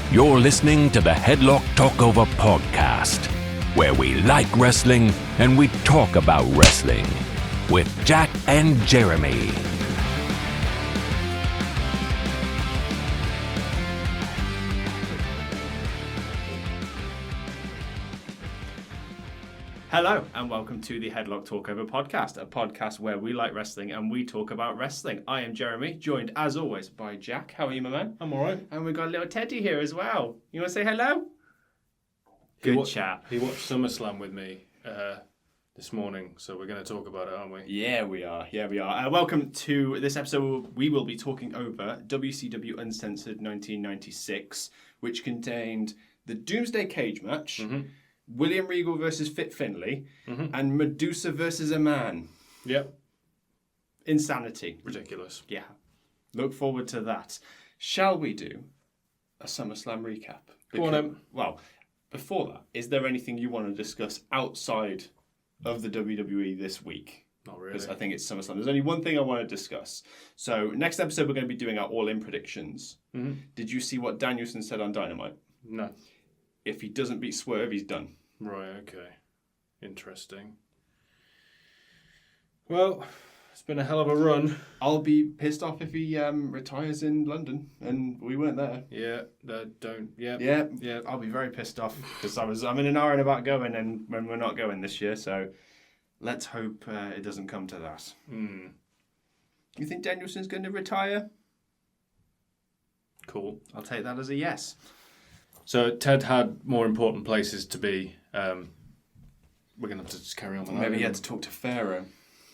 You're listening to the Headlock Talkover podcast, where we like wrestling and we talk about wrestling with Jack and Jeremy. Hello and welcome to the Headlock Talkover podcast, a podcast where we like wrestling and we talk about wrestling. I am Jeremy, joined as always by Jack. How are you, my man? I'm alright. And we've got a little Teddy here as well. You want to say hello? Good chat. He watched SummerSlam with me this morning, so we're going to talk about it, aren't we? Yeah, we are. Welcome to this episode. We will be talking over WCW Uncensored 1996, which contained the Doomsday Cage Match, William Regal versus Fit Finlay, and Medusa versus a man. Yep. Insanity. Ridiculous. Yeah. Look forward to that. Shall we do a SummerSlam recap? Go on, then. Well, before that, is there anything you want to discuss outside of the WWE this week? Not really. Because I think it's SummerSlam. There's only one thing I want to discuss. So next episode, we're going to be doing our all-in predictions. Did you see what Danielson said on Dynamite? No. If he doesn't beat Swerve, he's done. Right, okay. Interesting. Well, it's been a hell of a run. I'll be pissed off if he retires in London, and we weren't there. Yeah, yeah. Yeah, I'll be very pissed off because I'm in an hour and about going, and when we're not going this year, so let's hope it doesn't come to that. You think Danielson's going to retire? Cool. I'll take that as a yes. So Ted had more important places to be. We're going to have to just carry on with that. Maybe he had to talk to Pharaoh.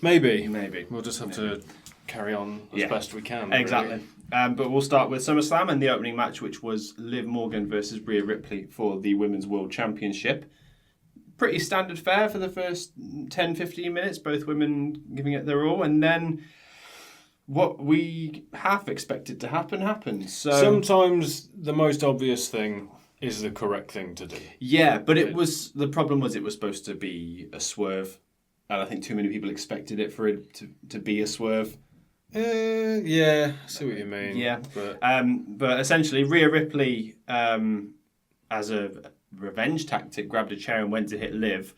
Maybe. We'll just have to carry on as best we can. Exactly. Really. But we'll start with SummerSlam and the opening match, which was Liv Morgan versus Rhea Ripley for the Women's World Championship. Pretty standard fare for the first 10-15 minutes, both women giving it their all, and then what we half expected to happen happened. So sometimes the most obvious thing is the correct thing to do. Yeah, but the problem was it was supposed to be a swerve. And I think too many people expected it for it to be a swerve. Yeah, I see what you mean. Yeah. But essentially, Rhea Ripley, as a revenge tactic, grabbed a chair and went to hit Liv.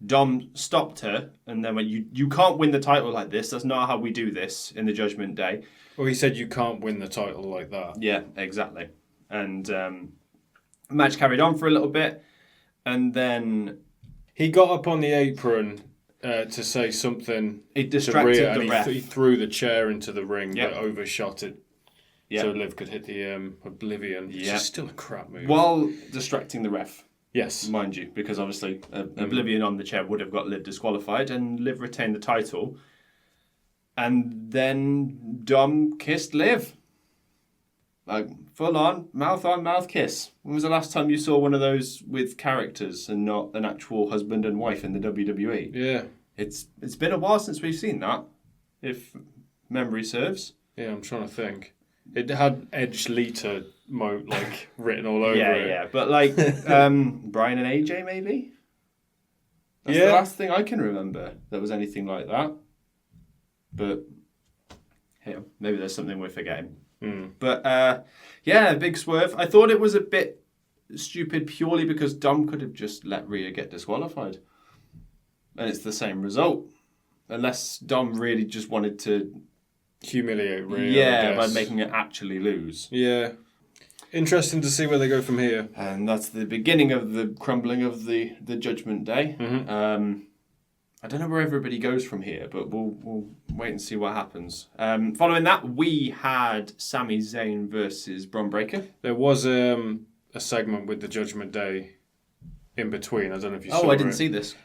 Dom stopped her and then went, you can't win the title like this. That's not how we do this in the Judgment Day. Well, he said you can't win the title like that. Yeah, exactly. And the match carried on for a little bit. And then he got up on the apron to say something. He distracted to Rhea, the ref. He threw the chair into the ring, Yep. but overshot it. Yep. So Liv could hit the Oblivion, which is still a crap move. While distracting the ref. Yes. Mind you, because obviously Oblivion on the chair would have got Liv disqualified and Liv retained the title. And then Dom kissed Liv. Like, full on mouth kiss. When was the last time you saw one of those with characters and not an actual husband and wife in the WWE? Yeah. It's been a while since we've seen that, if memory serves. Yeah, I'm trying to think. It had Edge Lita written all over it. Yeah. But like Brian and AJ maybe? That's the last thing I can remember that was anything like that. But hey, maybe there's something we're forgetting. But big swerve. I thought it was a bit stupid purely because Dom could have just let Rhea get disqualified. And it's the same result. Unless Dom really just wanted to humiliate Rhea. Yeah, by making it actually lose. Yeah. Interesting to see where they go from here. And that's the beginning of the crumbling of the Judgment Day. I don't know where everybody goes from here, but we'll wait and see what happens. Following that, we had Sami Zayn versus Bron Breakker. There was a segment with the Judgment Day in between. I don't know if you saw it. Oh, I didn't see this.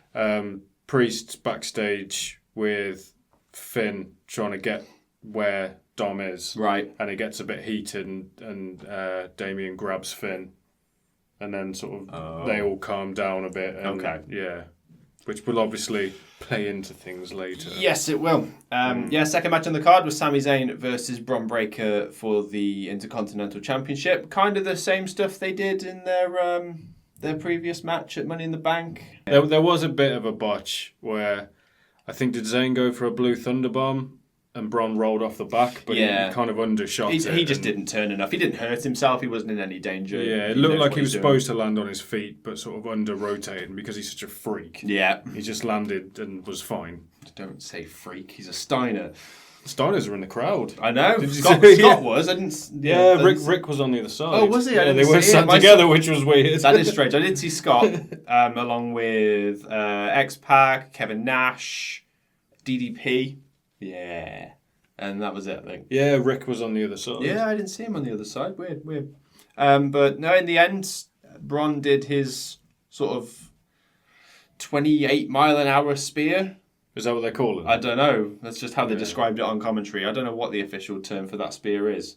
Priest backstage with Finn trying to get where Dom is. Right. And it gets a bit heated and Damien grabs Finn. And then sort of they all calm down a bit. And, okay. Yeah. Which will obviously play into things later. Yes, it will. Second match on the card was Sami Zayn versus Bron Breakker for the Intercontinental Championship. Kind of the same stuff they did in their previous match at Money in the Bank. There was a bit of a botch where I think did Zayn go for a blue Thunderbomb and Bron rolled off the back, but he kind of undershot it. He just didn't turn enough. He didn't hurt himself. He wasn't in any danger. Yeah, it looked like he was supposed to land on his feet, but sort of under-rotating because he's such a freak. Yeah. He just landed and was fine. Don't say freak. He's a Steiner. Steiners are in the crowd. I know. Scott was. I didn't. Rick was on the other side. Oh, was he? Yeah, they were sat together, which was weird. That is strange. I did see Scott along with X-Pac, Kevin Nash, DDP. Yeah. And that was it, I think. Yeah, Rick was on the other side. Yeah, I didn't see him on the other side. Weird. But no, in the end, Bron did his sort of 28-mile-an-hour spear. Is that what they call it? I don't know. That's just how they described it on commentary. I don't know what the official term for that spear is.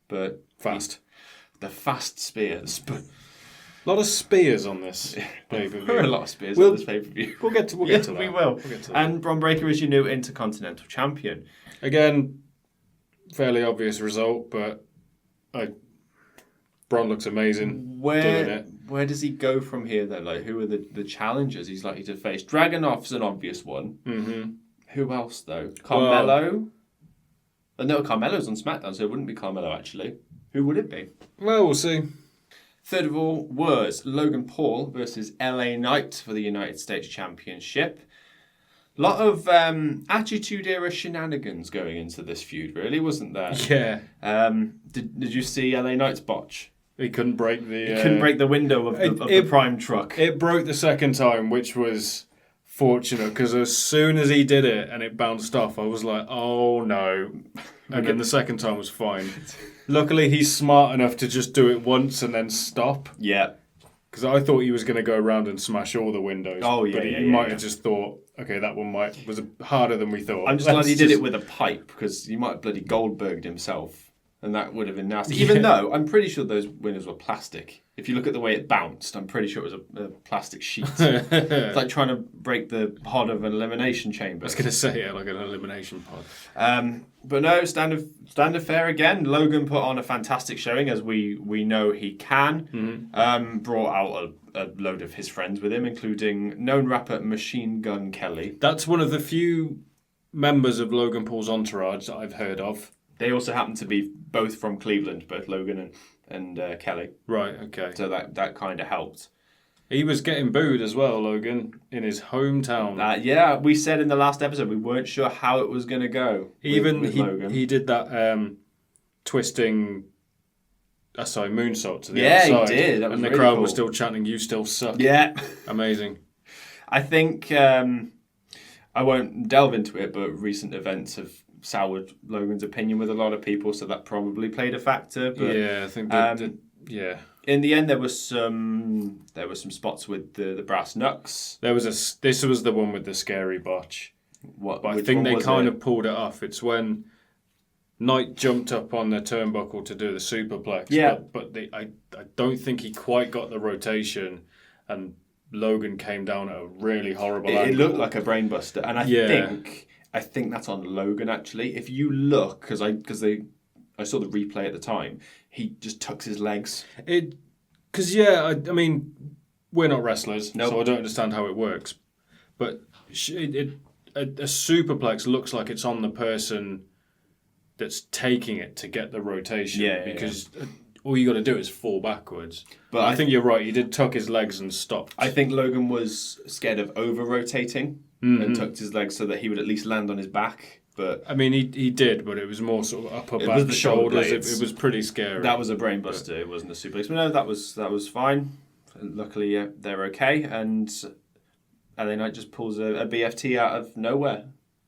But fast. The fast spear. A lot of spears on this pay-per-view. There are a lot of spears on this pay-per-view. We'll get to that. We will. We'll get to that. And Bron Breakker is your new Intercontinental Champion. Again, fairly obvious result, but Bron looks amazing doing it. Where does he go from here, then? Like, who are the challengers he's likely to face? Dragunov's an obvious one. Mm-hmm. Who else, though? Carmelo? No, Carmelo's on SmackDown, so it wouldn't be Carmelo, actually. Who would it be? Well, we'll see. Third of all was Logan Paul versus LA Knight for the United States Championship. A lot of Attitude Era shenanigans going into this feud, really, wasn't there? Yeah. Did you see LA Knight's botch? He couldn't break the... He couldn't break the window of the Prime truck. It broke the second time, which was fortunate, because as soon as he did it and it bounced off, I was like, oh no. And then the second time was fine. Luckily, he's smart enough to just do it once and then stop. Yeah. Because I thought he was going to go around and smash all the windows. Oh, yeah, but he might have just thought, okay, that one was harder than we thought. I'm just glad he did it with a pipe, because he might have bloody Goldberged himself. And that would have been nasty. Even though I'm pretty sure those windows were plastic. If you look at the way it bounced, I'm pretty sure it was a plastic sheet. It's like trying to break the pod of an elimination chamber. I was going to say, like an elimination pod. But no, standard fare again. Logan put on a fantastic showing, as we know he can. Mm-hmm. Brought out a load of his friends with him, including known rapper Machine Gun Kelly. That's one of the few members of Logan Paul's entourage that I've heard of. They also happen to be both from Cleveland, both Logan and Kelly. Right, okay. So that kind of helped. He was getting booed as well, Logan, in his hometown. Yeah, we said in the last episode we weren't sure how it was going to go. With Logan. He did that twisting moonsault to the outside. outside. He did. That was and the really crowd cool. was still chanting, "You still suck." Yeah. Amazing. I think I won't delve into it, but recent events have soured Logan's opinion with a lot of people, so that probably played a factor. But, yeah, I think that, yeah. In the end, there was some spots with the brass knucks. This was the one with the scary botch. But I think they kind of pulled it off. It's when Knight jumped up on the turnbuckle to do the superplex. Yeah. But I don't think he quite got the rotation, and Logan came down at a really horrible angle. It looked like a brainbuster, and I think that's on Logan, actually. If you look, because I saw the replay at the time, he just tucks his legs. I mean, we're not wrestlers, Nope. so I don't understand how it works. But a superplex looks like it's on the person that's taking it to get the rotation. Because all you got to do is fall backwards. But I think you're right. He did tuck his legs and stopped. I think Logan was scared of over-rotating and tucked his legs so that he would at least land on his back. But I mean, he did, but it was more sort of upper it back, was the shoulders. blades. It was pretty scary. That was a brainbuster. It wasn't a suplex. But no, that was fine. Luckily, they're okay. And LA Knight just pulls a BFT out of nowhere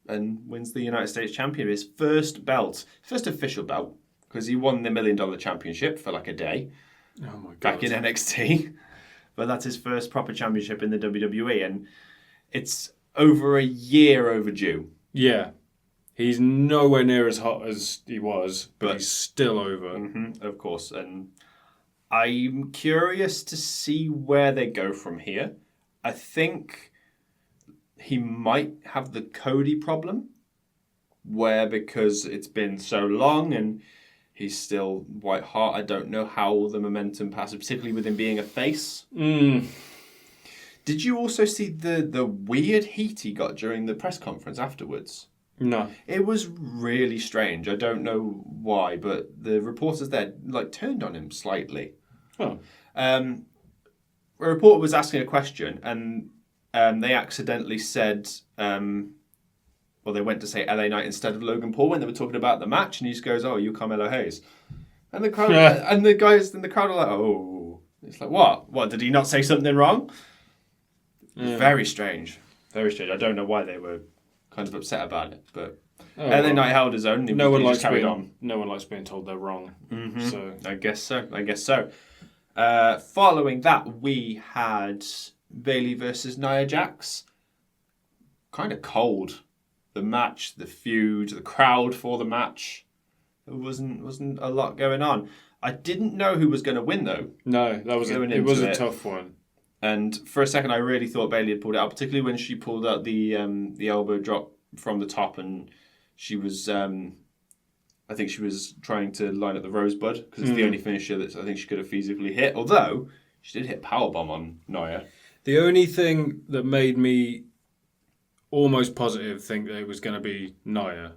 and wins the United States Championship. His first official belt, because he won the $1 Million Championship for like a day. Oh my God. Back in NXT. But that's his first proper championship in the WWE. And it's over a year overdue. Yeah. He's nowhere near as hot as he was, but he's still over. Mm-hmm, of course. And I'm curious to see where they go from here. I think he might have the Cody problem, where because it's been so long and he's still white hot, I don't know how the momentum passes, particularly with him being a face. Did you also see the weird heat he got during the press conference afterwards? No. It was really strange. I don't know why, but the reporters there turned on him slightly. Oh. A reporter was asking a question, and they accidentally said, they went to say LA Knight instead of Logan Paul when they were talking about the match, and he just goes, "Oh, you Carmelo Hayes," and the crowd and the guys in the crowd are like, "Oh," it's like, "What? What? Did he not say something wrong?" Yeah. Very strange. Very strange. I don't know why they were kind of upset about it, but LA Knight held his own. No one likes being told they're wrong. Mm-hmm. So I guess so. Following that, we had Bayley versus Nia Jax. Kind of cold. The match, the feud, the crowd for the match. There wasn't a lot going on. I didn't know who was going to win though. No, it was a tough one. And for a second, I really thought Bayley had pulled it out, particularly when she pulled out the elbow drop from the top, and she was, I think she was trying to line up the Rosebud because it's the only finisher that I think she could have feasibly hit. Although she did hit powerbomb on Nia. The only thing that made me almost positive think that it was going to be Nia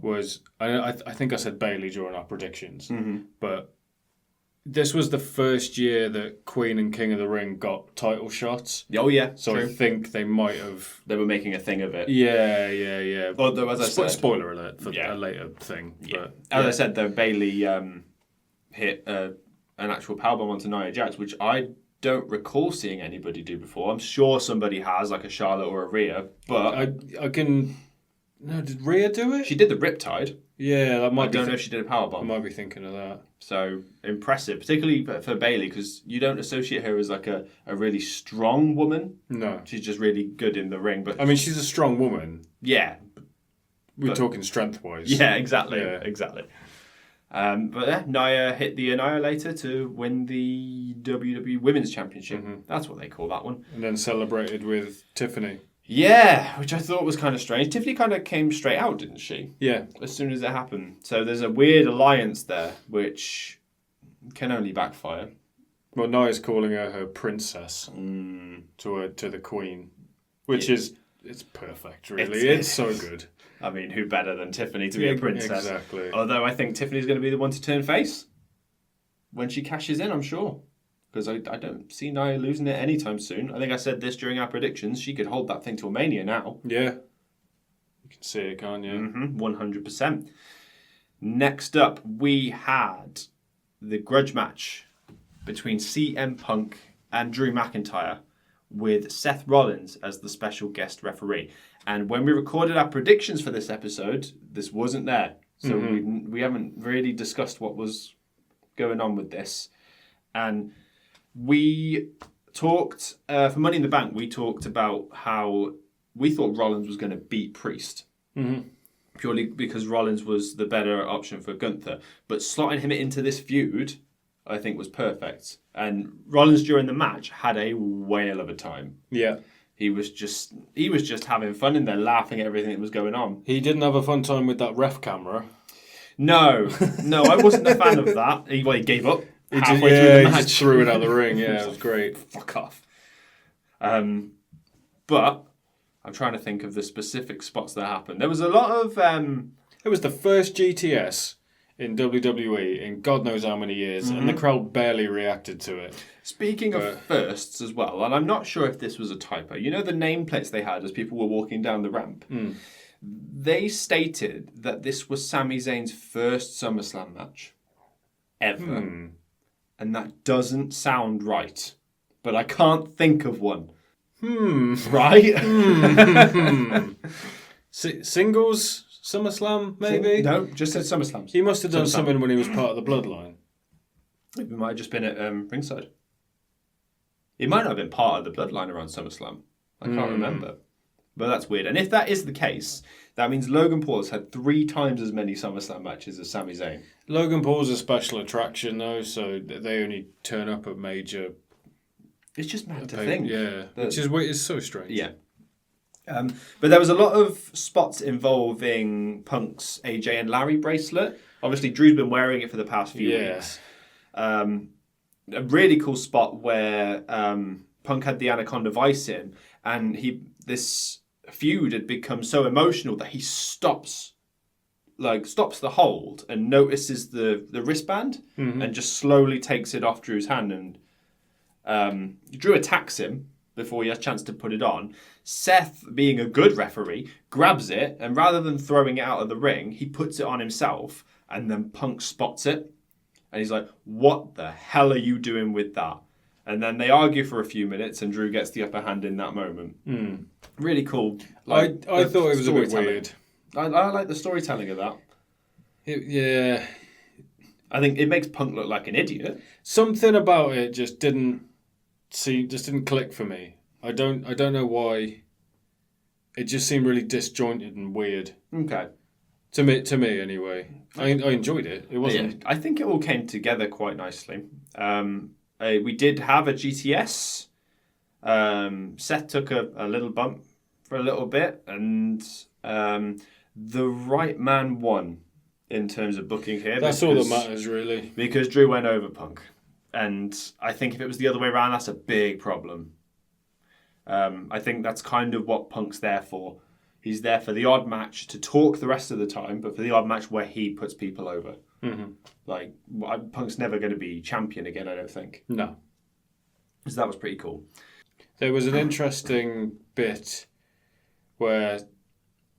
was I think I said Bayley during our predictions, but. This was the first year that Queen and King of the Ring got title shots. Oh, yeah. So true. I think they might have... They were making a thing of it. Yeah. Although, as I said... Spoiler alert for a later thing. Yeah. But, as I said, though, Bayley hit an actual powerbomb onto Nia Jax, which I don't recall seeing anybody do before. I'm sure somebody has, like a Charlotte or a Rhea, but... I can... No, did Rhea do it? She did the Riptide. Yeah, that might I don't know if she did a powerbomb. I might be thinking of that. So impressive, particularly for Bayley, because you don't associate her as like a really strong woman. No, she's just really good in the ring. But I mean, she's a strong woman. Yeah, we're talking strength wise. Yeah, exactly. But Nia hit the Annihilator to win the WWE Women's Championship. That's what they call that one. And then celebrated with Tiffany. Yeah, which I thought was kind of strange. Tiffany kind of came straight out, didn't she? Yeah. As soon as it happened. So there's a weird alliance there, which can only backfire. Well, Nia's calling her princess to the queen, which is it's perfect, really. It's so good. I mean, who better than Tiffany to be a princess? Exactly. Although I think Tiffany's going to be the one to turn face when she cashes in, I'm sure. Because I don't see Nia losing it anytime soon. I think I said this during our predictions. She could hold that thing till Mania now. Yeah. You can see it, can't you? 100%. Next up, we had the grudge match between CM Punk and Drew McIntyre with Seth Rollins as the special guest referee. And when we recorded our predictions for this episode, this wasn't there. So we haven't really discussed what was going on with this. And... we talked, for Money in the Bank, we talked about how we thought Rollins was going to beat Priest. Purely because Rollins was the better option for Gunther. But slotting him into this feud, I think, was perfect. And Rollins, during the match, had a whale of a time. Yeah. He was just having fun in there, laughing at everything that was going on. He didn't have a fun time with that ref camera. No, I wasn't a fan of that. He gave up. He just threw it out the ring. Yeah, it was great. Fuck off. But I'm trying to think of the specific spots that happened. There was a lot of... It was the first GTS in WWE in God knows how many years, and the crowd barely reacted to it. Speaking of firsts as well, and I'm not sure if this was a typo. You know the nameplates they had as people were walking down the ramp? They stated that this was Sami Zayn's first SummerSlam match ever. And that doesn't sound right. But I can't think of one. Right? Singles SummerSlam, maybe? No, just said SummerSlams. He must have done something when he was part of the Bloodline. It might have just been at ringside. He might not have been part of the Bloodline around SummerSlam. I can't remember. But that's weird. And if that is the case, that means Logan Paul has had 3 times as many SummerSlam matches as Sami Zayn. Logan Paul's a special attraction, though, so they only turn up at major... It's just mad to think. Yeah, which is so strange. Yeah. But there was a lot of spots involving Punk's AJ and Larry bracelet. Obviously, Drew's been wearing it for the past few weeks. A really cool spot where Punk had the Anaconda Vice in, and this feud had become so emotional that he stops the hold and notices the wristband and just slowly takes it off Drew's hand. And Drew attacks him before he has a chance to put it on. Seth, being a good referee, grabs it, and rather than throwing it out of the ring, he puts it on himself, and then Punk spots it. And he's like, what the hell are you doing with that? And then they argue for a few minutes, and Drew gets the upper hand in that moment. Really cool. I thought it was a bit weird. I like the storytelling of that. Yeah. I think it makes Punk look like an idiot. Something about it just didn't click for me. I don't know why. It just seemed really disjointed and weird. Okay. To me anyway. I enjoyed it. It wasn't. Yeah, I think it all came together quite nicely. We did have a GTS. Seth took a little bump for a little bit, and the right man won in terms of booking here. That's all that matters, really. Because Drew went over Punk. And I think if it was the other way around, that's a big problem. I think that's kind of what Punk's there for. He's there for the odd match to talk the rest of the time, but for the odd match where he puts people over. Like, Punk's never going to be champion again, I don't think. No. So that was pretty cool. There was an interesting bit where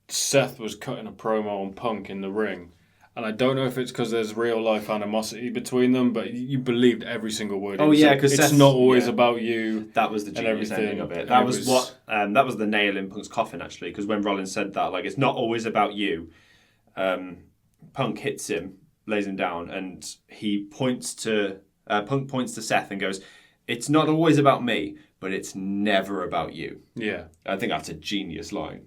Seth was cutting a promo on Punk in the ring. And I don't know if it's because there's real life animosity between them, but you believed every single word. Oh yeah, because it's not always about you. That was the genius ending of it. That was the nail in Punk's coffin, actually. Because when Rollins said that, like, it's not always about you. Punk hits him, lays him down, and he points to Punk points to Seth and goes, "It's not always about me, but it's never about you." Yeah, I think that's a genius line.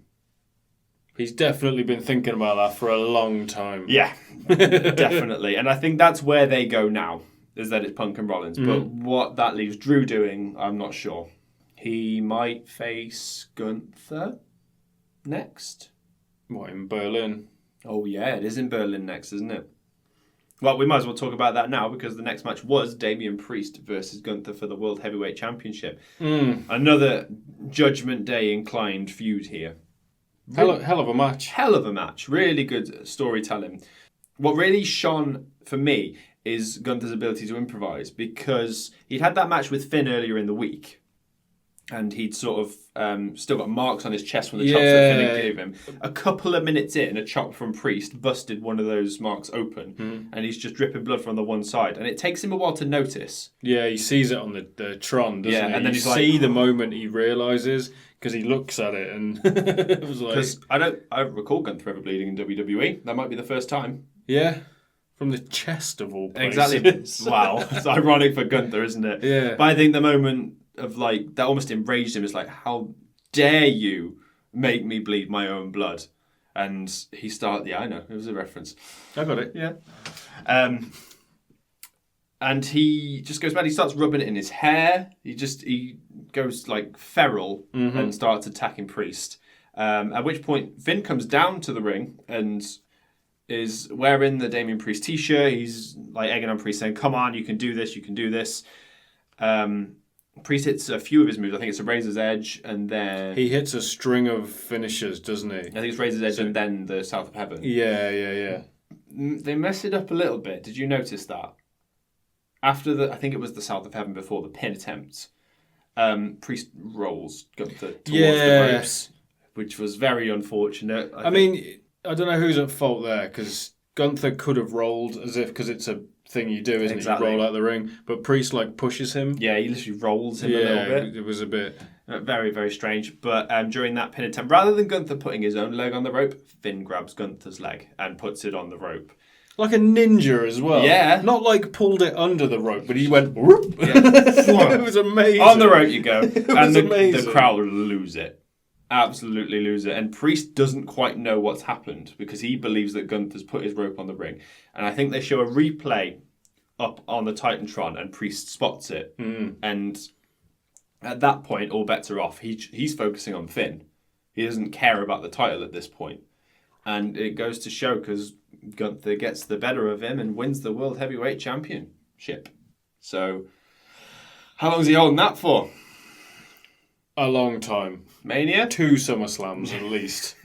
He's definitely been thinking about that for a long time. Yeah, definitely. And I think that's where they go now, is that it's Punk and Rollins. But what that leaves Drew doing, I'm not sure. He might face Gunther next. What, in Berlin? Oh, yeah, it is in Berlin next, isn't it? Well, we might as well talk about that now, because the next match was Damian Priest versus Gunther for the World Heavyweight Championship. Another Judgment Day inclined feud here. Hell of a match. Hell of a match. Really good storytelling. What really shone for me is Gunther's ability to improvise, because he'd had that match with Finn earlier in the week, and he'd sort of still got marks on his chest from the chops that Finn gave him. A couple of minutes in, a chop from Priest busted one of those marks open, and he's just dripping blood from the one side. And it takes him a while to notice. Yeah, he sees it on the Tron, doesn't he? And then you see the moment he realises, because he looks at it and it was like... Because I don't recall Gunther ever bleeding in WWE. That might be the first time. Yeah. From the chest of all places. Exactly. Wow. It's ironic for Gunther, isn't it? Yeah. But I think the moment of, like, that almost enraged him. Is like, how dare you make me bleed my own blood? And he started... Yeah, I know. It was a reference. I got it. Yeah. And he just goes mad. He starts rubbing it in his hair. He goes like feral and starts attacking Priest. At which point Finn comes down to the ring and is wearing the Damian Priest t-shirt. He's like egging on Priest, saying, "Come on, you can do this. You can do this." Priest hits a few of his moves. I think it's a Razor's Edge, and then he hits a string of finishers, doesn't he? I think it's Razor's Edge and then the South of Heaven. Yeah. They mess it up a little bit. Did you notice that? After I think it was the South of Heaven before the pin attempt, Priest rolls Gunther towards the ropes, which was very unfortunate. I mean, I don't know who's at fault there, because Gunther could have rolled because it's a thing you do, isn't it? You roll out the ring, but Priest like pushes him. Yeah, he literally rolls him a little bit. It was a bit very, very strange. But during that pin attempt, rather than Gunther putting his own leg on the rope, Finn grabs Gunther's leg and puts it on the rope. Like a ninja as well. Yeah. Not like pulled it under the rope, but he went whoop. Yeah. It was amazing. On the rope you go. And the crowd lose it. Absolutely lose it. And Priest doesn't quite know what's happened, because he believes that Gunther's put his rope on the ring. And I think they show a replay up on the Titantron, and Priest spots it. And at that point, all bets are off. He's focusing on Finn. He doesn't care about the title at this point. And it goes to show, because Gunther gets the better of him and wins the World Heavyweight Championship. So, how long is he holding that for? A long time. Mania? 2 SummerSlams at least.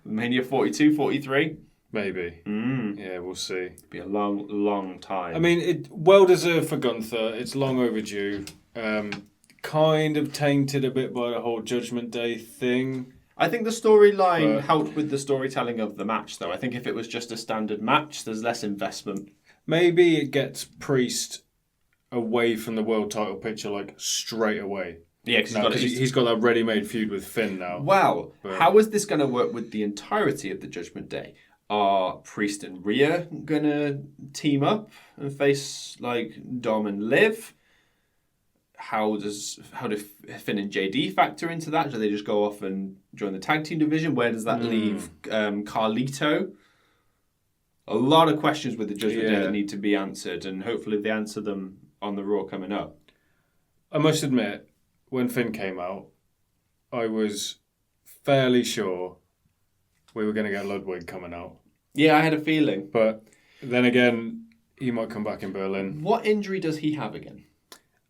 Mania 42, 43? Maybe. Yeah, we'll see. Be a long, long time. I mean, well deserved for Gunther. It's long overdue. Kind of tainted a bit by the whole Judgment Day thing. I think the storyline helped with the storytelling of the match, though. I think if it was just a standard match, there's less investment. Maybe it gets Priest away from the world title picture, like, straight away. Yeah, because he's got that ready-made feud with Finn now. Wow. How is this going to work with the entirety of the Judgment Day? Are Priest and Rhea going to team up and face, like, Dom and Liv? How do Finn and JD factor into that? Do they just go off and join the tag team division? Where does that leave Carlito? A lot of questions with the Judgment Day that need to be answered, and hopefully they answer them on the Raw coming up. I must admit, when Finn came out, I was fairly sure we were going to get Ludwig coming out. Yeah, I had a feeling. But then again, he might come back in Berlin. What injury does he have again?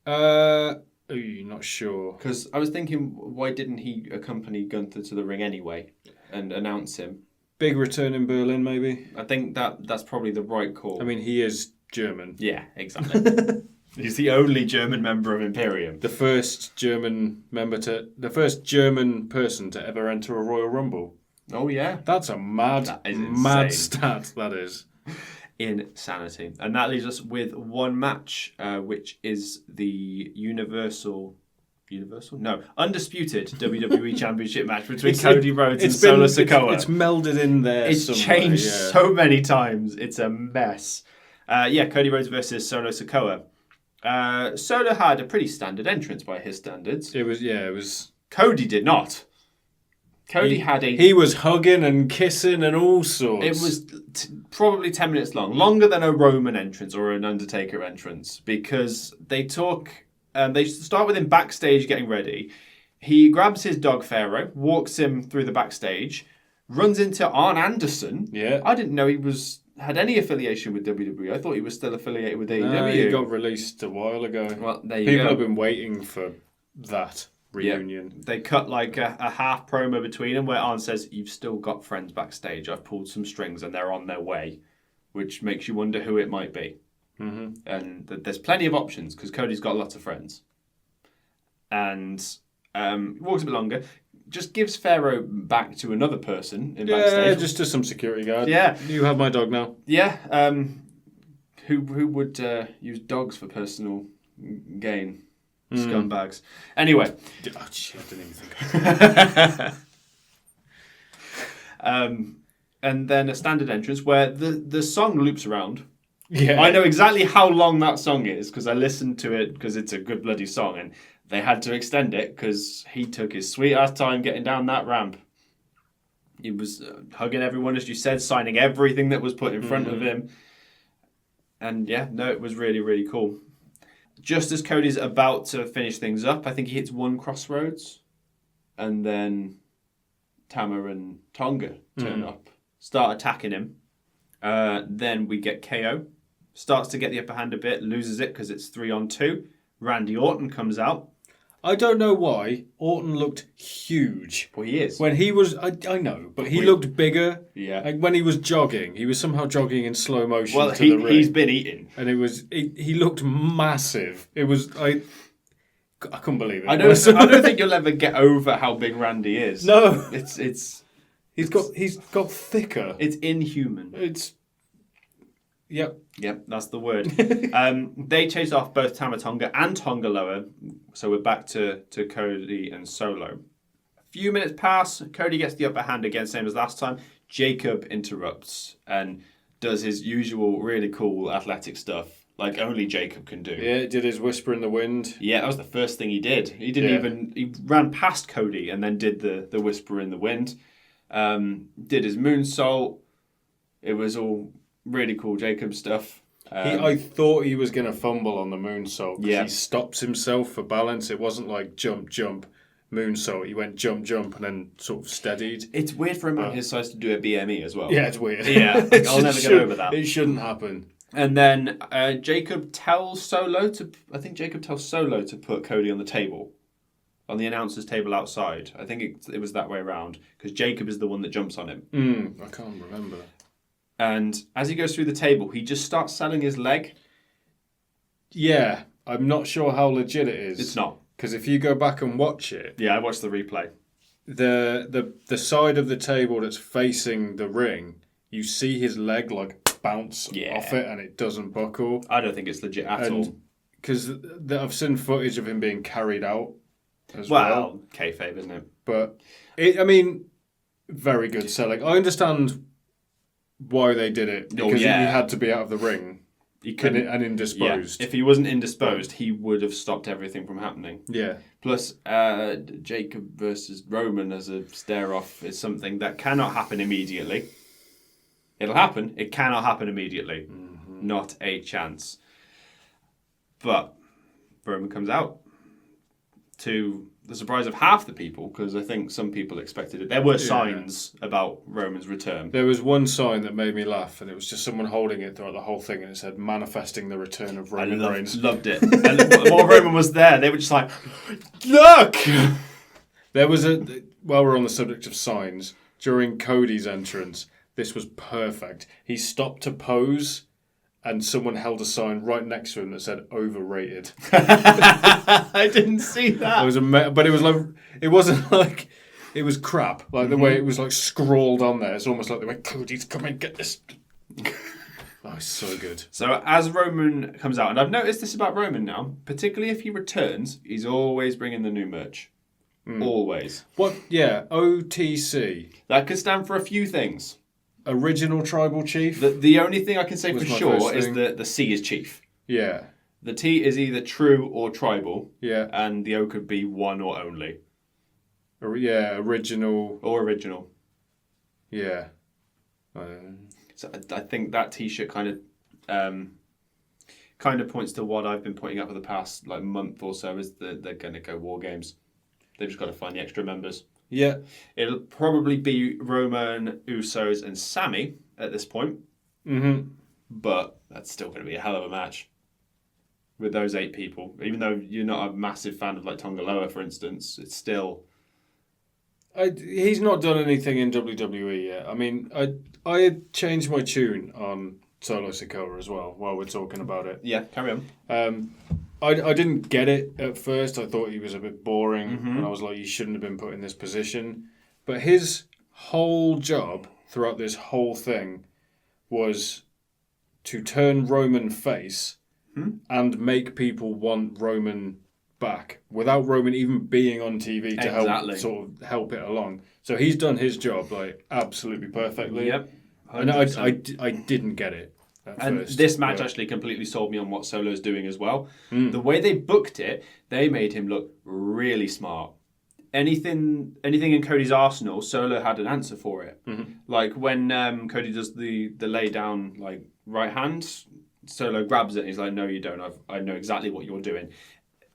Not sure. Because I was thinking, why didn't he accompany Gunther to the ring anyway and announce him? Big return in Berlin, maybe? I think that's probably the right call. I mean, he is German. Yeah, exactly. He's the only German member of Imperium. The first German person to ever enter a Royal Rumble. Oh, yeah. That's a mad stat, that is. Insanity. And that leaves us with one match, which is the undisputed WWE Championship match between Cody Rhodes and Solo Sikoa. It's melded in there. It's changed so many times. It's a mess. Cody Rhodes versus Solo Sikoa. Solo had a pretty standard entrance by his standards. It was. Cody did not. He was hugging and kissing and all sorts. It was probably 10 minutes long. Longer than a Roman entrance or an Undertaker entrance. Because they start with him backstage getting ready. He grabs his dog Pharaoh, walks him through the backstage, runs into Arn Anderson. Yeah. I didn't know he had any affiliation with WWE. I thought he was still affiliated with AEW. He got released a while ago. Well, there you go. People have been waiting for that reunion. Yep. They cut like a half promo between them where Arn says, "You've still got friends backstage. I've pulled some strings and they're on their way," which makes you wonder who it might be. Mm-hmm. And there's plenty of options because Cody's got lots of friends. And walks a bit longer. Just gives Pharaoh back to another person in backstage. Yeah, just to some security guard. Yeah. You have my dog now. Yeah. Who would use dogs for personal gain? Scumbags. Anyway. Oh, shit, I didn't even think and then a standard entrance where the song loops around. Yeah. I know exactly how long that song is because I listened to it because it's a good bloody song and they had to extend it because he took his sweet-ass time getting down that ramp. He was hugging everyone, as you said, signing everything that was put in front of him. And it was really, really cool. Just as Cody's about to finish things up, I think he hits one crossroads. And then Tama and Tonga turn up, start attacking him. Then we get KO. Starts to get the upper hand a bit, loses it because it's 3-on-2. Randy Orton comes out. I don't know why Orton looked huge. Well, he is. When he was, I know, but he looked bigger. Yeah. Like when he was jogging, he was somehow jogging in slow motion to the ring. He's been eating. And he looked massive. It was, I couldn't believe it. I don't think you'll ever get over how big Randy is. No. He's got thicker. It's inhuman. Yep, that's the word. They chase off both Tama Tonga and Tonga Loa, so we're back to Cody and Solo. A few minutes pass, Cody gets the upper hand again, same as last time. Jacob interrupts and does his usual really cool athletic stuff, like only Jacob can do. Yeah, did his whisper in the wind. Yeah, that was the first thing he did. He ran past Cody and then did the whisper in the wind. Did his moonsault. It was all really cool Jacob stuff. I thought he was going to fumble on the moonsault because he stops himself for balance. It wasn't like jump, moonsault. He went jump, and then sort of steadied. It's weird for a man his size to do a BME as well. Yeah, it's weird. Yeah, I'll never get over that. It shouldn't happen. And then Jacob tells Solo to put Cody on the table. on the announcer's table outside. I think it was that way around because Jacob is the one that jumps on him. I can't remember. And as he goes through the table, he just starts selling his leg. Yeah, I'm not sure how legit it is. It's not. Because if you go back and watch it... Yeah, I watched the replay. The side of the table that's facing the ring, you see his leg bounce off it and it doesn't buckle. I don't think it's legit at all. Because I've seen footage of him being carried out as well. Kayfabe, isn't it? But, very good selling. I understand why they did it. Because he had to be out of the ring. He couldn't, and indisposed. Yeah. If he wasn't indisposed, he would have stopped everything from happening. Yeah. Plus, Jacob versus Roman as a stare-off is something that cannot happen immediately. It'll happen. It cannot happen immediately. Mm-hmm. Not a chance. But Roman comes out to the surprise of half the people, because I think some people expected it. There were signs about Roman's return. There was one sign that made me laugh, and it was just someone holding it throughout the whole thing, and it said, manifesting the return of Roman Reigns. Loved it. And while Roman was there, they were just like, look! There was while we're on the subject of signs, during Cody's entrance, this was perfect. He stopped to pose, and someone held a sign right next to him that said "overrated." I didn't see that. It was but it was it wasn't like it was crap. Like the way it was scrawled on there. It's almost like the way Cody's come and get this. Oh, it's so good. So as Roman comes out, and I've noticed this about Roman now, particularly if he returns, he's always bringing the new merch. Always. What? Yeah, OTC. That could stand for a few things. Original Tribal Chief? The only thing I can say for sure is that the C is Chief. Yeah. The T is either true or tribal. Yeah. And the O could be one or only. Original. Or original. Yeah. So I think that T-shirt kind of points to what I've been pointing out for the past month or so, is that they're going to go War Games. They've just got to find the extra members. Yeah. It'll probably be Roman, Usos, and Sami at this point. Mm-hmm. But that's still going to be a hell of a match with those 8 people. Even though you're not a massive fan of Tongaloa, for instance, it's still... He's not done anything in WWE yet. I mean, I had changed my tune on Solo Sikoa as well while we're talking about it. Yeah, carry on. I didn't get it at first. I thought he was a bit boring, and I was like, you shouldn't have been put in this position. But his whole job throughout this whole thing was to turn Roman face and make people want Roman back without Roman even being on TV to help it along. So he's done his job absolutely perfectly. Yep. 100%. And I didn't get it. This match actually completely sold me on what Solo's doing as well. The way they booked it, they made him look really smart. Anything in Cody's arsenal, Solo had an answer for it. Like when Cody does the lay down right hand, Solo grabs it and he's like, "No, you don't. I know exactly what you're doing."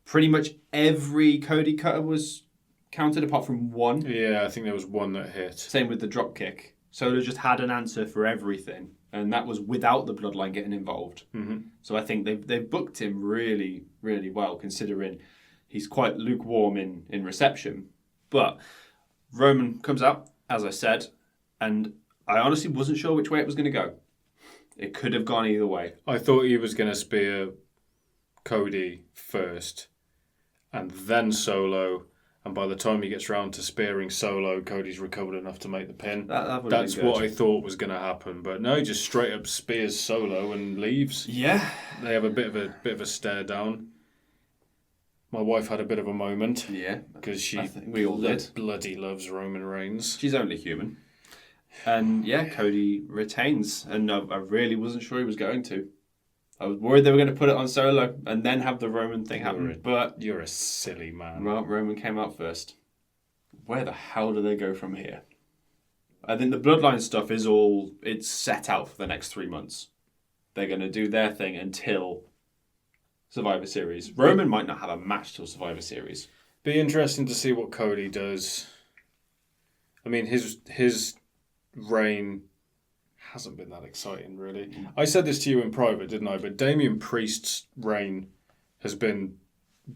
Pretty much every Cody cutter was counted apart from one. Yeah, I think there was one that hit. Same with the drop kick. Solo just had an answer for everything. And that was without the bloodline getting involved. So I think they've booked him really, really well, considering he's quite lukewarm in reception. But Roman comes out, as I said, and I honestly wasn't sure which way it was going to go. It could have gone either way. I thought he was going to spear Cody first, and then Solo. And by the time he gets round to spearing Solo, Cody's recovered enough to make the pin. That's what I thought was going to happen. But no, he just straight up spears Solo and leaves. Yeah. They have a bit of a stare down. My wife had a bit of a moment. Yeah. Because she we all did. Bloody loves Roman Reigns. She's only human. And yeah, Cody retains. And I really wasn't sure he was going to. I was worried they were going to put it on Solo and then have the Roman thing happen. But you're a silly man. Well, Roman came out first. Where the hell do they go from here? I think the Bloodline stuff it's set out for the next 3 months. They're going to do their thing until Survivor Series. Roman might not have a match till Survivor Series. Be interesting to see what Cody does. I mean, his reign hasn't been that exciting, really. I said this to you in private, didn't I? But Damian Priest's reign has been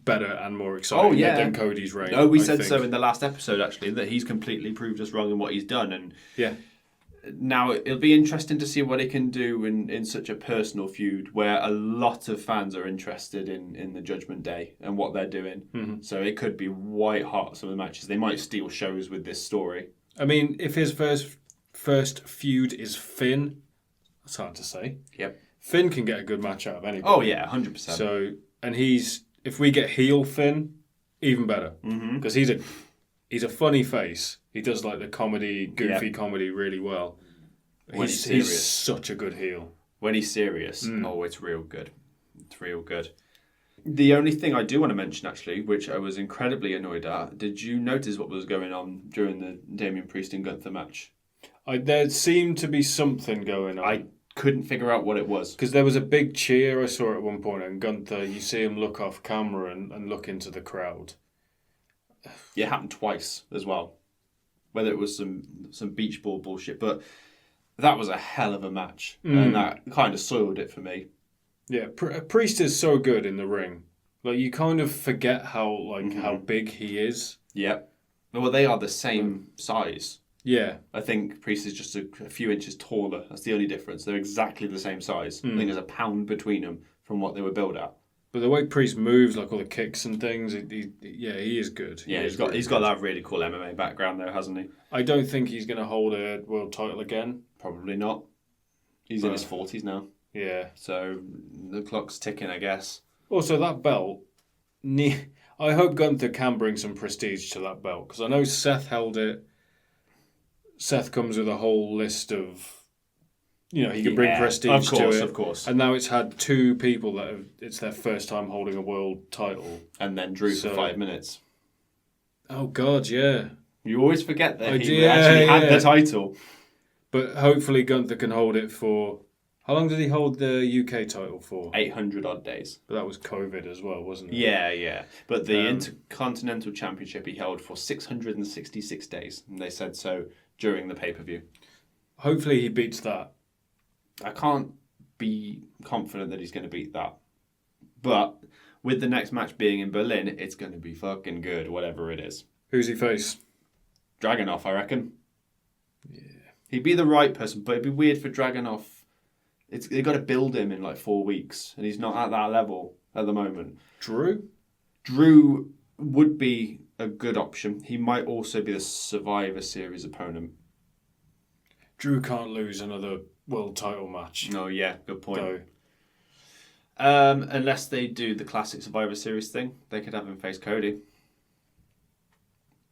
better and more exciting than Cody's reign. No, we said so in the last episode, actually, that he's completely proved us wrong in what he's done. And now it'll be interesting to see what he can do in such a personal feud where a lot of fans are interested in the Judgment Day and what they're doing. Mm-hmm. So it could be white hot, some of the matches. They might steal shows with this story. I mean, if his first feud is Finn, that's hard to say. Yep. Finn can get a good match out of anybody. Oh, yeah, 100%. So, and if we get heel Finn, even better. Because he's a funny face. He does like the comedy, goofy comedy really well. He's such a good heel. When he's serious, it's real good. It's real good. The only thing I do want to mention, actually, which I was incredibly annoyed at, did you notice what was going on during the Damian Priest and Gunther match? There seemed to be something going on. I couldn't figure out what it was. Because there was a big cheer I saw at one point, and Gunther, you see him look off camera and look into the crowd. It happened twice as well. Whether it was some beach ball bullshit, but that was a hell of a match. And that kind of soiled it for me. Yeah, Priest is so good in the ring. Like, you kind of forget how big he is. Yep. Well, they are the same size. Yeah. I think Priest is just a few inches taller. That's the only difference. They're exactly the same size. I think there's a pound between them from what they were billed at. But the way Priest moves, like all the kicks and things, he is good. Yeah, he's got that really cool MMA background there, hasn't he? I don't think he's going to hold a world title again. Probably not. He's in his 40s now. Yeah. So the clock's ticking, I guess. Also, that belt, I hope Gunther can bring some prestige to that belt, because I know Seth held it. Seth comes with a whole list of, he can bring prestige to it. Of course. And now it's had two people it's their first time holding a world title. And then Drew for 5 minutes. Oh, God, yeah. You always forget that he actually had the title. But hopefully Gunther can hold it for... How long did he hold the UK title for? 800 odd days. But that was COVID as well, wasn't it? Yeah. But the Intercontinental Championship he held for 666 days. And they said so during the pay-per-view. Hopefully he beats that. I can't be confident that he's going to beat that. But with the next match being in Berlin, it's going to be fucking good, whatever it is. Who's he face? Dragunov, I reckon. Yeah. He'd be the right person, but it'd be weird for Dragunov. They've got to build him in like 4 weeks, and he's not at that level at the moment. Drew would be a good option. He might also be the Survivor Series opponent. Drew can't lose another world title match. No, yeah, good point. No. Unless they do the classic Survivor Series thing, they could have him face Cody.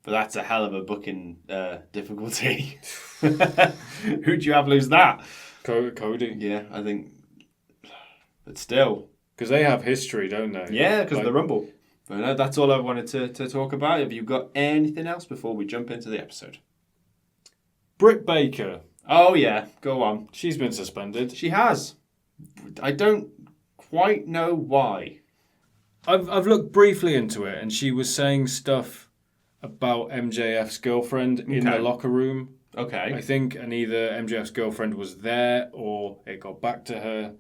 But that's a hell of a booking difficulty. Who'd you have lose that? Cody. Yeah, I think. But still. Because they have history, don't they? Yeah, because of the Rumble. But that's all I wanted to talk about. Have you got anything else before we jump into the episode? Britt Baker. Oh, yeah. Go on. She's been suspended. She has. I don't quite know why. I've looked briefly into it, and she was saying stuff about MJF's girlfriend in the locker room. Okay. I think, and either MJF's girlfriend was there or it got back to her,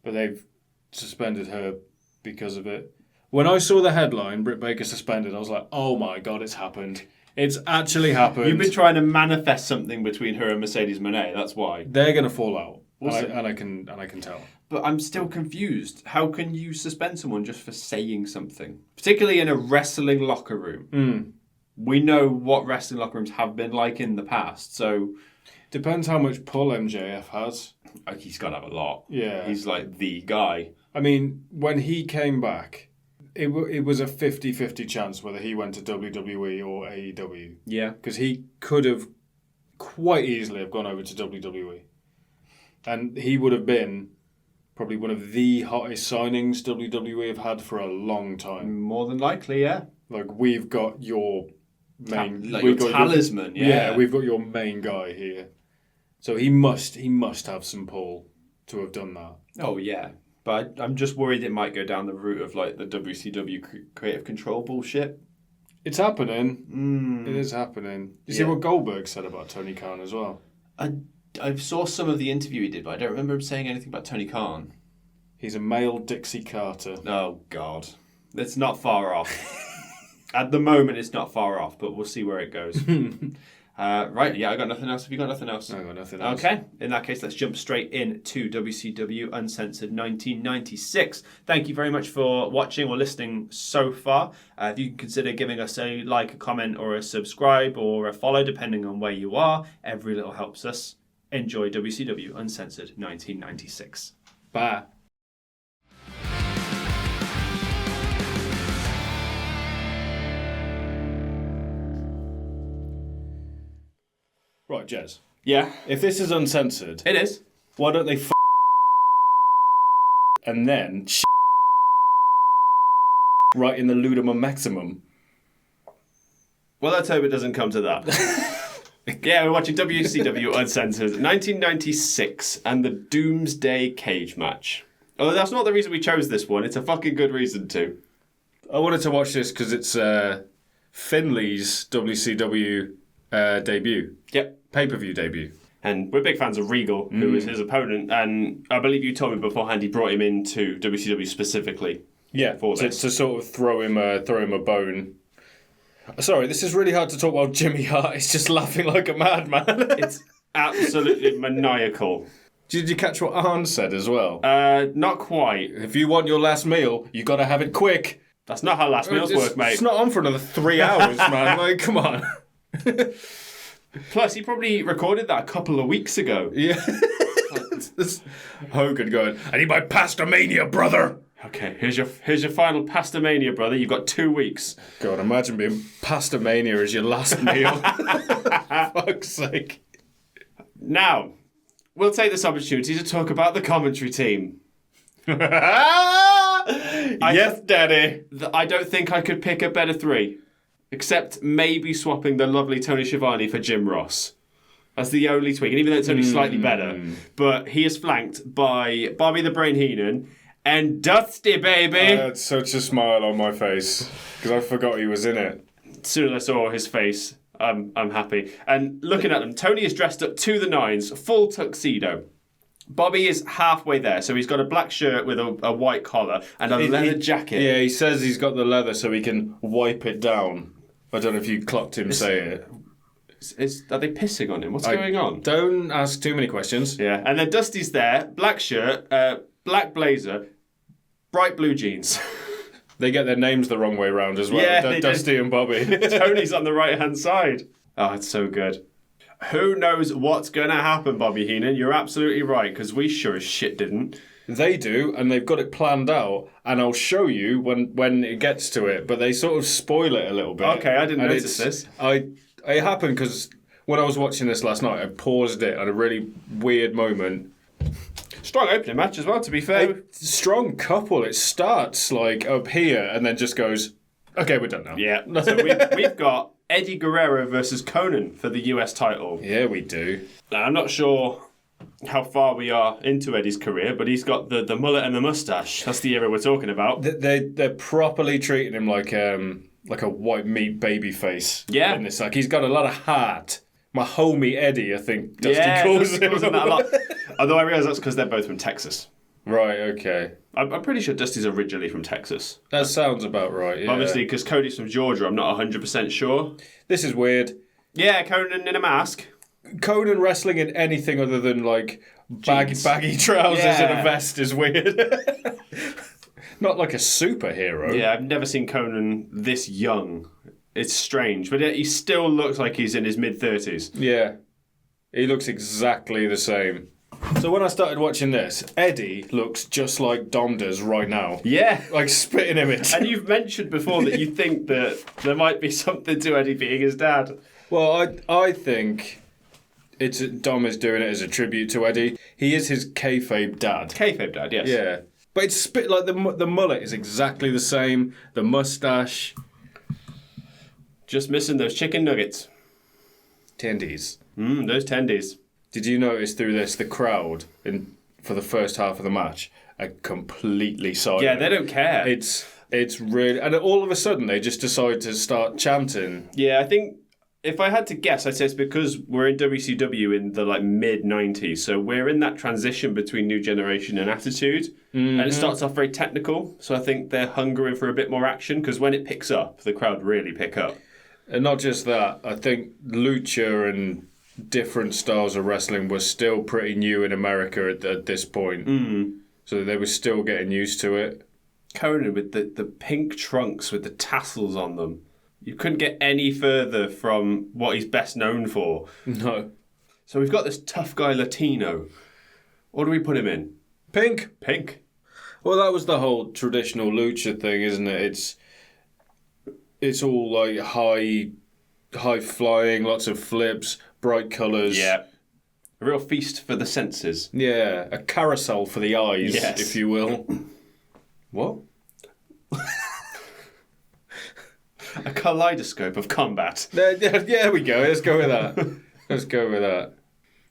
but they've suspended her because of it. When I saw the headline, Britt Baker suspended, I was like, oh my God, it's happened. It's actually happened. You've been trying to manifest something between her and Mercedes Moné, that's why. They're going to fall out, and I can tell. But I'm still confused. How can you suspend someone just for saying something? Particularly in a wrestling locker room. We know what wrestling locker rooms have been like in the past, so... Depends how much pull MJF has. He's got to have a lot. Yeah. He's like the guy. I mean, when he came back, it was a 50-50 chance whether he went to WWE or AEW. Yeah. Because he could have quite easily have gone over to WWE. And he would have been probably one of the hottest signings WWE have had for a long time. More than likely, yeah. Like, we've got your... your talisman, yeah, we've got your main guy here. So he must have some pull to have done that. Oh, yeah. But I'm just worried it might go down the route of like the WCW creative control bullshit. It's happening. It is happening. You see what Goldberg said about Tony Khan as well? I saw some of the interview he did, but I don't remember him saying anything about Tony Khan. He's a male Dixie Carter. Oh, God. It's not far off. At the moment, it's not far off, but we'll see where it goes. Right, yeah, I got nothing else. Have you got nothing else? I got nothing else. Okay, in that case, let's jump straight into WCW Uncensored 1996. Thank you very much for watching or listening so far. If you can consider giving us a like, a comment, or a subscribe, or a follow, depending on where you are, every little helps us. Enjoy WCW Uncensored 1996. Bye. Right, Jez. Yeah, If this is uncensored, it is. why don't they and then right in the ludum maximum? Well, let's hope it doesn't come to that. Yeah, we're watching WCW Uncensored 1996 and the Doomsday Cage Match. Oh, that's not the reason we chose this one. It's a fucking good reason to. I wanted to watch this because it's Finley's WCW debut. Yep. Pay-per-view debut. And we're big fans of Regal, who was his opponent. And I believe you told me beforehand he brought him into WCW specifically. Yeah, for to this. sort of throw him a bone. Sorry, this is really hard to talk while Jimmy Hart is just laughing like a madman. It's absolutely maniacal. Did you catch what Arn said as well? Not quite. If you want your last meal, you got to have it quick. That's not how last meals work, mate. It's not on for another 3 hours, man. Like, come on. Plus, he probably recorded that a couple of weeks ago. Yeah. Hogan going, I need my pasta mania, brother. Okay, here's your final pasta mania, brother. You've got 2 weeks. God, imagine being pasta mania as your last meal. Fuck's sake. Now, we'll take this opportunity to talk about the commentary team. Yes, Daddy. I don't think I could pick a better three. Except maybe swapping the lovely Tony Schiavone for Jim Ross. That's the only tweak. And even though it's only slightly better. But he is flanked by Bobby the Brain Heenan and Dusty, baby. I had such a smile on my face because I forgot he was in it. As soon as I saw his face, I'm happy. And looking at them, Tony is dressed up to the nines, full tuxedo. Bobby is halfway there, so he's got a black shirt with a white collar and a leather jacket. Yeah, he says he's got the leather so he can wipe it down. I don't know if you clocked him say it. Are they pissing on him? What's going on? Don't ask too many questions. Yeah, and then Dusty's there, black shirt, black blazer, bright blue jeans. They get their names the wrong way round as well. Yeah, Dusty and Bobby. Tony's on the right-hand side. Oh, it's so good. Who knows what's going to happen, Bobby Heenan? You're absolutely right, because we sure as shit didn't. They do, and they've got it planned out, and I'll show you when it gets to it, but they sort of spoil it a little bit. Okay, I didn't notice this. It happened because when I was watching this last night, I paused it at a really weird moment. Strong opening match as well, to be fair. Strong couple. It starts like up here and then just goes, okay, we're done now. Yeah, so we've got Eddie Guerrero versus Conan for the US title. Yeah, we do. Now, I'm not sure how far we are into Eddie's career, but he's got the mullet and the mustache. That's the era we're talking about. They're properly treating him like a white meat baby face. Yeah. In this, like he's got a lot of heart. My homie Eddie, I think Dusty calls him that a lot. Although I realise that's because they're both from Texas. Right, okay. I'm pretty sure Dusty's originally from Texas. That sounds about right, yeah. Obviously, because Cody's from Georgia, I'm not 100% sure. This is weird. Yeah, Conan in a mask. Conan wrestling in anything other than like baggy trousers and a vest is weird. Not like a superhero. Yeah, I've never seen Conan this young. It's strange, but he still looks like he's in his mid-30s. Yeah. He looks exactly the same. So when I started watching this, Eddie looks just like Dom does right now. Yeah. Like spitting image. And you've mentioned before that you think that there might be something to Eddie being his dad. Well, I think Dom is doing it as a tribute to Eddie. He is his kayfabe dad. Kayfabe dad, yes. Yeah. But it's like the mullet is exactly the same. The mustache. Just missing those chicken nuggets. Tendies. Those tendies. Did you notice through this the crowd for the first half of the match are completely silent? Yeah, they don't care. It's really, and all of a sudden they just decide to start chanting. Yeah, I think If I had to guess, I'd say it's because we're in WCW in the mid-90s, so we're in that transition between New Generation and Attitude, and it starts off very technical, so I think they're hungering for a bit more action, because when it picks up, the crowd really pick up. And not just that, I think lucha and different styles of wrestling were still pretty new in America at this point, so they were still getting used to it. Conan with the pink trunks with the tassels on them. You couldn't get any further from what he's best known for. No. So we've got this tough guy Latino. What do we put him in? Pink. Pink. Well, that was the whole traditional lucha thing, isn't it? It's all like high flying, lots of flips, bright colours. Yeah. A real feast for the senses. Yeah, a carousel for the eyes, yes. if you will. What? A kaleidoscope of combat. There we go. Let's go with that.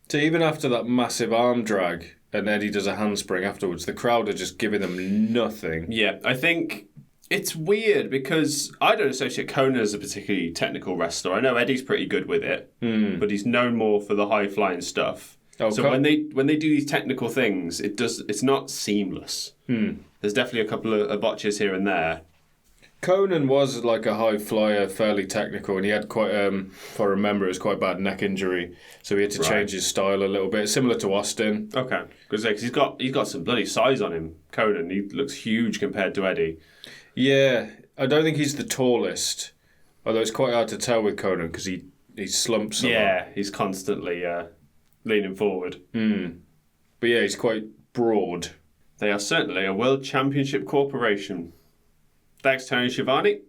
So even after that massive arm drag and Eddie does a handspring afterwards, the crowd are just giving them nothing. Yeah, I think it's weird because I don't associate Conan as a particularly technical wrestler. I know Eddie's pretty good with it, but he's known more for the high-flying stuff. Oh, so when they do these technical things, it's not seamless. There's definitely a couple of botches here and there. Conan was like a high flyer, fairly technical, and he had quite, if I remember, it was quite a bad neck injury, so he had to change his style a little bit, similar to Austin. Okay, because he's got some bloody size on him. Conan, he looks huge compared to Eddie. Yeah, I don't think he's the tallest, although it's quite hard to tell with Conan because he slumps a lot. Yeah, he's constantly leaning forward. But yeah, he's quite broad. They are certainly a World Championship corporation. Thanks, Tony Schiavone.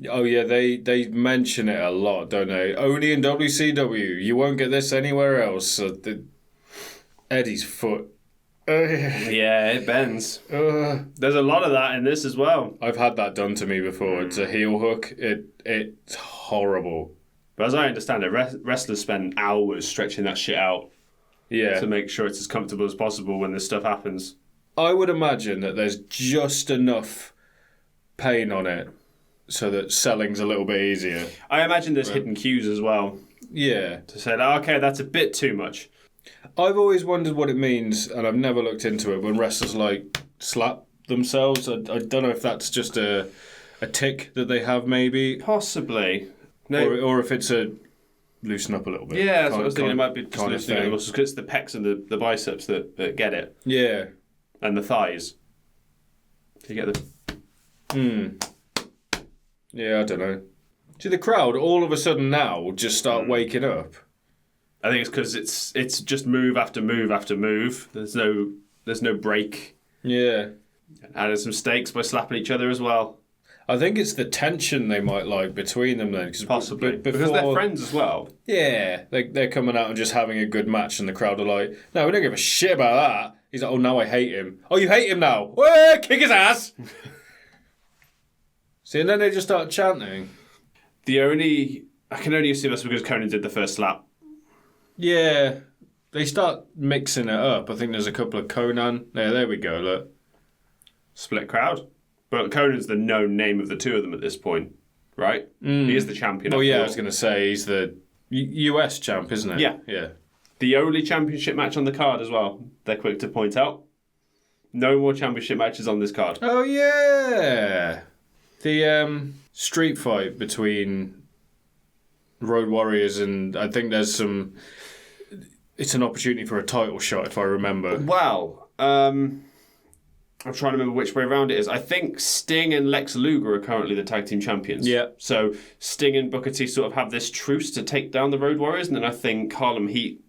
Oh yeah, they mention it a lot, don't they? Only in WCW. You won't get this anywhere else. Eddie's foot. Yeah, it bends. There's a lot of that in this as well. I've had that done to me before. It's a heel hook. It's horrible. But as I understand it, wrestlers spend hours stretching that shit out. Yeah. To make sure it's as comfortable as possible when this stuff happens. I would imagine that there's just enough pain on it so that selling's a little bit easier. I imagine there's hidden cues as well. Yeah. To say, okay, that's a bit too much. I've always wondered what it means, and I've never looked into it, when wrestlers slap themselves. I don't know if that's just a tick that they have, maybe. Possibly. No. Or if it's a loosen up a little bit. Yeah, that's what I was thinking. It might be just loosening the muscles, because it's the pecs and the biceps that get it. Yeah. And the thighs. You get the... Yeah, I don't know. See, the crowd all of a sudden now will just start waking up. I think it's because it's just move after move after move. There's no break. Yeah. Added some stakes by slapping each other as well. I think it's the tension they might like between them then. Possibly. Because they're friends as well. Yeah. They're coming out and just having a good match, and the crowd are like, no, we don't give a shit about that. He's like, oh, now I hate him. Oh, you hate him now? Kick his ass! See, and then they just start chanting. I can only assume that's because Conan did the first slap. Yeah. They start mixing it up. I think there's a couple of Conan. There we go, look. Split crowd. But Conan's the known name of the two of them at this point, right? He is the champion. Oh, yeah, I was going to say, he's the US champ, isn't it? Yeah. Yeah. The only championship match on the card as well, they're quick to point out. No more championship matches on this card. Oh, yeah. The street fight between Road Warriors and I think there's some... It's an opportunity for a title shot, if I remember. Well, I'm trying to remember which way around it is. I think Sting and Lex Luger are currently the tag team champions. Yeah. So Sting and Booker T sort of have this truce to take down the Road Warriors, and then I think Harlem Heat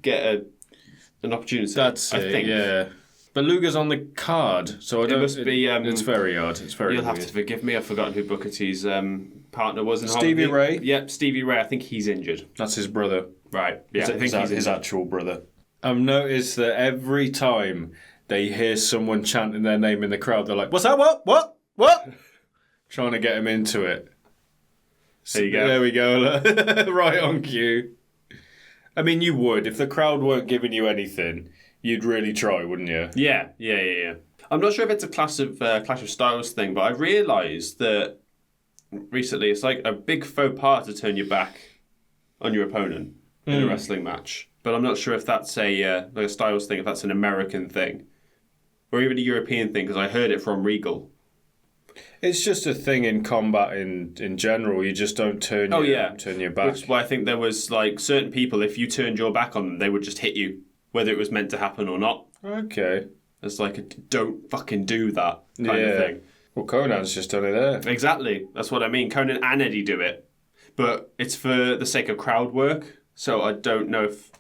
get an opportunity. That's I it, think. yeah. But Luger's on the card, so I don't... It must be... it's very odd. It's very You'll weird. have to forgive me. I've forgotten who Booker T's partner was in Stevie Harlem Ray? Heat. Yep, Stevie Ray. I think he's injured. That's his brother. Right. Yeah, I think his actual brother. I've noticed that every time they hear someone chanting their name in the crowd, they're like, what's that? What? Trying to get him into it. There you go. There we go. Right on cue. I mean, you would. If the crowd weren't giving you anything, you'd really try, wouldn't you? Yeah. I'm not sure if it's a Clash of Styles thing, but I realised that recently it's like a big faux pas to turn your back on your opponent in a wrestling match. But I'm not sure if that's a Styles thing, if that's an American thing. Or even a European thing, because I heard it from Regal. It's just a thing in combat in general. You just don't turn your back. Which is why I think there was like certain people, if you turned your back on them, they would just hit you, whether it was meant to happen or not. Okay. It's like a don't fucking do that kind of thing. Well, Conan's just done it there. Exactly. That's what I mean. Conan and Eddie do it. But it's for the sake of crowd work. So I don't know if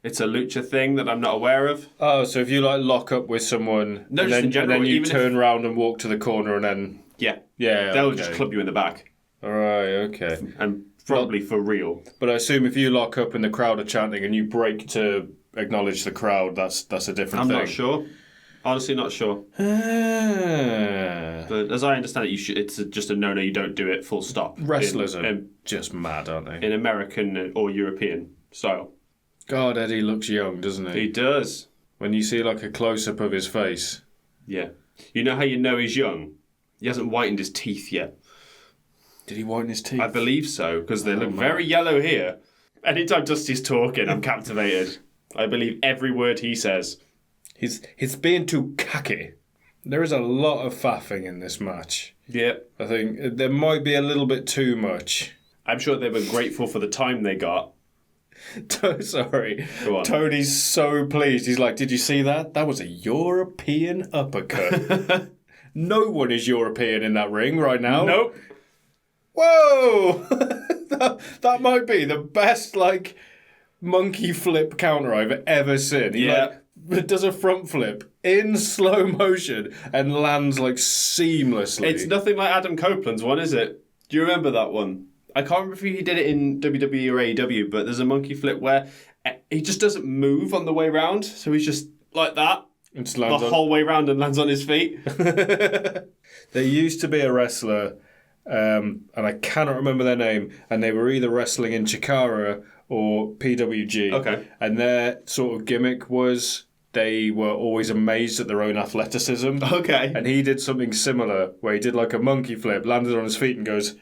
it's a lucha thing that I'm not aware of. Oh, so if you like lock up with someone and then you turn around and walk to the corner and then... Yeah. Yeah, they'll just club you in the back. All right, okay. And probably for real. But I assume if you lock up and the crowd are chanting and you break to acknowledge the crowd, that's a different thing. I'm not sure. Honestly, not sure. But as I understand it, it's just a no-no. You don't do it full stop. Wrestlers are just mad, aren't they? In American or European style. God, Eddie looks young, doesn't he? He does. When you see like a close-up of his face. Yeah. You know how you know he's young? He hasn't whitened his teeth yet. Did he whiten his teeth? I believe so, because they look very yellow here. Anytime Dusty's talking, I'm captivated. I believe every word he says. He's being too cocky. There is a lot of faffing in this match. Yep. I think there might be a little bit too much. I'm sure they were grateful for the time they got. Sorry. Tony's so pleased. He's like, did you see that? That was a European uppercut. No one is European in that ring right now. Nope. Whoa! that might be the best, like, monkey flip counter I've ever seen. He does a front flip in slow motion and lands, like, seamlessly. It's nothing like Adam Copeland's one, is it? Do you remember that one? I can't remember if he did it in WWE or AEW, but there's a monkey flip where he just doesn't move on the way round, so he's just like that the whole way round and lands on his feet. There used to be a wrestler, and I cannot remember their name, and they were either wrestling in Chikara or PWG. Okay. And their sort of gimmick was they were always amazed at their own athleticism. Okay. And he did something similar, where he did like a monkey flip, landed on his feet and goes,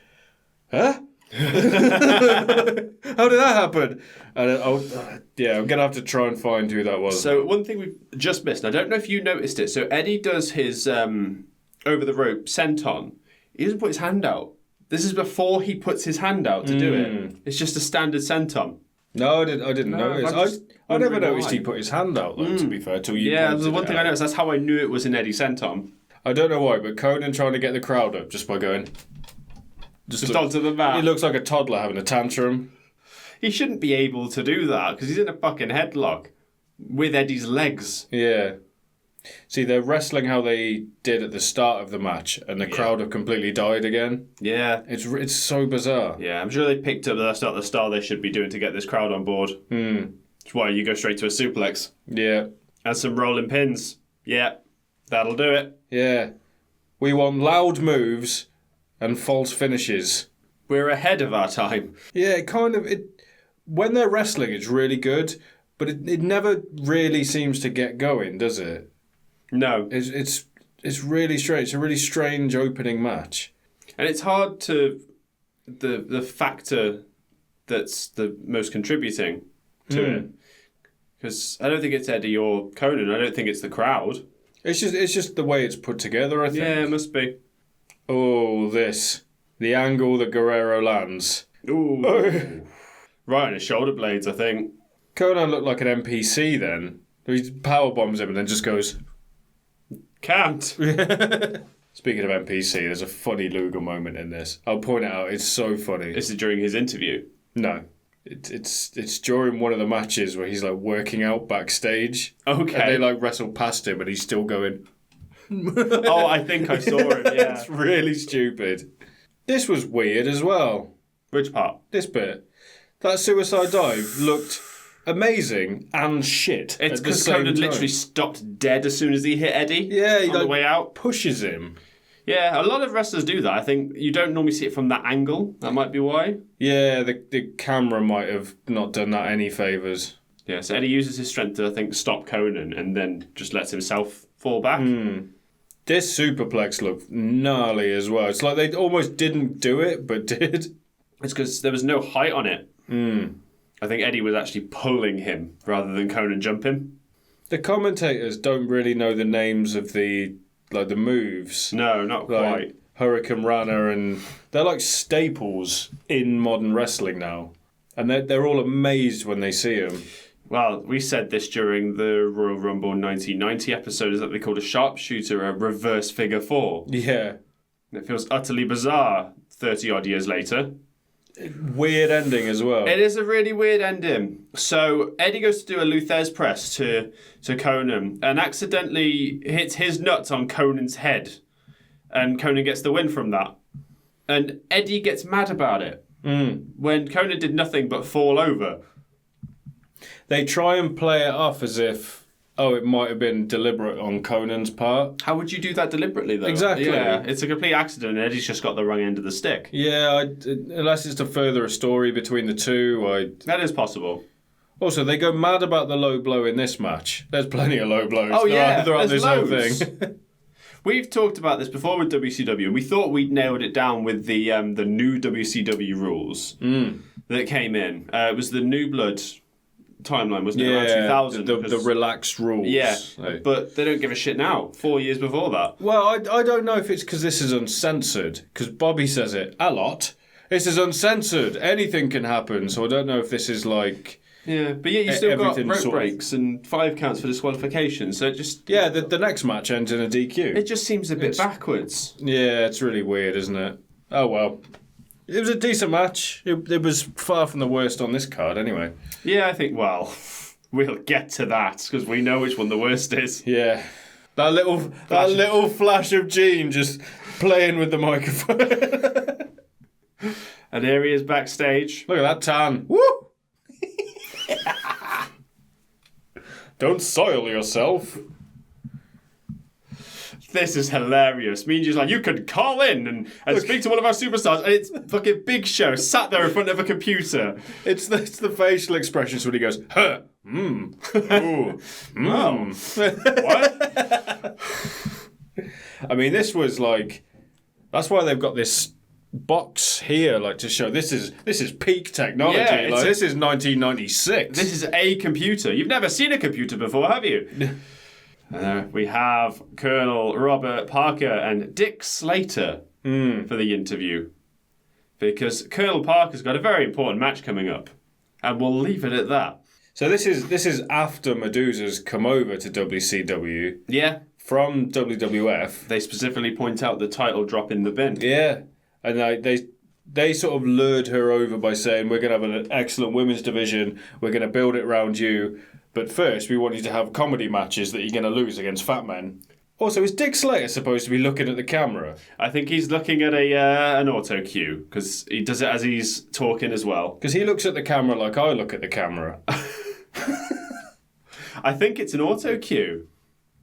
huh? How did that happen? And I'm gonna have to try and find who that was. So one thing we've just missed, I don't know if you noticed it. So Eddie does his over the rope senton. He doesn't put his hand out. This is before he puts his hand out to do it. It's just a standard senton. No, I didn't notice. I never noticed he put his hand out, though, to be fair, till you Yeah, the one thing I noticed, that's how I knew it was an Eddie senton. I don't know why, but Conan trying to get the crowd up just by going... Just onto the mat. He looks like a toddler having a tantrum. He shouldn't be able to do that, because he's in a fucking headlock with Eddie's legs. Yeah. See, they're wrestling how they did at the start of the match, and the crowd have completely died again. Yeah. It's so bizarre. Yeah, I'm sure they picked up that's not the style they should be doing to get this crowd on board. That's why you go straight to a suplex. Yeah. And some rolling pins. Yeah, that'll do it. Yeah. We want loud moves and false finishes. We're ahead of our time. Yeah, when they're wrestling, it's really good, but it never really seems to get going, does it? No. It's really strange. It's a really strange opening match. And it's hard to... The factor that's the most contributing to it. Because I don't think it's Eddie or Conan. I don't think it's the crowd. It's just the way it's put together, I think. Yeah, it must be. Oh, the angle that Guerrero lands. Ooh. Right on his shoulder blades, I think. Conan looked like an NPC then. He power bombs him and then just goes... Can't. Speaking of NPC, there's a funny Luger moment in this. I'll point it out. It's so funny. Is it during his interview? No. It's during one of the matches where he's like working out backstage. Okay. And they like wrestle past him and he's still going... Oh, I think I saw him, yeah. It's really stupid. This was weird as well. Which part? This bit. That suicide dive looked amazing and shit. It's because Conan literally stopped dead as soon as he hit Eddie. Yeah, he on the way out. Pushes him. Yeah, a lot of wrestlers do that. I think you don't normally see it from that angle. That might be why. Yeah, the camera might have not done that any favours. Yeah, so Eddie uses his strength to, I think, stop Conan and then just lets himself fall back. This superplex looked gnarly as well. It's like they almost didn't do it, but did. It's because there was no height on it. I think Eddie was actually pulling him rather than Conan jumping. The commentators don't really know the names of the moves. No, not quite. Hurricane Rana, and they're like staples in modern wrestling now. And they're all amazed when they see them. Well, we said this during the Royal Rumble 1990 episode, is that they called a sharpshooter a reverse figure four. Yeah. It feels utterly bizarre 30-odd years later. Weird ending as well. It is a really weird ending. So Eddie goes to do a Luthez press to Conan and accidentally hits his nuts on Conan's head. And Conan gets the win from that. And Eddie gets mad about it. When Conan did nothing but fall over. They try and play it off as if, it might have been deliberate on Conan's part. How would you do that deliberately, though? Exactly. Yeah, it's a complete accident, and Eddie's just got the wrong end of the stick. Yeah, unless it's to further a story between the two. That is possible. Also, they go mad about the low blow in this match. There's plenty of low blows. Oh, yeah. Throughout this whole loads. thing. We've talked about this before with WCW, and we thought we'd nailed it down with the new WCW rules that came in. It was the New Blood timeline, wasn't it? Around 2000. The relaxed rules. Yeah, but they don't give a shit now. 4 years before that. Well, I don't know if it's because this is uncensored, because Bobby says it a lot. This is uncensored. Anything can happen, so I don't know if this is like... Yeah, but you still got rope sort of- breaks and 5 counts for disqualification, so it just... Yeah, the next match ends in a DQ. It just seems a bit backwards. Yeah, it's really weird, isn't it? Oh, well. It was a decent match. It was far from the worst on this card, anyway. Yeah, I think, well, we'll get to that, because we know which one the worst is. Yeah. That little flash of Gene just playing with the microphone. And here he is backstage. Look at that tan. Woo! Don't soil yourself. This is hilarious. Mean just like, you could call in and speak to one of our superstars, and it's fucking Big Show sat there in front of a computer. It's the facial expressions when he goes, huh, ooh, What? I mean, this was like, that's why they've got this box here, like to show this is peak technology. Yeah, this is 1996. This is a computer. You've never seen a computer before, have you? We have Colonel Robert Parker and Dick Slater for the interview. Because Colonel Parker's got a very important match coming up. And we'll leave it at that. So this is after Medusa's come over to WCW. Yeah. From WWF. They specifically point out the title drop in the bin. Yeah. And they sort of lured her over by saying, we're going to have an excellent women's division. We're going to build it around you. But first, we want you to have comedy matches that you're going to lose against fat men. Also, is Dick Slater supposed to be looking at the camera? I think he's looking at an auto cue, because he does it as he's talking as well. Because he looks at the camera like I look at the camera. I think it's an auto cue.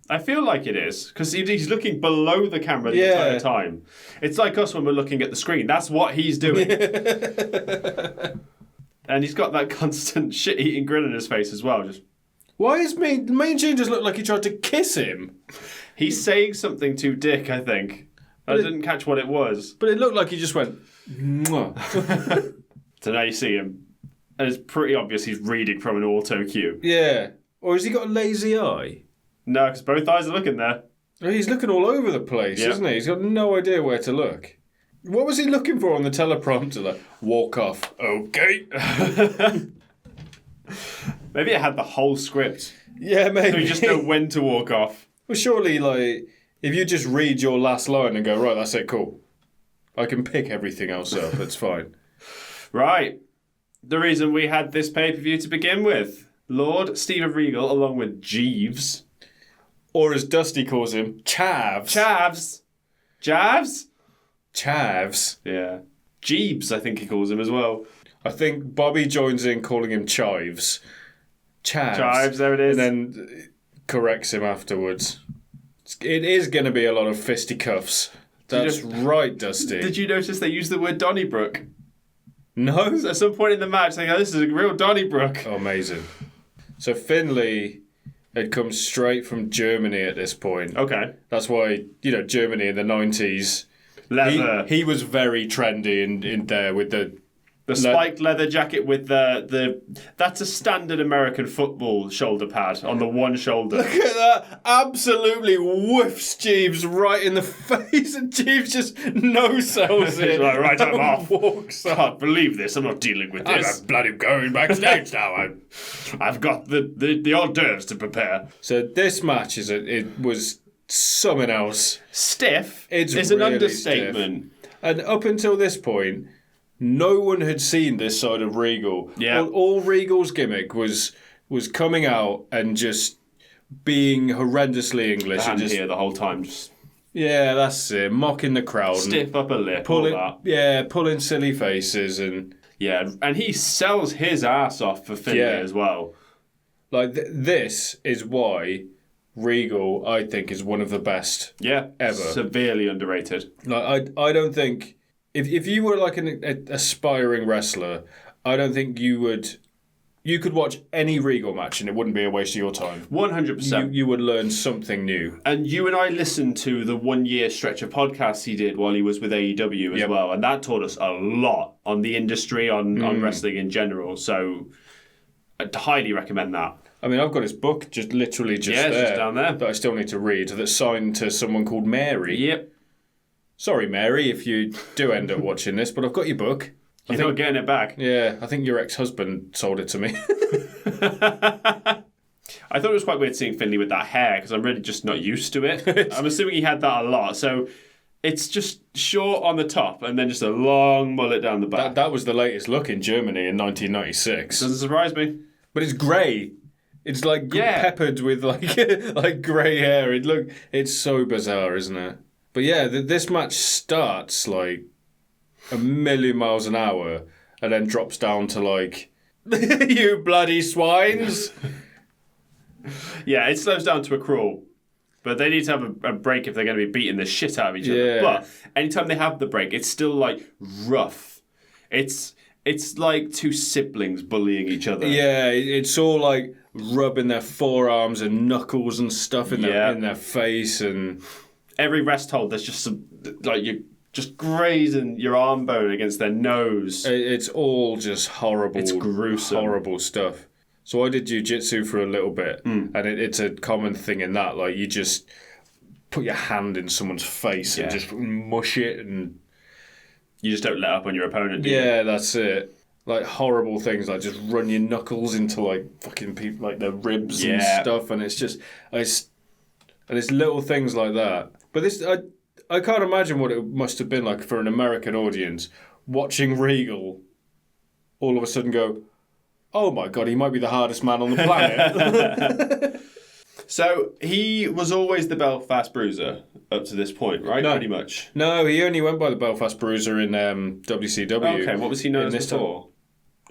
I feel like it is, because he's looking below the camera the entire time. It's like us when we're looking at the screen. That's what he's doing. And he's got that constant shit-eating grin on his face as well. Just, why is Mean Gene just look like he tried to kiss him? He's saying something to Dick, I think. I didn't catch what it was. But it looked like he just went, mwah. So now you see him. And it's pretty obvious he's reading from an auto cue. Yeah. Or has he got a lazy eye? No, because both eyes are looking there. He's looking all over the place, isn't he? He's got no idea where to look. What was he looking for on the teleprompter? Like, walk off. Okay. Maybe it had the whole script. Yeah, maybe. So you just know when to walk off. Well, surely, like, if you just read your last line and go, right, that's it, cool. I can pick everything else up. It's fine. Right. The reason we had this pay-per-view to begin with. Lord Steven Regal, along with Jeeves. Or as Dusty calls him, Chavs. Chavs. Javs? Chavs. Yeah. Jeeves, I think he calls him as well. I think Bobby joins in calling him Chives. Chavs. Chives, there it is. And then corrects him afterwards. It is going to be a lot of fisticuffs. That's right, Dusty. Did you notice they used the word Donnybrook? No. So at some point in the match, they go, this is a real Donnybrook. Oh, amazing. So Finlay had come straight from Germany at this point. Okay. That's why, Germany in the 90s. Leather. He was very trendy in there with the The spiked leather jacket with that's a standard American football shoulder pad on the one shoulder. Look at that. Absolutely whiffs Jeeves right in the face, and Jeeves just no-sells it. He's like, right, I'm off. Walks I can't believe this. I'm not dealing with this. I'm bloody going backstage now. I've got the hors d'oeuvres to prepare. So this match it was something else. Stiff It's is really an understatement. stiff. And up until this point, no one had seen this side of Regal. Yeah. All Regal's gimmick was coming out and just being horrendously English. The hand and just, here the whole time. Just yeah, that's it. Mocking the crowd. stiff upper lip, Pulling, all that. pulling silly faces and... Yeah, and he sells his ass off for Finlay as well. Like, this is why Regal, I think, is one of the best ever. Severely underrated. Like, I don't think... If you were like an aspiring wrestler, I don't think you would... You could watch any Regal match and it wouldn't be a waste of your time. 100%. You would learn something new. And you and I listened to the 1 year stretch of podcasts he did while he was with AEW as well. And that taught us a lot on the industry, on wrestling in general. So I'd highly recommend that. I mean, I've got his book literally just there. It's just down there. That I still need to read. That's signed to someone called Mary. Yep. Sorry, Mary, if you do end up watching this, but I've got your book. You're not getting it back. Yeah, I think your ex-husband sold it to me. I thought it was quite weird seeing Finlay with that hair because I'm really just not used to it. I'm assuming he had that a lot. So it's just short on the top and then just a long mullet down the back. That was the latest look in Germany in 1996. Doesn't surprise me. But it's grey. It's like peppered with like grey hair. It's so bizarre, isn't it? But yeah, this match starts like a million miles an hour and then drops down to like, you bloody swines. Yeah, it slows down to a crawl. But they need to have a break if they're going to be beating the shit out of each other. But anytime they have the break, it's still like rough. It's like two siblings bullying each other. Yeah, it's all like rubbing their forearms and knuckles and stuff in their face, and every rest hold there's just some like you just grazing your arm bone against their nose. It's all just horrible. It's gruesome, horrible stuff. So I did jiu-jitsu for a little bit, and it's a common thing in that. Like you just put your hand in someone's face and just mush it, and you just don't let up on your opponent. Do you? That's it. Like horrible things, like just run your knuckles into like fucking people, like their ribs and stuff, and it's just it's little things like that. But this, I can't imagine what it must have been like for an American audience watching Regal all of a sudden go, oh my God, he might be the hardest man on the planet. So he was always the Belfast Bruiser up to this point, right? No. Pretty much. No, he only went by the Belfast Bruiser in WCW. Okay, what was he known as before?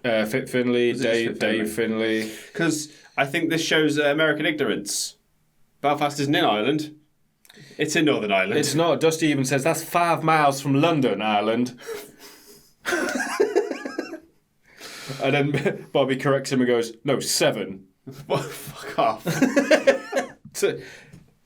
Fit Finlay, Dave Finlay. Because I think this shows American ignorance. Belfast isn't in Ireland. It's in Northern Ireland. It's not. Dusty even says, that's 5 miles from London, Ireland. And then Bobby corrects him and goes, no, 7. What? Fuck off.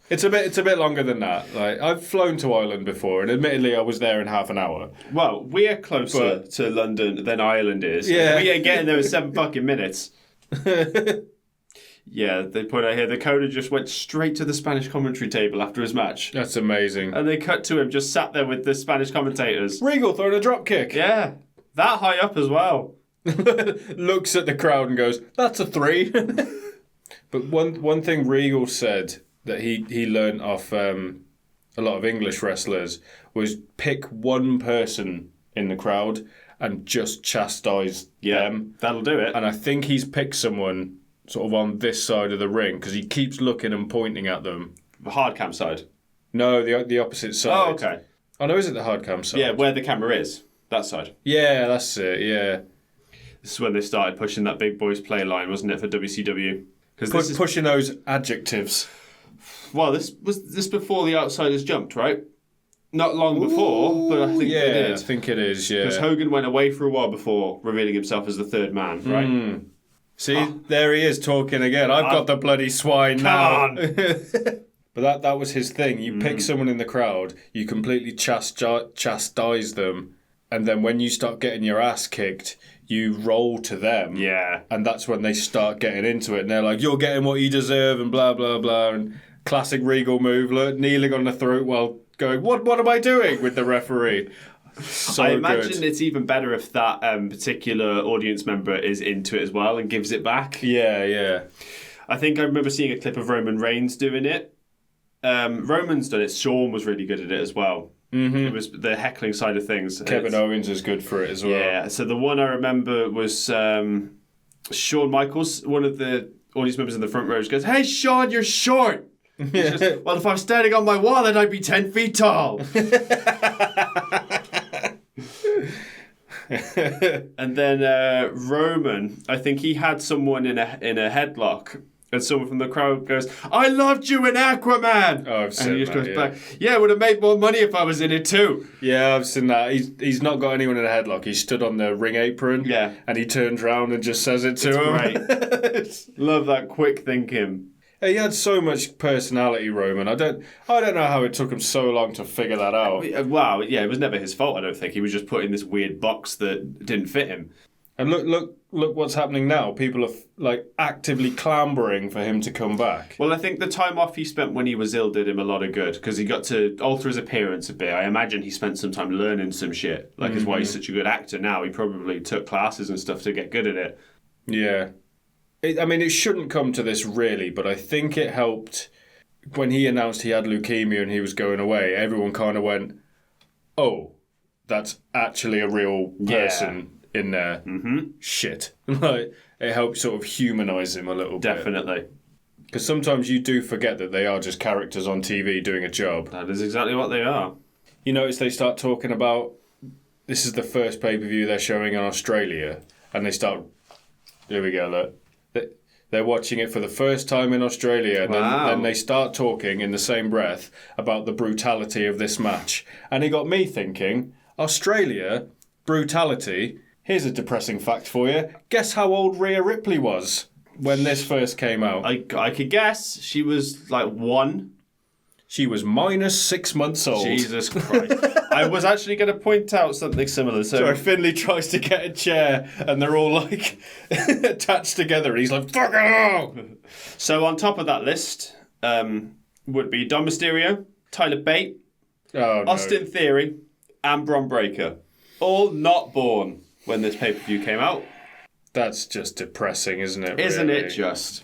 It's a bit longer than that. Like I've flown to Ireland before, and admittedly I was there in half an hour. Well, we're closer to London than Ireland is. Yeah. We ain't getting there in 7 fucking minutes. Yeah, they point out here the Coda just went straight to the Spanish commentary table after his match. That's amazing. And they cut to him just sat there with the Spanish commentators. Regal throwing a drop kick. Yeah, that high up as well. Looks at the crowd and goes, that's a 3. But one thing Regal said that he learned off a lot of English wrestlers was pick one person in the crowd and just chastise them. That'll do it. And I think he's picked someone sort of on this side of the ring because he keeps looking and pointing at them. The hard cam side? No, the opposite side. Oh, okay. Oh, no, is it the hard cam side? Yeah, where the camera is. That side. Yeah, that's it, yeah. This is when they started pushing that big boys play line, wasn't it, for WCW? Pushing those adjectives. Well, this was before the Outsiders jumped, right? Not long before, but I think they did. I think it is, yeah. Because Hogan went away for a while before revealing himself as the third man, right? See, there he is talking again. I've got the bloody swine now. But that was his thing. You pick someone in the crowd, you completely chastise them, and then when you start getting your ass kicked, you roll to them. Yeah. And that's when they start getting into it. And they're like, you're getting what you deserve and blah, blah, blah. And classic Regal move, kneeling on the throat while going, what am I doing with the referee? So I imagine good. it's even better if that particular audience member is into it as well and gives it back. Yeah. I think I remember seeing a clip of Roman Reigns doing it. Roman's done it. Shawn was really good at it as well. Mm-hmm. It was the heckling side of things. Kevin Owens is good for it as well. Yeah, so the one I remember was Shawn Michaels, one of the audience members in the front row, goes, "Hey, Shawn, you're short." Just, well, if I was standing on my wall, then I'd be 10 feet tall. And then Roman, I think he had someone in a headlock, and someone from the crowd goes, "I loved you in Aquaman." Oh, I've seen and he just that, goes back, "Yeah, would have made more money if I was in it too." Yeah, I've seen that. He's not got anyone in a headlock. He stood on the ring apron. Yeah, and he turns around and just says it to him. Great. Love that quick thinking. He had so much personality, Roman. I don't know how it took him so long to figure that out. Wow, yeah, it was never his fault. I don't think he was just put in this weird box that didn't fit him. And look what's happening now. People are like actively clambering for him to come back. Well, I think the time off he spent when he was ill did him a lot of good because he got to alter his appearance a bit. I imagine he spent some time learning some shit. Like, it's why he's such a good actor now. He probably took classes and stuff to get good at it. Yeah. It shouldn't come to this really, but I think it helped when he announced he had leukemia and he was going away. Everyone kind of went, "Oh, that's actually a real person in there." Mm-hmm. Shit. Like, it helped sort of humanise him a little bit. Definitely. Because sometimes you do forget that they are just characters on TV doing a job. That is exactly what they are. You notice they start talking about, this is the first pay-per-view they're showing in Australia, and they start, here we go, look. They're watching it for the first time in Australia, and then they start talking in the same breath about the brutality of this match. And it got me thinking, Australia, brutality. Here's a depressing fact for you. Guess how old Rhea Ripley was when this first came out? I could guess. She was like 1. She was minus 6 months old. Jesus Christ. I was actually going to point out something similar. So Finley tries to get a chair and they're all like attached together and he's like, "Fuck it all!" So on top of that list would be Dom Mysterio, Tyler Bate, Austin Theory, and Bron Breakker. All not born when this pay-per-view came out. That's just depressing, isn't it? Isn't really? it just?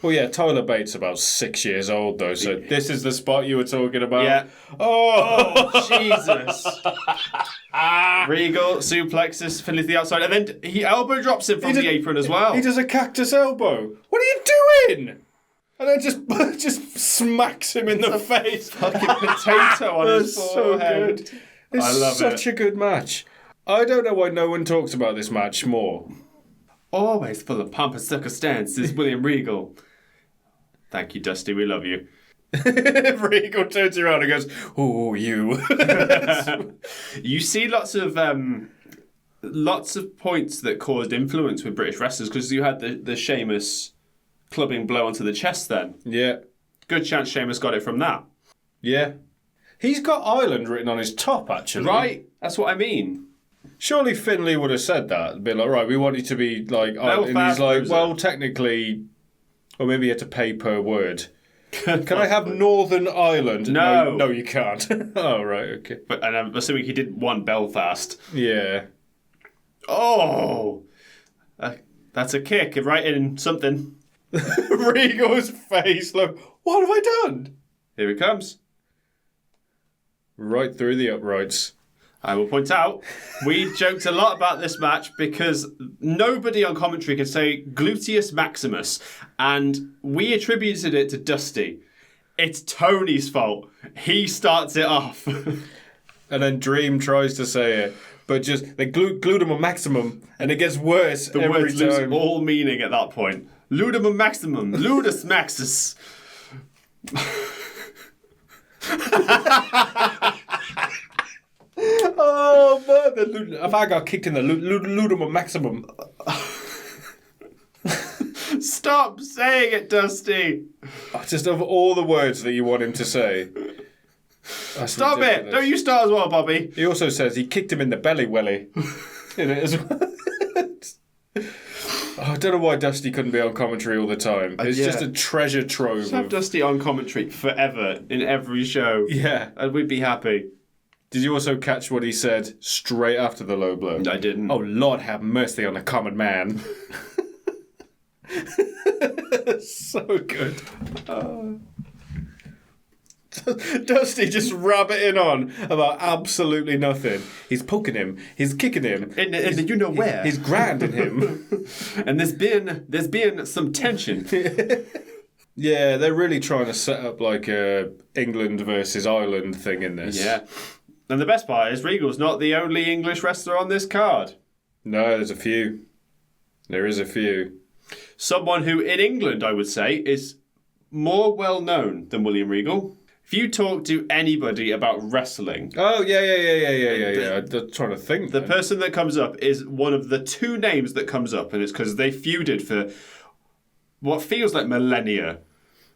Well, yeah, Tyler Bates about 6 years old, though, so this is the spot you were talking about. Yeah. Oh Jesus. Regal suplexes Finley to the outside, and then he elbow drops him from the apron as well. He does a cactus elbow. What are you doing? And then just smacks him in the face. Fucking potato on his forehead. So good. It's such a good match. I don't know why no one talks about this match more. Always full of pomp and circumstance is William Regal. Thank you, Dusty. We love you. Regal turns around and goes, "Oh, you." You see lots of points that caused influence with British wrestlers because you had the Sheamus clubbing blow onto the chest then. Yeah. Good chance Sheamus got it from that. Yeah. He's got Ireland written on his top, actually. Right. That's what I mean. Surely Finley would have said that. Be like, right, we want you to be like Ireland. And he's like, well, technically, or maybe you had to pay per word. Can I have Northern Ireland? No, you can't. Oh, right, okay. And I'm assuming he did want Belfast. Yeah. Oh, that's a kick right in something. Regal's face, like, what have I done? Here it comes. Right through the uprights. I will point out, we joked a lot about this match because nobody on commentary could say gluteus maximus, and we attributed it to Dusty. It's Tony's fault. He starts it off. And then Dream tries to say it, but just they gluteum maximum, and it gets worse the every words time. lose all meaning at that point. Ludum maximum, ludus maxis. Oh man, if I got kicked in the ludum maximum. Stop saying it, Dusty. Just of all the words that you want him to say. Stop it! Don't you start as well, Bobby. He also says he kicked him in the belly welly in it as well. I don't know why Dusty couldn't be on commentary all the time. It's just a treasure trove. Just have Dusty on commentary forever in every show. Yeah. And we'd be happy. Did you also catch what he said straight after the low blow? I didn't. Oh, Lord have mercy on a common man. So good. Dusty just rabbiting on about absolutely nothing. He's poking him. He's kicking him. And you know where? He's grinding him. And there's been some tension. Yeah, they're really trying to set up like a England versus Ireland thing in this. Yeah. And the best part is Regal's not the only English wrestler on this card. No, there's a few. There is a few. Someone who, in England, I would say, is more well-known than William Regal. If you talk to anybody about wrestling... Oh, yeah. I'm trying to think. The person that comes up is one of the two names that comes up, and it's because they feuded for what feels like millennia.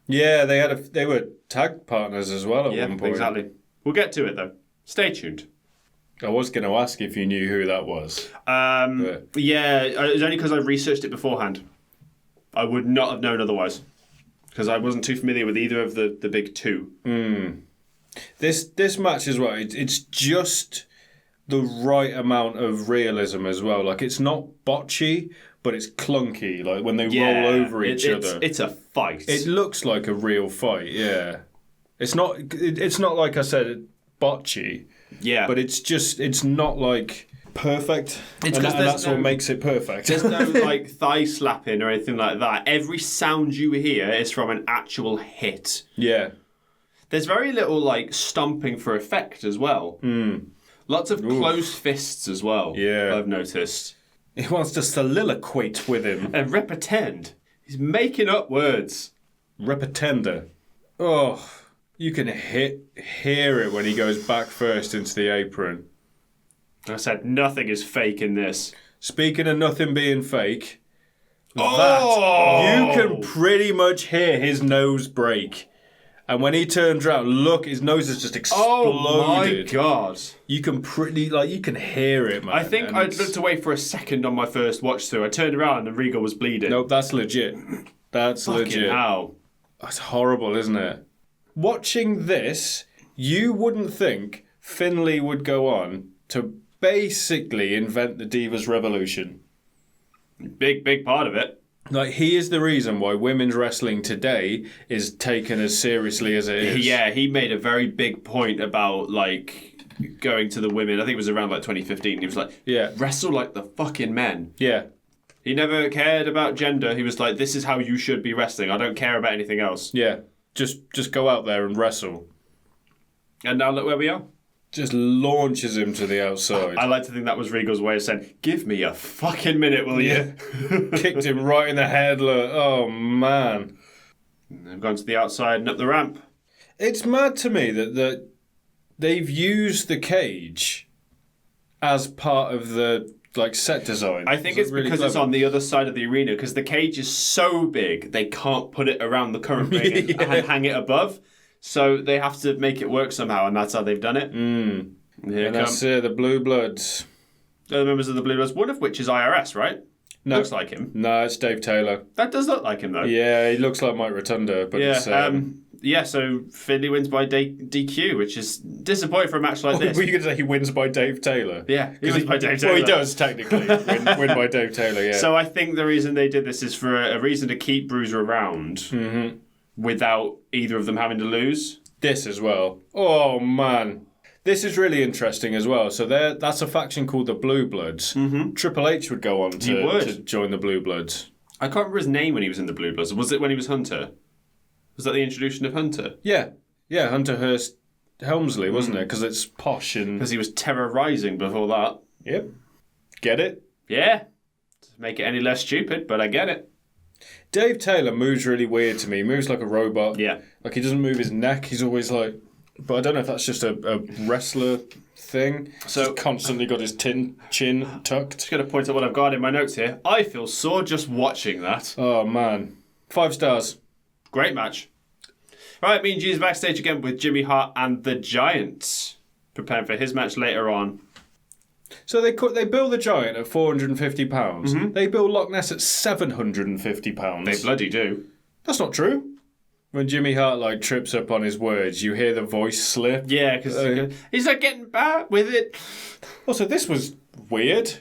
Yeah, they were tag partners as well at one point. Exactly. We'll get to it, though. Stay tuned. I was going to ask if you knew who that was. Yeah, it was only because I researched it beforehand. I would not have known otherwise. Because I wasn't too familiar with either of the big two. This match as well, it's just the right amount of realism as well. Like, it's not botchy, but it's clunky. Like, when they roll over each other. It's a fight. It looks like a real fight, yeah. It's not like I said, botchy. Yeah. But it's not like perfect. It's and because that's what makes it perfect. There's no like thigh slapping or anything like that. Every sound you hear is from an actual hit. Yeah. There's very little like stomping for effect as well. Lots of closed fists as well. Yeah. I've noticed. He wants to soliloquate with him. And repetend. He's making up words. Repetender. Oh, you can hear it when he goes back first into the apron. I said nothing is fake in this. Speaking of nothing being fake, you can pretty much hear his nose break. And when he turns around, look, his nose has just exploded. Oh my God. You can you can hear it, man. I think I looked away for a second on my first watch through. I turned around and Regal was bleeding. Nope, that's legit. That's legit. Hell. That's horrible, isn't it? Watching this, you wouldn't think Finlay would go on to basically invent the Divas Revolution. Big part of it. Like, he is the reason why women's wrestling today is taken as seriously as it is. Yeah, he made a very big point about, like, going to the women. I think it was around, like, 2015. He was like, wrestle like the fucking men. Yeah. He never cared about gender. He was like, this is how you should be wrestling. I don't care about anything else. Yeah. Just go out there and wrestle. And now look where we are. Just launches him to the outside. I like to think that was Regal's way of saying, give me a fucking minute, will you? Kicked him right in the head, look. Oh, man. They've gone to the outside and up the ramp. It's mad to me that they've used the cage as part of the set design. I think it's really because it's on the other side of the arena, because the cage is so big they can't put it around the current ring and hang it above. So they have to make it work somehow, and that's how they've done it. And that's the Blue Bloods. The members of the Blue Bloods, one of which is IRS, right? No. Looks like him. No, it's Dave Taylor. That does look like him, though. Yeah, he looks like Mike Rotunda. But it's, so Finlay wins by DQ, which is disappointing for a match like this. Were you going to say he wins by Dave Taylor? Yeah, he wins by Dave Taylor. Well, he does, technically, win by Dave Taylor, yeah. So I think the reason they did this is for a reason to keep Bruiser around without either of them having to lose. This as well. Oh, man. This is really interesting as well. So that's a faction called the Blue Bloods. Triple H would go on to join the Blue Bloods. I can't remember his name when he was in the Blue Bloods. Was it when he was Hunter? Was that the introduction of Hunter? Yeah. Yeah, Hunter Hearst Helmsley, wasn't it? Because it's posh and... Because he was terrorising before that. Yep. Get it? Yeah. Doesn't make it any less stupid, but I get it. Dave Taylor moves really weird to me. He moves like a robot. Yeah. Like, he doesn't move his neck. He's always like... But I don't know if that's just a wrestler thing. So he's constantly got his chin tucked. Just going to point out what I've got in my notes here. I feel sore just watching that. Oh, man. 5 stars. Great match. Right, Mean Gene's backstage again with Jimmy Hart and the Giant, preparing for his match later on. So they bill the Giant at £450. Mm-hmm. They bill Loch Ness at £750. They bloody do. That's not true. When Jimmy Hart trips up on his words, you hear the voice slip. Yeah, because he's getting bad with it. Also, this was weird.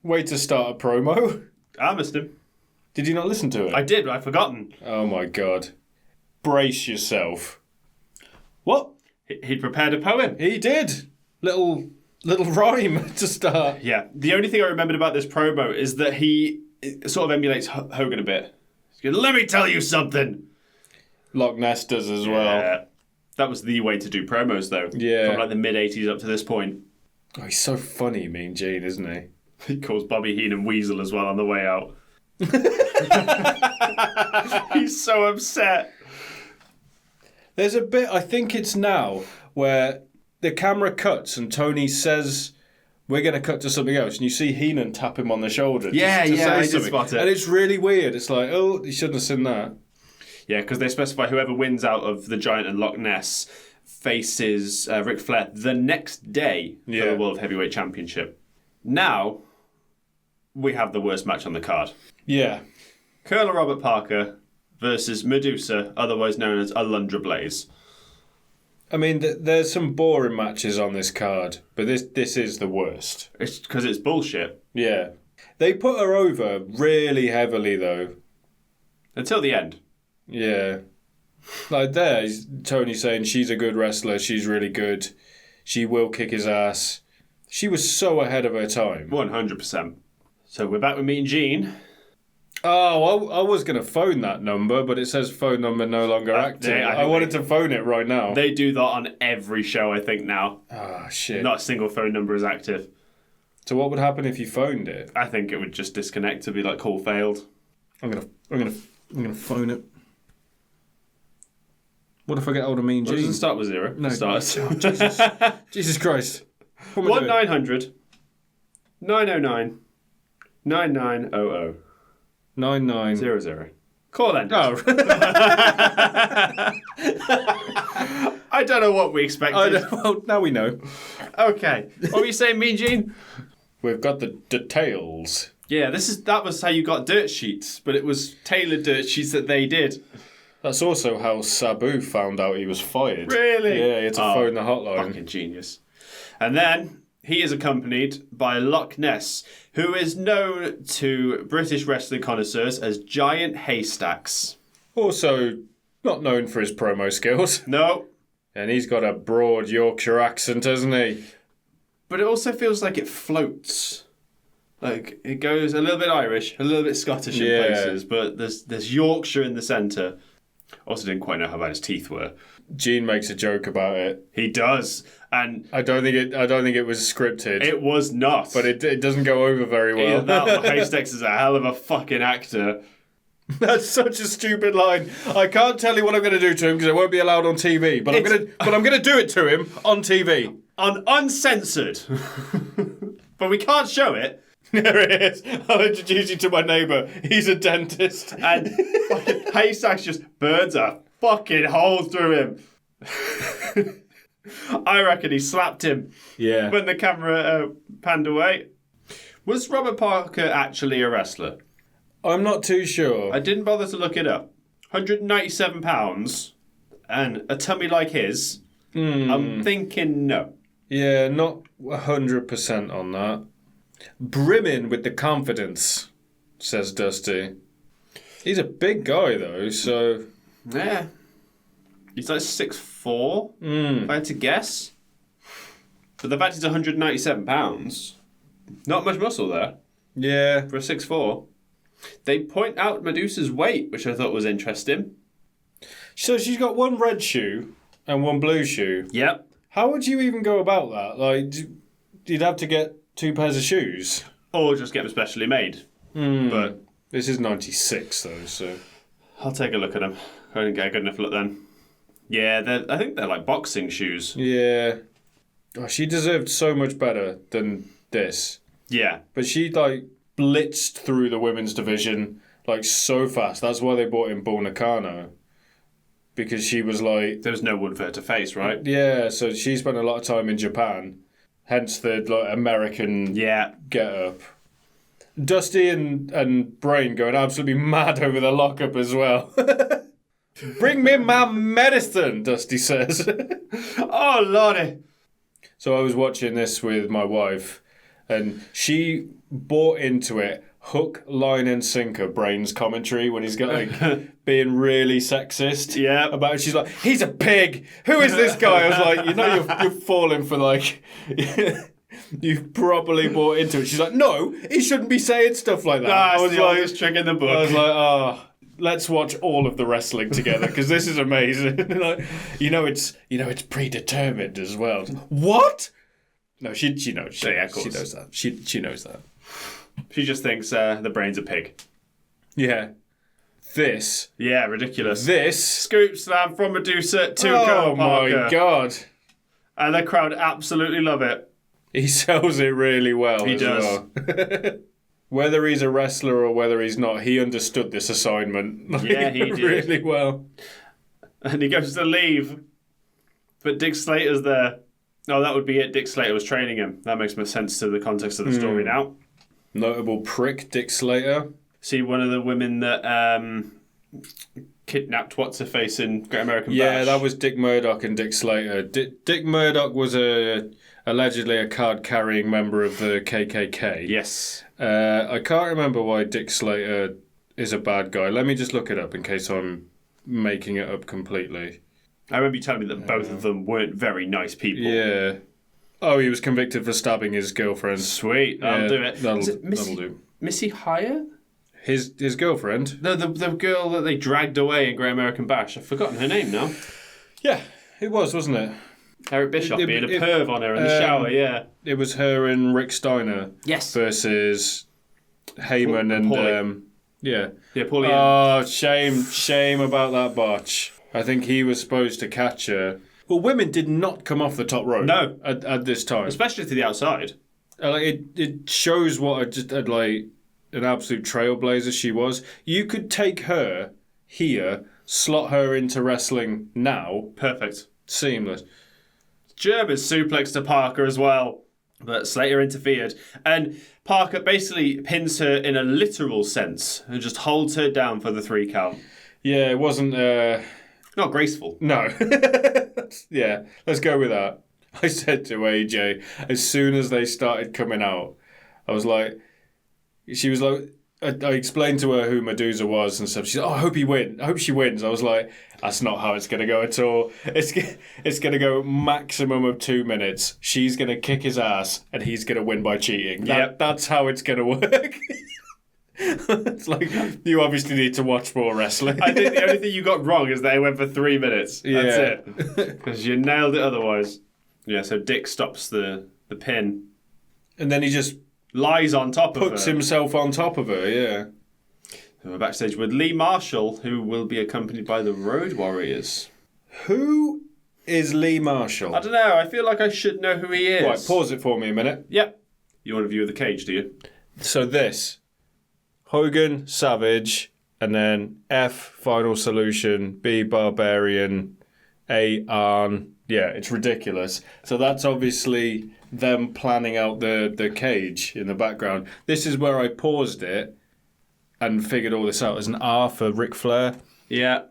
Way to start a promo. I missed him. Did you not listen to it? I did, but I've forgotten. Oh my God. Brace yourself. What? He'd prepared a poem. He did. Little rhyme to start. Yeah. The only thing I remembered about this promo is that he sort of emulates Hogan a bit. He's going, let me tell you something. Loch Ness does as well. That was the way to do promos, though. Yeah. From the mid-'80s up to this point. Oh, he's so funny, Mean Gene, isn't he? He calls Bobby Heenan Weasel as well on the way out. He's so upset. There's a bit, I think it's now, where the camera cuts and Tony says, we're going to cut to something else. And you see Heenan tap him on the shoulder. Yeah, to I say did spot it. And it's really weird. It's like, oh, you shouldn't have seen that. Yeah, because they specify whoever wins out of the Giant and Loch Ness faces Ric Flair the next day for the World Heavyweight Championship. Now, we have the worst match on the card. Yeah. Colonel Robert Parker versus Medusa, otherwise known as Alundra Blaze. I mean, there's some boring matches on this card, but this is the worst. It's because it's bullshit. Yeah. They put her over really heavily, though. Until the end. Yeah. Tony saying she's a good wrestler, she's really good, she will kick his ass. She was so ahead of her time. 100%. So we're back with Mean Gene. Oh, I was going to phone that number, but it says phone number no longer active. I wanted to phone it right now. They do that on every show, I think, now. Ah, shit. Not a single phone number is active. So what would happen if you phoned it? I think it would just disconnect to be like call failed. I'm gonna phone it. What if I get hold of Mean Gene? It doesn't start with 0. No. It starts. Oh, Jesus Christ. 1-900 909 9900 9900. Call end. Oh. I don't know what we expected. Well, now we know. Okay. What were you saying, Mean Gene? We've got the details. Yeah, that was how you got dirt sheets, but it was tailored dirt sheets that they did. That's also how Sabu found out he was fired. Really? Yeah, he had to phone the hotline. Fucking genius. And then he is accompanied by Loch Ness, who is known to British wrestling connoisseurs as Giant Haystacks. Also, not known for his promo skills. No. And he's got a broad Yorkshire accent, hasn't he? But it also feels like it floats. Like, it goes a little bit Irish, a little bit Scottish in places, but there's Yorkshire in the centre. Also didn't quite know how bad his teeth were. Gene makes a joke about it. He does. And I don't think it was scripted. It was not. But it doesn't go over very well. Either that or Haystacks is a hell of a fucking actor. That's such a stupid line. I can't tell you what I'm going to do to him because it won't be allowed on TV. But I'm going to do it to him on TV. On Uncensored. But we can't show it. There it is. I'll introduce you to my neighbour. He's a dentist. And fucking Haystacks just burns a fucking hole through him. I reckon he slapped him. Yeah. When the camera panned away. Was Robert Parker actually a wrestler? I'm not too sure. I didn't bother to look it up. 197 pounds and a tummy like his. I'm thinking no. Yeah, not 100% on that. Brimming with the confidence, says Dusty. He's a big guy, though, so... Yeah. He's like 6'4", if I had to guess. But the fact he's 197 pounds, not much muscle there. Yeah. For a 6'4". They point out Medusa's weight, which I thought was interesting. So she's got one red shoe and one blue shoe. Yep. How would you even go about that? Like, you'd have to get 2 pairs of shoes. Or just get them specially made. But this is 96, though, so... I'll take a look at them. I didn't get a good enough look then. Yeah, I think they're like boxing shoes. Yeah. Oh, she deserved so much better than this. Yeah. But she, blitzed through the women's division, so fast. That's why they brought in Bull Nakano. because she was like... There was no one for her to face, right? Yeah, so she spent a lot of time in Japan, hence the like American get-up. Dusty and Brain going absolutely mad over the lockup as well. Bring me my medicine, Dusty says. Oh, Lordy. So I was watching this with my wife, and she bought into it hook, line, and sinker. Brain's commentary when he's got like being really sexist. Yeah. About it. She's like, he's a pig. Who is this guy? I was like, you know, you're falling for like. You've properly bought into it. She's like, no, he shouldn't be saying stuff like that. I was the oldest trick in the book. I was like, oh, let's watch all of the wrestling together because this is amazing. Like, it's predetermined as well. What? No, she knows. She knows that. She knows that. She just thinks the Brain's a pig. Yeah. This. Yeah, ridiculous. This. Scoop slam from Medusa to Carl Parker. Oh my God. And the crowd absolutely love it. He sells it really well. He does. Well. Whether he's a wrestler or whether he's not, he understood this assignment. Yeah, he did. Really well. And he goes to leave. But Dick Slater's there. No, that would be it. Dick Slater was training him. That makes more sense to the context of the story now. Notable prick, Dick Slater. See, one of the women that kidnapped What's-Her-Face in Great American Bash. Yeah, that was Dick Murdoch and Dick Slater. Dick Murdoch was allegedly a card-carrying member of the KKK. Yes. I can't remember why Dick Slater is a bad guy. Let me just look it up in case I'm making it up completely. I remember you telling me that both of them weren't very nice people. Yeah. Oh, he was convicted for stabbing his girlfriend. Sweet, that'll do it. That'll do. Missy Hyatt? His girlfriend? No, the girl that they dragged away in Great American Bash. I've forgotten her name now. Yeah, it was, wasn't it? Eric Bischoff being a perv on her in the shower, yeah. It was her and Rick Steiner. Yes. Versus Heyman and... yeah. Yeah, Paulie. Oh, shame about that botch. I think he was supposed to catch her. Well, women did not come off the top rope. No. At this time. Especially to the outside. It shows what an absolute trailblazer she was. You could take her here, slot her into wrestling now. Perfect. Seamless. German suplex to Parker as well. But Slater interfered. And Parker basically pins her in a literal sense and just holds her down for the 3 count. Yeah, it wasn't... Not graceful. No. Yeah, let's go with that. I said to AJ, as soon as they started coming out, I was like... She was like... I explained to her who Medusa was and stuff. She's like, oh, I hope she wins. I was like, that's not how it's going to go at all. It's going to go maximum of 2 minutes. She's going to kick his ass and he's going to win by cheating. That's how it's going to work. It's like, you obviously need to watch more wrestling. I think the only thing you got wrong is they went for 3 minutes. That's it. Because you nailed it otherwise. Yeah, so Dick stops the pin. And then he just... lies on top of her. Puts himself on top of her, yeah. So we're backstage with Lee Marshall, who will be accompanied by the Road Warriors. Who is Lee Marshall? I don't know. I feel like I should know who he is. Right, pause it for me a minute. Yep. You want a view of the cage, do you? So this. Hogan, Savage, and then F, Final Solution, B, Barbarian, A, Arn. Yeah, it's ridiculous. So that's obviously... them planning out the cage in the background. This is where I paused it and figured all this out. There's an R for Ric Flair. Yeah.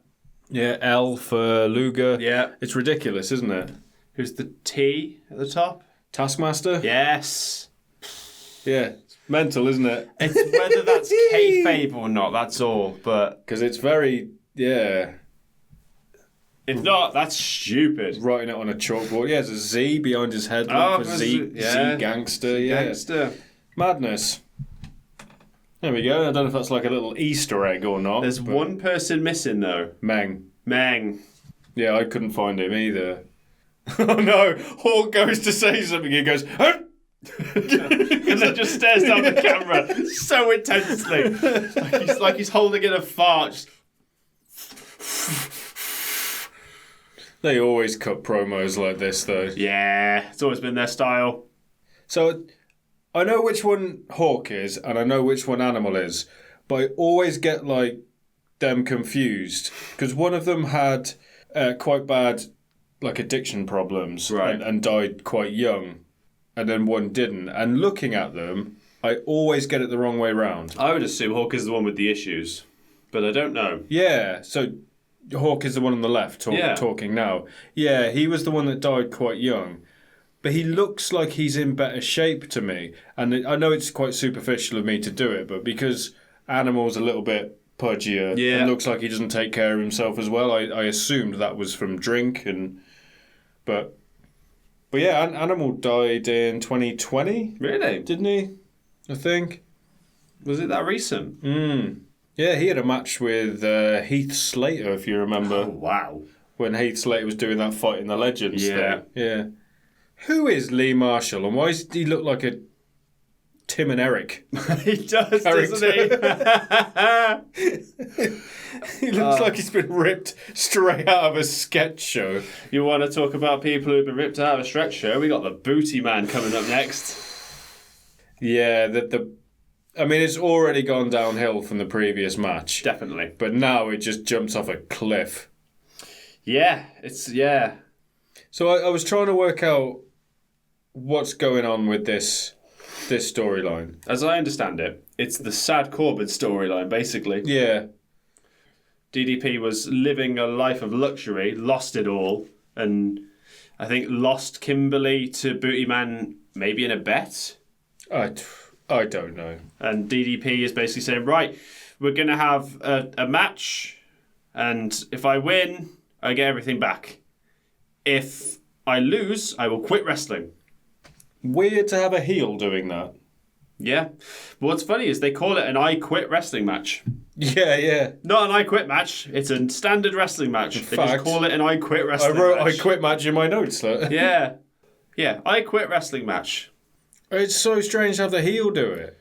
Yeah, L for Luger. Yeah. It's ridiculous, isn't it? Who's the T at the top? Taskmaster? Yes. Yeah. Mental, isn't it? It's whether that's kayfabe or not, that's all. But because it's very, yeah... if not, that's stupid. Writing it on a chalkboard. Yeah, there's a Z behind his head. For Z Gangster. Yeah. Gangster. Madness. There we go. I don't know if that's like a little Easter egg or not. There's one person missing, though. Meng. Yeah, I couldn't find him either. Oh, no. Hawk goes to say something. He goes, huh? And then just stares down the camera so intensely. like he's holding in a fart. They always cut promos like this, though. Yeah, it's always been their style. So, I know which one Hawk is, and I know which one Animal is, but I always get, like, them confused. Because one of them had quite bad, like addiction problems, right, and died quite young, and then one didn't. And looking at them, I always get it the wrong way round. I would assume Hawk is the one with the issues, but I don't know. Yeah, so Hawk is the one on the left talking now. Yeah, he was the one that died quite young. But he looks like he's in better shape to me. And I know it's quite superficial of me to do it, but because Animal's a little bit pudgier, it looks like he doesn't take care of himself as well. I assumed that was from drink. But yeah, Animal died in 2020. Really? Didn't he? I think. Was it that recent? Yeah, he had a match with Heath Slater, if you remember. Oh, wow. When Heath Slater was doing that Fight in the Legends thing. Yeah. Who is Lee Marshall, and why does he look like a Tim and Eric? He does, doesn't he? He looks like he's been ripped straight out of a sketch show. You want to talk about people who've been ripped out of a stretch show? We got the Booty Man coming up next. Yeah, I mean, it's already gone downhill from the previous match. Definitely. But now it just jumps off a cliff. Yeah. So I was trying to work out what's going on with this storyline. As I understand it, it's the Sad Corbin storyline, basically. Yeah. DDP was living a life of luxury, lost it all, and I think lost Kimberly to Booty Man maybe in a bet. I don't know. And DDP is basically saying, right, we're going to have a match, and if I win, I get everything back. If I lose, I will quit wrestling. Weird to have a heel doing that. Yeah. But what's funny is they call it an I Quit wrestling match. Yeah. Not an I Quit match. It's a standard wrestling match. They just call it an I Quit wrestling match. I wrote I Quit match in my notes, though. Yeah. Yeah, I Quit wrestling match. It's so strange to have the heel do it.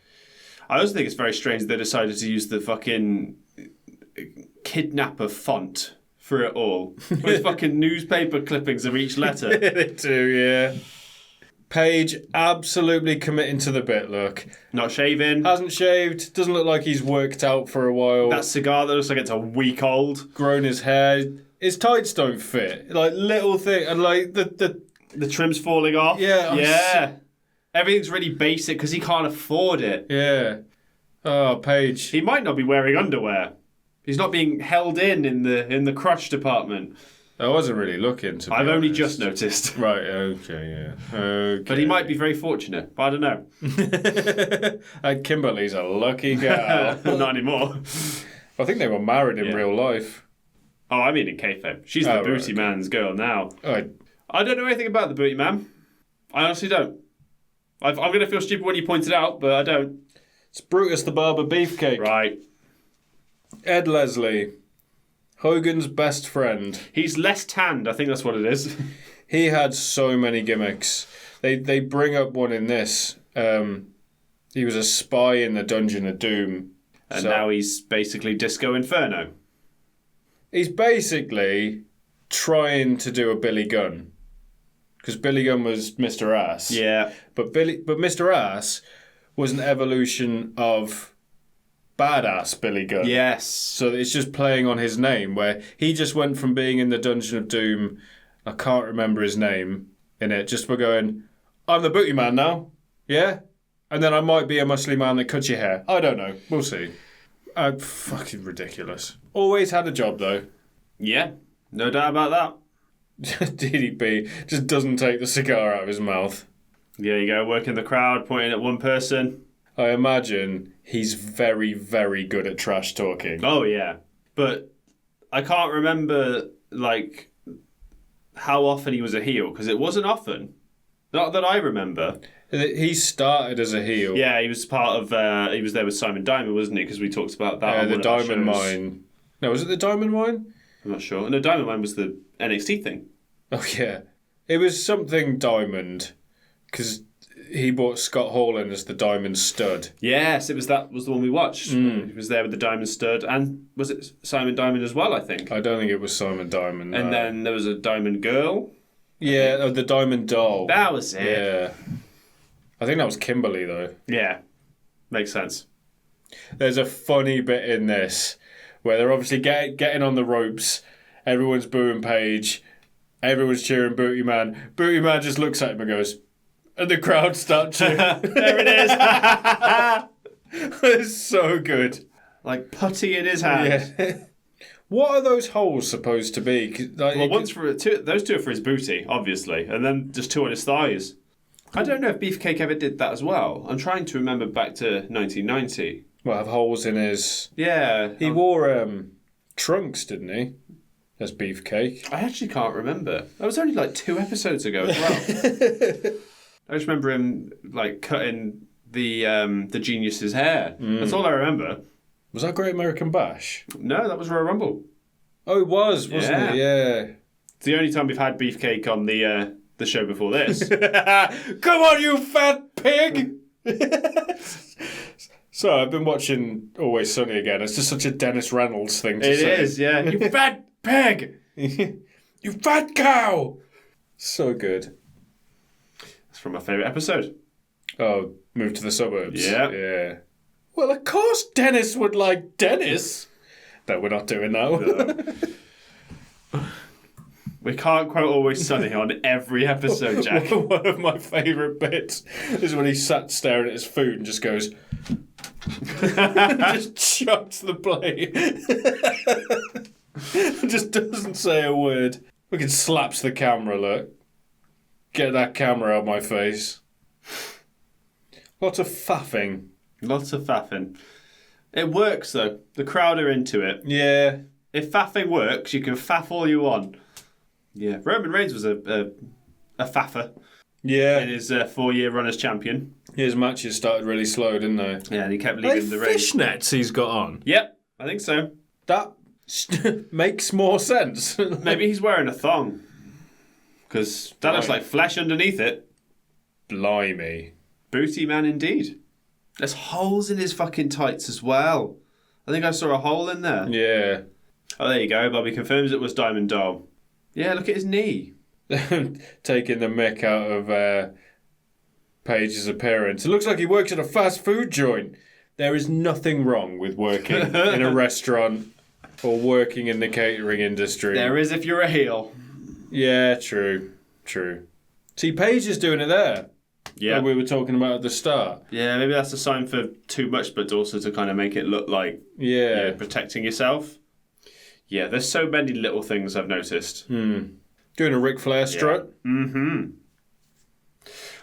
I also think it's very strange they decided to use the fucking kidnapper font for it all. With fucking newspaper clippings of each letter. They do, yeah. Paige absolutely committing to the bit, look. Not shaving. Hasn't shaved. Doesn't look like he's worked out for a while. That cigar that looks like it's a week old. Grown his hair. His tights don't fit. Like, little thing. And, like, the trim's falling off. Yeah. Yeah. Everything's really basic because he can't afford it. Yeah. Oh, Paige. He might not be wearing underwear. He's not being held in the crotch department. I wasn't really looking, to be honest. only just noticed. Right, okay, yeah. Okay. But he might be very fortunate. But I don't know. Kimberly's a lucky girl. Not anymore. I think they were married in real life. Oh, I mean in kayfabe. She's the Booty Man's girl now. I don't know anything about the Booty Man. I honestly don't. I'm going to feel stupid when you point it out, but I don't. It's Brutus the Barber Beefcake. Right. Ed Leslie. Hogan's best friend. He's less tanned, I think that's what it is. He had so many gimmicks. They bring up one in this. He was a spy in the Dungeon of Doom. And now he's basically Disco Inferno. He's basically trying to do a Billy Gunn. Because Billy Gunn was Mr. Ass. Yeah. But Mr. Ass was an evolution of badass Billy Gunn. Yes. So it's just playing on his name, where he just went from being in the Dungeon of Doom, I can't remember his name in it, just for going, I'm the Booty Man now. Yeah? And then I might be a muscly man that cuts your hair. I don't know. We'll see. Fucking ridiculous. Always had a job, though. Yeah. No doubt about that. DDP just doesn't take the cigar out of his mouth. There you go, working the crowd, pointing at one person. I imagine he's very, very good at trash talking. Oh, yeah. But I can't remember, like, how often he was a heel, because it wasn't often. Not that I remember. He started as a heel. Yeah, he was part of, he was there with Simon Diamond, wasn't he? Because we talked about that on the Diamond Mine. No, was it the Diamond Mine? I'm not sure. No, Diamond Mine was the NXT thing. Oh, yeah. It was something Diamond, because he brought Scott Hall in as the Diamond Stud. Yes, that was the one we watched. He was there with the Diamond Stud, and was it Simon Diamond as well, I think? I don't think it was Simon Diamond. And then there was a Diamond Girl. Yeah, the Diamond Doll. That was it. Yeah. I think that was Kimberly, though. Yeah, makes sense. There's a funny bit in this where they're obviously getting on the ropes, Everyone's booing Paige. Everyone's cheering Booty Man. Booty Man just looks at him and goes, and the crowd start cheering. There it is. It's so good. Like putty in his hand. Yeah. What are those holes supposed to be? Well, those two are for his booty, obviously, and then just two on his thighs. I don't know if Beefcake ever did that as well. I'm trying to remember back to 1990. Well, have holes in his... Yeah. He wore trunks, didn't he? As Beefcake. I actually can't remember. That was only like 2 episodes ago as well. I just remember him like cutting the genius's hair. That's all I remember. Was that Great American Bash? No, that was Royal Rumble. Oh, it was, wasn't it? Yeah. It's the only time we've had Beefcake on the show before this. Come on, you fat pig! So, I've been watching Always Sunny again. It's just such a Dennis Reynolds thing to say. It is, yeah. You fat pig! You fat cow! So good. That's from my favourite episode. Oh, Move to the Suburbs? Yeah. Well, of course Dennis would like Dennis. No, we're not doing that. No. We can't quote Always Sunny on every episode, Jack. One of my favourite bits is when he sat staring at his food and just goes... just chucks the plate. Just doesn't say a word. Fucking slaps the camera, look. Get that camera out of my face. Lots of faffing. Lots of faffing. It works, though. The crowd are into it. Yeah. If faffing works, you can faff all you want. Yeah. Roman Reigns was a faffer. Yeah. In his 4-year run as champion. His matches started really slow, didn't they? Yeah, and he kept leaving the ring. Fishnets he's got on? Yep, I think so. That makes more sense. Maybe he's wearing a thong. Because that looks like flesh underneath it. Blimey. Booty man indeed. There's holes in his fucking tights as well. I think I saw a hole in there. Yeah. Oh, there you go. Bobby confirms it was Diamond Doll. Yeah, look at his knee. Taking the mick out of Paige's appearance. It looks like he works at a fast food joint. There is nothing wrong with working in a restaurant or working in the catering industry. There is if you're a heel. Yeah, true. See, Paige is doing it there. Yeah. Like we were talking about at the start. Yeah, maybe that's a sign for too much, but also to kind of make it look like you're protecting yourself. Yeah, there's so many little things I've noticed. Doing a Ric Flair strut. Yeah. Mm-hmm.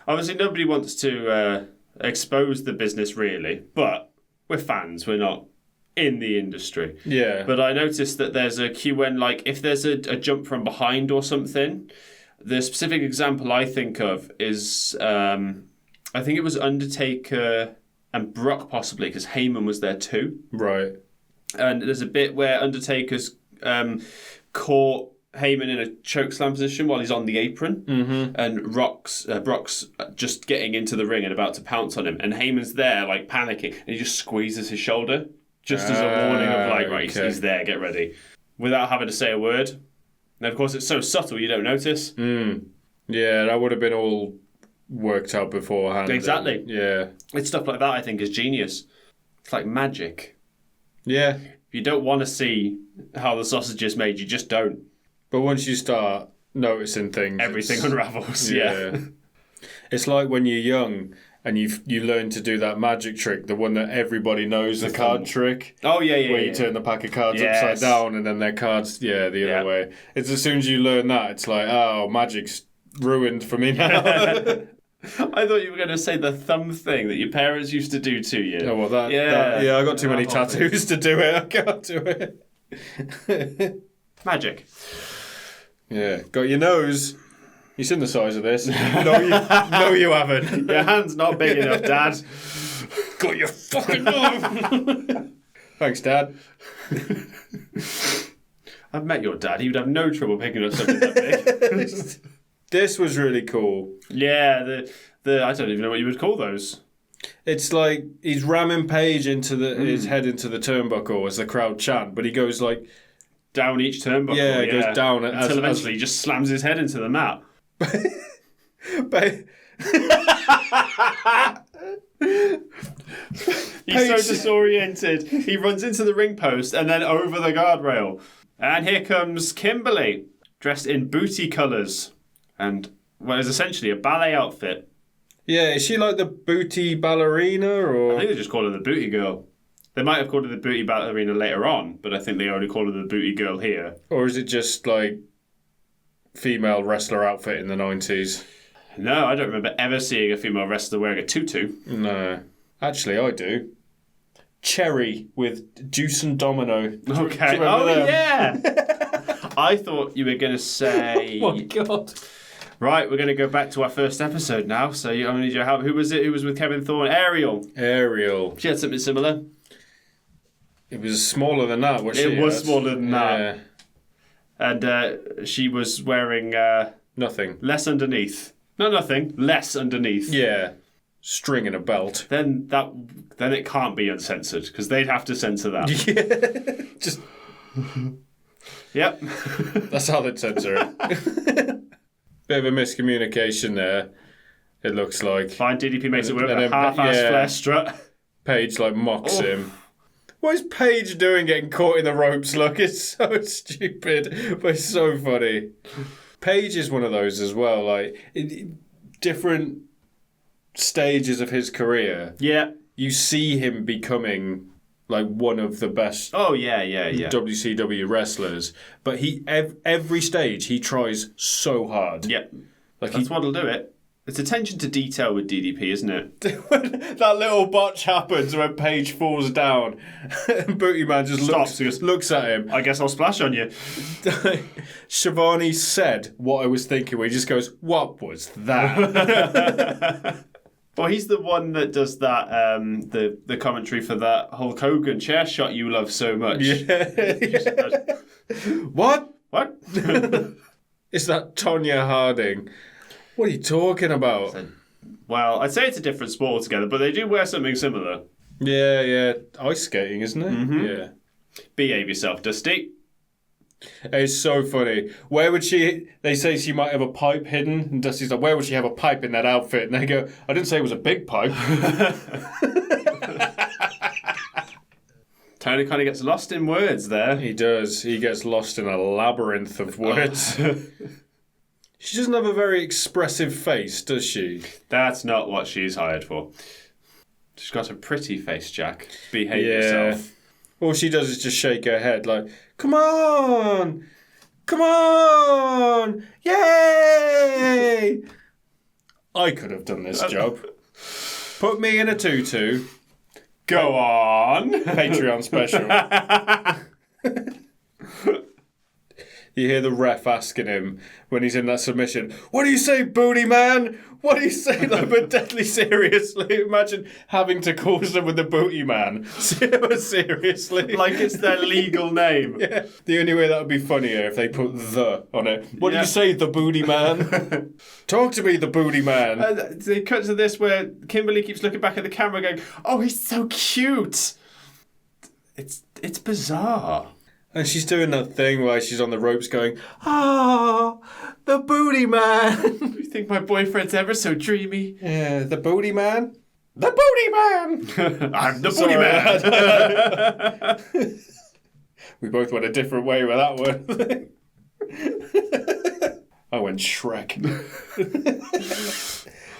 Obviously, nobody wants to expose the business, really, but we're fans. We're not in the industry. Yeah. But I noticed that there's a cue when, like, if there's a jump from behind or something, the specific example I think of is, I think it was Undertaker and Brock possibly, because Heyman was there too. Right. And there's a bit where Undertaker's caught Heyman in a chokeslam position while he's on the apron, and Brock's just getting into the ring and about to pounce on him, and Heyman's there like panicking, and he just squeezes his shoulder just as a warning of like, right, he's there, get ready, without having to say a word. And of course, it's so subtle you don't notice. Yeah, that would have been all worked out beforehand. Exactly. Yeah. It's stuff like that I think is genius. It's like magic. Yeah. If you don't want to see how the sausage is made, you just don't. But once you start noticing things, everything unravels. Yeah. It's like when you're young and you learn to do that magic trick, the one that everybody knows, the card trick. Oh, yeah. Where you turn the pack of cards upside down and then their cards, the other way. It's as soon as you learn that, it's like, oh, magic's ruined for me now. I thought you were going to say the thumb thing that your parents used to do to you. Oh, well, I got too many tattoos to do it. I can't do it. Magic. Yeah, got your nose. You seen the size of this? No, you haven't. Your hand's not big enough, Dad. Got your fucking nose. Thanks, Dad. I've met your dad. He would have no trouble picking up something that big. This was really cool. Yeah, the I don't even know what you would call those. It's like he's ramming Paige into his head into the turnbuckle as the crowd chant, but he goes like down each turnbuckle. Yeah, it goes down until eventually he just slams his head into the mat. He's so disoriented. He runs into the ring post and then over the guardrail. And here comes Kimberly, dressed in booty colours. And what is essentially a ballet outfit. Yeah, is she like the booty ballerina, or...? I think they just call her the booty girl. They might have called her the booty ballerina later on, but I think they only call her the booty girl here. Or is it just, like, female wrestler outfit in the 90s? No, I don't remember ever seeing a female wrestler wearing a tutu. No. Actually, I do. Cherry with Juice and Domino. Okay. Oh, them? Yeah! I thought you were going to say... Oh, my God. Right, we're going to go back to our first episode now. So I'm going to need your help. Who was it? Who was with Kevin Thorne? Ariel. Ariel. She had something similar. It was smaller than that, wasn't it? It was smaller than that. And she was wearing... nothing. Less underneath. No, nothing. Less underneath. Yeah. String and a belt. Then it can't be uncensored, because they'd have to censor that. Yeah. Just... Yep. That's how they'd censor it. Bit of a miscommunication there, it looks like. Fine, DDP makes it work with And a then, half-ass yeah. flash strut. Paige, like, mocks him. What is Paige doing getting caught in the ropes? Look, it's so stupid, but it's so funny. Paige is one of those as well, like, different stages of his career. Yeah. You see him becoming, like, one of the best WCW wrestlers, but every stage he tries so hard. Yeah. Like That's what'll do it. It's attention to detail with DDP, isn't it? When that little botch happens when Paige falls down, and Booty Man just looks at him. I guess I'll splash on you. Shivani said what I was thinking, where he just goes, "What was that?" Well, he's the one that does that, the commentary for that Hulk Hogan chair shot you love so much. Yeah. What? Is that Tonya Harding? What are you talking about? Well, I'd say it's a different sport altogether, but they do wear something similar. Yeah. Ice skating, isn't it? Mm-hmm. Yeah. Behave yourself, Dusty. It's so funny. Where would she... They say she might have a pipe hidden, and Dusty's like, where would she have a pipe in that outfit? And they go, I didn't say it was a big pipe. Tony kind of gets lost in words there. He does. He gets lost in a labyrinth of words. She doesn't have a very expressive face, does she? That's not what she's hired for. She's got a pretty face, Jack. Behave yourself. All she does is just shake her head like, come on! Come on! Yay! I could have done this job. Put me in a tutu. Go on! Patreon special. You hear the ref asking him when he's in that submission, what do you say, booty man? What do you say? Like, but deadly seriously. Imagine having to call someone the booty man. Seriously. Like it's their legal name. Yeah. The only way that would be funnier if they put the on it. What do you say, the booty man? Talk to me, the booty man. They cut to this where Kimberly keeps looking back at the camera going, oh, he's so cute. It's bizarre. And she's doing that thing where she's on the ropes going, the booty man. You think my boyfriend's ever so dreamy? Yeah, the booty man? The booty man! I'm the booty man! We both went a different way with that one. I went Shrek.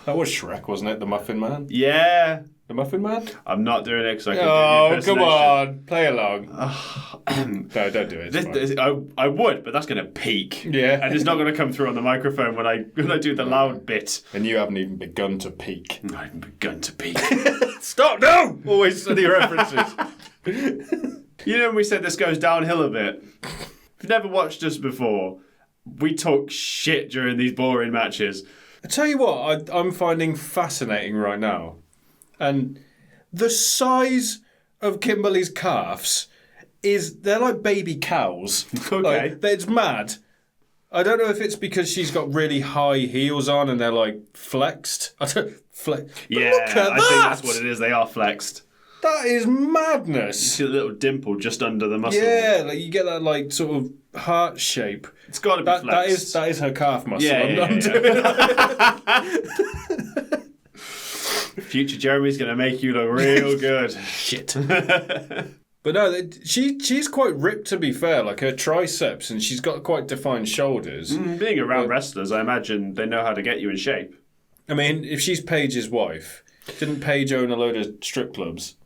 That was Shrek, wasn't it? The Muffin Man? Yeah. The Muffin Man? I'm not doing it because I can do come on. Play along. No, don't do it. I would, but that's going to peak. Yeah. And it's not going to come through on the microphone when I do the loud bit. And you haven't even begun to peak. I haven't begun to peak. Stop, no! Always study references. You know when we said this goes downhill a bit? If you've never watched us before, we talk shit during these boring matches. I tell you what, I'm finding fascinating right now. And the size of Kimberly's calves they're like baby cows. Okay. Like, it's mad. I don't know if it's because she's got really high heels on and they're like flexed. I don't flex. Yeah, look at I that. think that's what it is. They are flexed. That is You madness. see a little dimple just under the muscle. Yeah, like you get that like sort of heart shape. It's got to be flexed. That is her calf muscle. Yeah, I'm doing that. Future Jeremy's going to make you look real good. Shit. But no, she's quite ripped, to be fair. Like her triceps, and she's got quite defined shoulders. Being around wrestlers, I imagine they know how to get you in shape. I mean, if she's Paige's wife, didn't Paige own a load of strip clubs?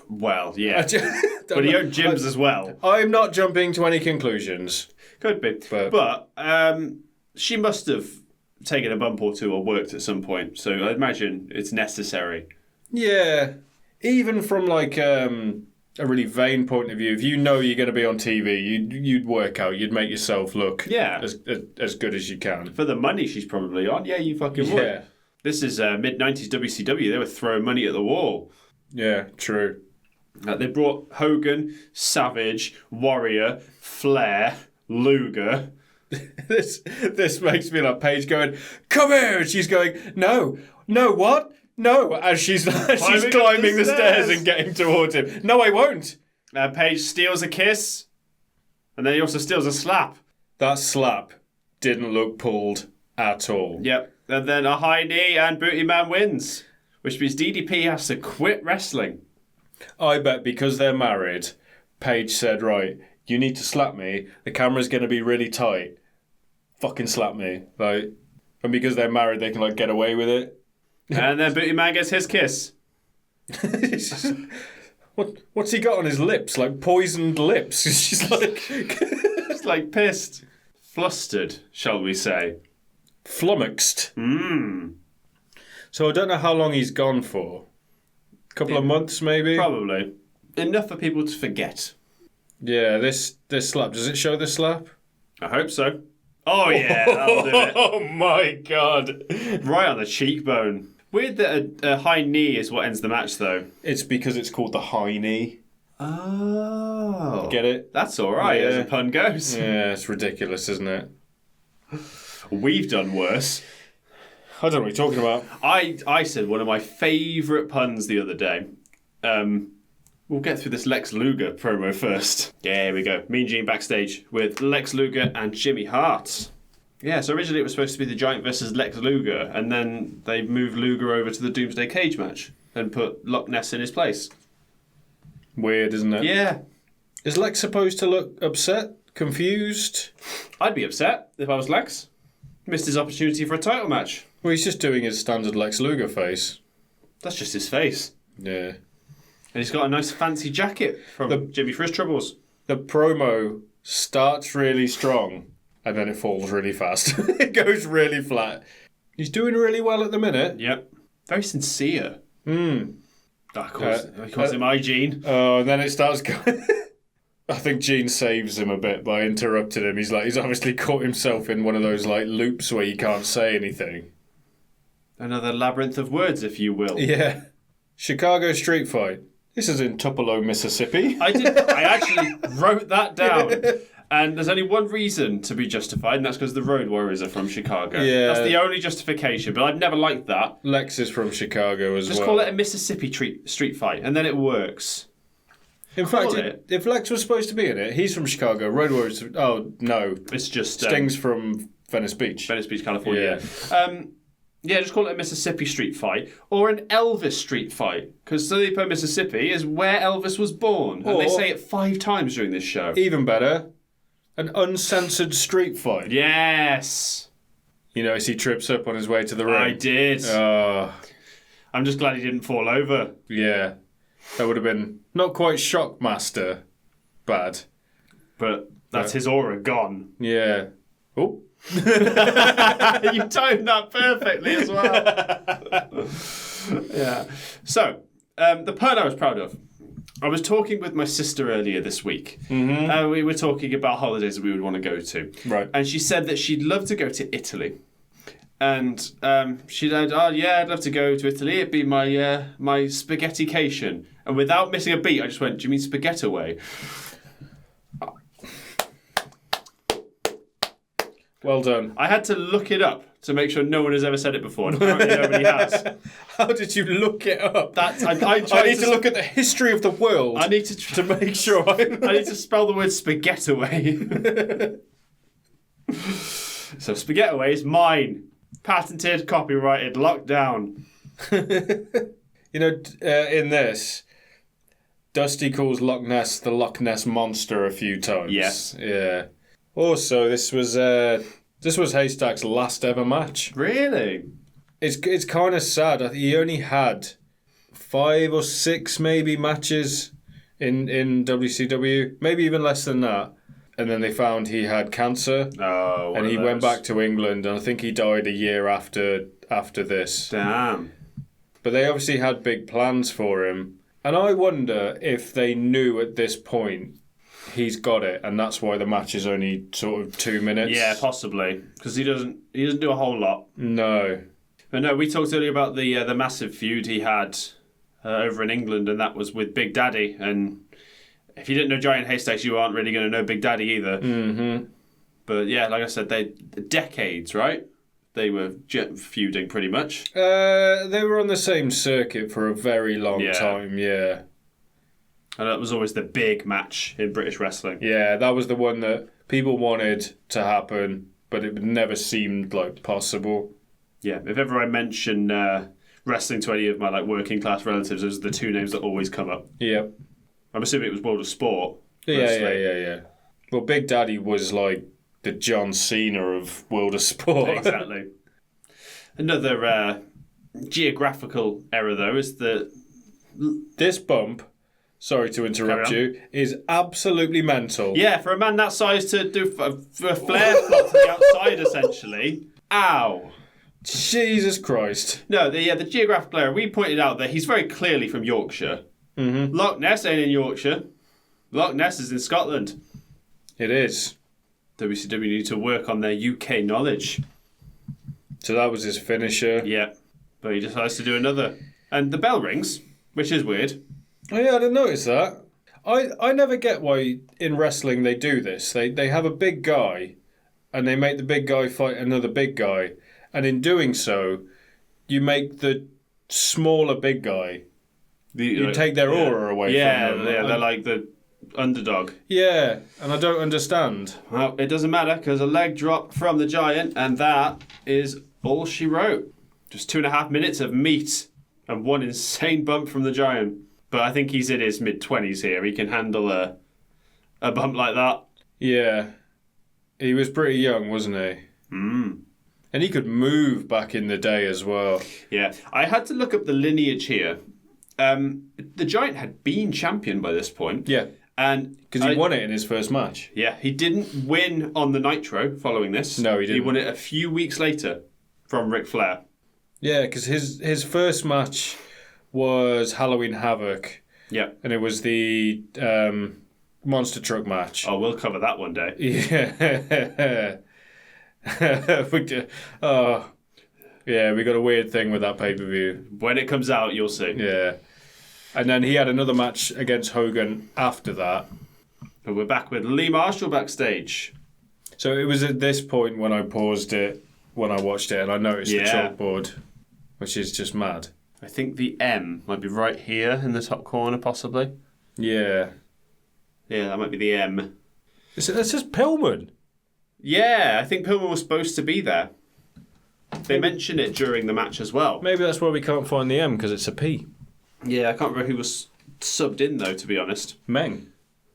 Well, yeah. But he owned gyms as well. I'm not jumping to any conclusions. Could be. But she must have taken a bump or two or worked at some point. So I imagine it's necessary. Yeah. Even from like a really vain point of view, if you know you're going to be on TV, you'd work out. You'd make yourself look as good as you can. For the money she's probably on, yeah, you fucking would. Yeah. This is mid-90s WCW. They were throwing money at the wall. Yeah, true. They brought Hogan, Savage, Warrior, Flair, Luger. This makes me like Paige going, "Come here!" And she's going, "No, what? No!" As she's climbing the stairs and getting towards him. "No, I won't." Paige steals a kiss, and then he also steals a slap. That slap didn't look pulled at all. Yep. And then a high knee and Booty Man wins, which means DDP has to quit wrestling. I bet because they're married, Paige said, "Right, you need to slap me. The camera's going to be really tight. Fucking slap me." Like, and because they're married, they can like get away with it. And then Booty Man gets his kiss. What's he got on his lips? Like poisoned lips. She's like, she's like pissed, flustered, shall we say? Flummoxed. So I don't know how long he's gone for. A couple of months, maybe? Probably. Enough for people to forget. Yeah, this slap. Does it show the slap? I hope so. Oh, yeah, that'll do it. Oh, my God. Right on the cheekbone. Weird that a high knee is what ends the match, though. It's because it's called the high knee. Oh. Get it? That's all right, as the pun goes. Yeah, it's ridiculous, isn't it? We've done worse. I don't know what you're talking about. I said one of my favourite puns the other day. We'll get through this Lex Luger promo first. Yeah, here we go. Mean Gene backstage with Lex Luger and Jimmy Hart. Yeah, so originally it was supposed to be the Giant versus Lex Luger, and then they moved Luger over to the Doomsday Cage match and put Loch Ness in his place. Weird, isn't it? Yeah. Is Lex supposed to look upset? Confused? I'd be upset if I was Lex. Missed his opportunity for a title match. Well, he's just doing his standard Lex Luger face. That's just his face. Yeah. And he's got a nice fancy jacket from Jimmy for his troubles. The promo starts really strong and then it falls really fast. It goes really flat. He's doing really well at the minute. Yep. Very sincere. He calls him Gene. Oh, and then it starts going... I think Gene saves him a bit by interrupting him. He's obviously caught himself in one of those like loops where you can't say anything. Another labyrinth of words, if you will. Yeah. Chicago street fight. This is in Tupelo, Mississippi. I actually wrote that down. And there's only one reason to be justified, and that's because the Road Warriors are from Chicago. Yeah. That's the only justification, but I've never liked that. Lex is from Chicago as well. Just call it a Mississippi street fight, and then it works. In fact, if Lex was supposed to be in it, he's from Chicago. Road Warriors... Oh, no. It's just... Sting's from Venice Beach. Venice Beach, California. Yeah. Just call it a Mississippi street fight. Or an Elvis street fight. Because Depot, Mississippi is where Elvis was born. And they say it 5 times during this show. Even better, an uncensored street fight. Yes. You notice he trips up on his way to the ring? I did. I'm just glad he didn't fall over. Yeah. That would have been not quite Shockmaster bad. But that's his aura gone. Yeah. Oh. You timed that perfectly as well. Yeah. So, the pun I was proud of. I was talking with my sister earlier this week. Mm-hmm. We were talking about holidays that we would want to go to. Right. And she said that she'd love to go to Italy. And she said, "Oh yeah, I'd love to go to Italy. It'd be my my spaghetti-cation." And without missing a beat, I just went, "Do you mean spaghetti away?" Well done. I had to look it up to make sure no one has ever said it before, and apparently nobody has. How did you look it up? I need to look at the history of the world. I need to make sure. I need to spell the word spaghetti away. So spaghetti away is mine. Patented, copyrighted, locked down. You know, in this, Dusty calls Loch Ness the Loch Ness Monster a few times. Yes. Yeah. Also, this was Haystack's last ever match. Really? It's kind of sad. He only had 5 or 6 maybe matches in WCW, maybe even less than that. And then they found he had cancer. Oh, and he went back to England, and I think he died a year after this. Damn. But they obviously had big plans for him. And I wonder if they knew at this point he's got it, and that's why the match is only sort of 2 minutes. Yeah, possibly, because he doesn't do a whole lot. No. But no, we talked earlier about the massive feud he had over in England, and that was with Big Daddy. And if you didn't know Giant Haystacks, you aren't really going to know Big Daddy either. Mm-hmm. But yeah, like I said, decades, right? They were feuding pretty much. They were on the same circuit for a very long time, yeah. And that was always the big match in British wrestling. Yeah, that was the one that people wanted to happen, but it never seemed like possible. Yeah, if ever I mention wrestling to any of my working class relatives, those are the 2 names that always come up. Yep. I'm assuming it was World of Sport. Yeah. Well, Big Daddy was like the John Cena of World of Sport. Exactly. Another geographical error, though, is that this bump, sorry to interrupt you, is absolutely mental. Yeah, for a man that size to do a flare flop to the outside, essentially. Ow. Jesus Christ. No, the geographical error, we pointed out that he's very clearly from Yorkshire. Mm-hmm. Loch Ness ain't in Yorkshire. Loch Ness is in Scotland. It is. WCW need to work on their UK knowledge. So that was his finisher. Yeah, but he decides to do another. And the bell rings, which is weird. Oh yeah, I didn't notice that. I never get why in wrestling they do this. They have a big guy and they make the big guy fight another big guy. And in doing so, you make the smaller big guy. You take their aura away from them. Yeah, they're like the underdog. Yeah, and I don't understand. Well, it doesn't matter because a leg drop from the Giant, and that is all she wrote. Just 2.5 minutes of meat and one insane bump from the Giant. But I think he's in his mid-20s here. He can handle a bump like that. Yeah. He was pretty young, wasn't he? Mm. And he could move back in the day as well. Yeah. I had to look up the lineage here. The Giant had been champion by this point. Yeah. And because he won it in his first match. Yeah, he didn't win on the Nitro following this. No, he didn't. He won it a few weeks later from Ric Flair. Yeah, because his first match was Halloween Havoc. Yeah. And it was the monster truck match. Oh, we'll cover that one day. Yeah. Yeah, we got a weird thing with that pay-per-view. When it comes out, you'll see. Yeah. And then he had another match against Hogan after that. But we're back with Lee Marshall backstage. So it was at this point when I paused it, when I watched it, and I noticed the chalkboard, which is just mad. I think the M might be right here in the top corner, possibly. Yeah. Yeah, that might be the M. It says Pillman. Yeah, I think Pillman was supposed to be there. They mention it during the match as well. Maybe that's why we can't find the M, because it's a P. Yeah, I can't remember who was subbed in, though, to be honest. Meng.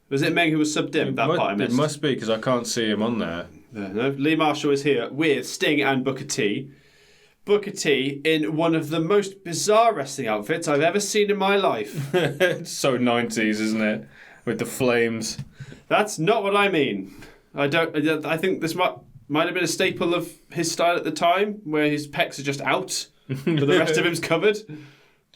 Was it Meng who was subbed in? That part I missed. It must be, because I can't see him on there. No, Lee Marshall is here with Sting and Booker T. Booker T in one of the most bizarre wrestling outfits I've ever seen in my life. It's so 90s, isn't it? With the flames. That's not what I mean. I think this might have been a staple of his style at the time, where his pecs are just out, but the rest of him's covered.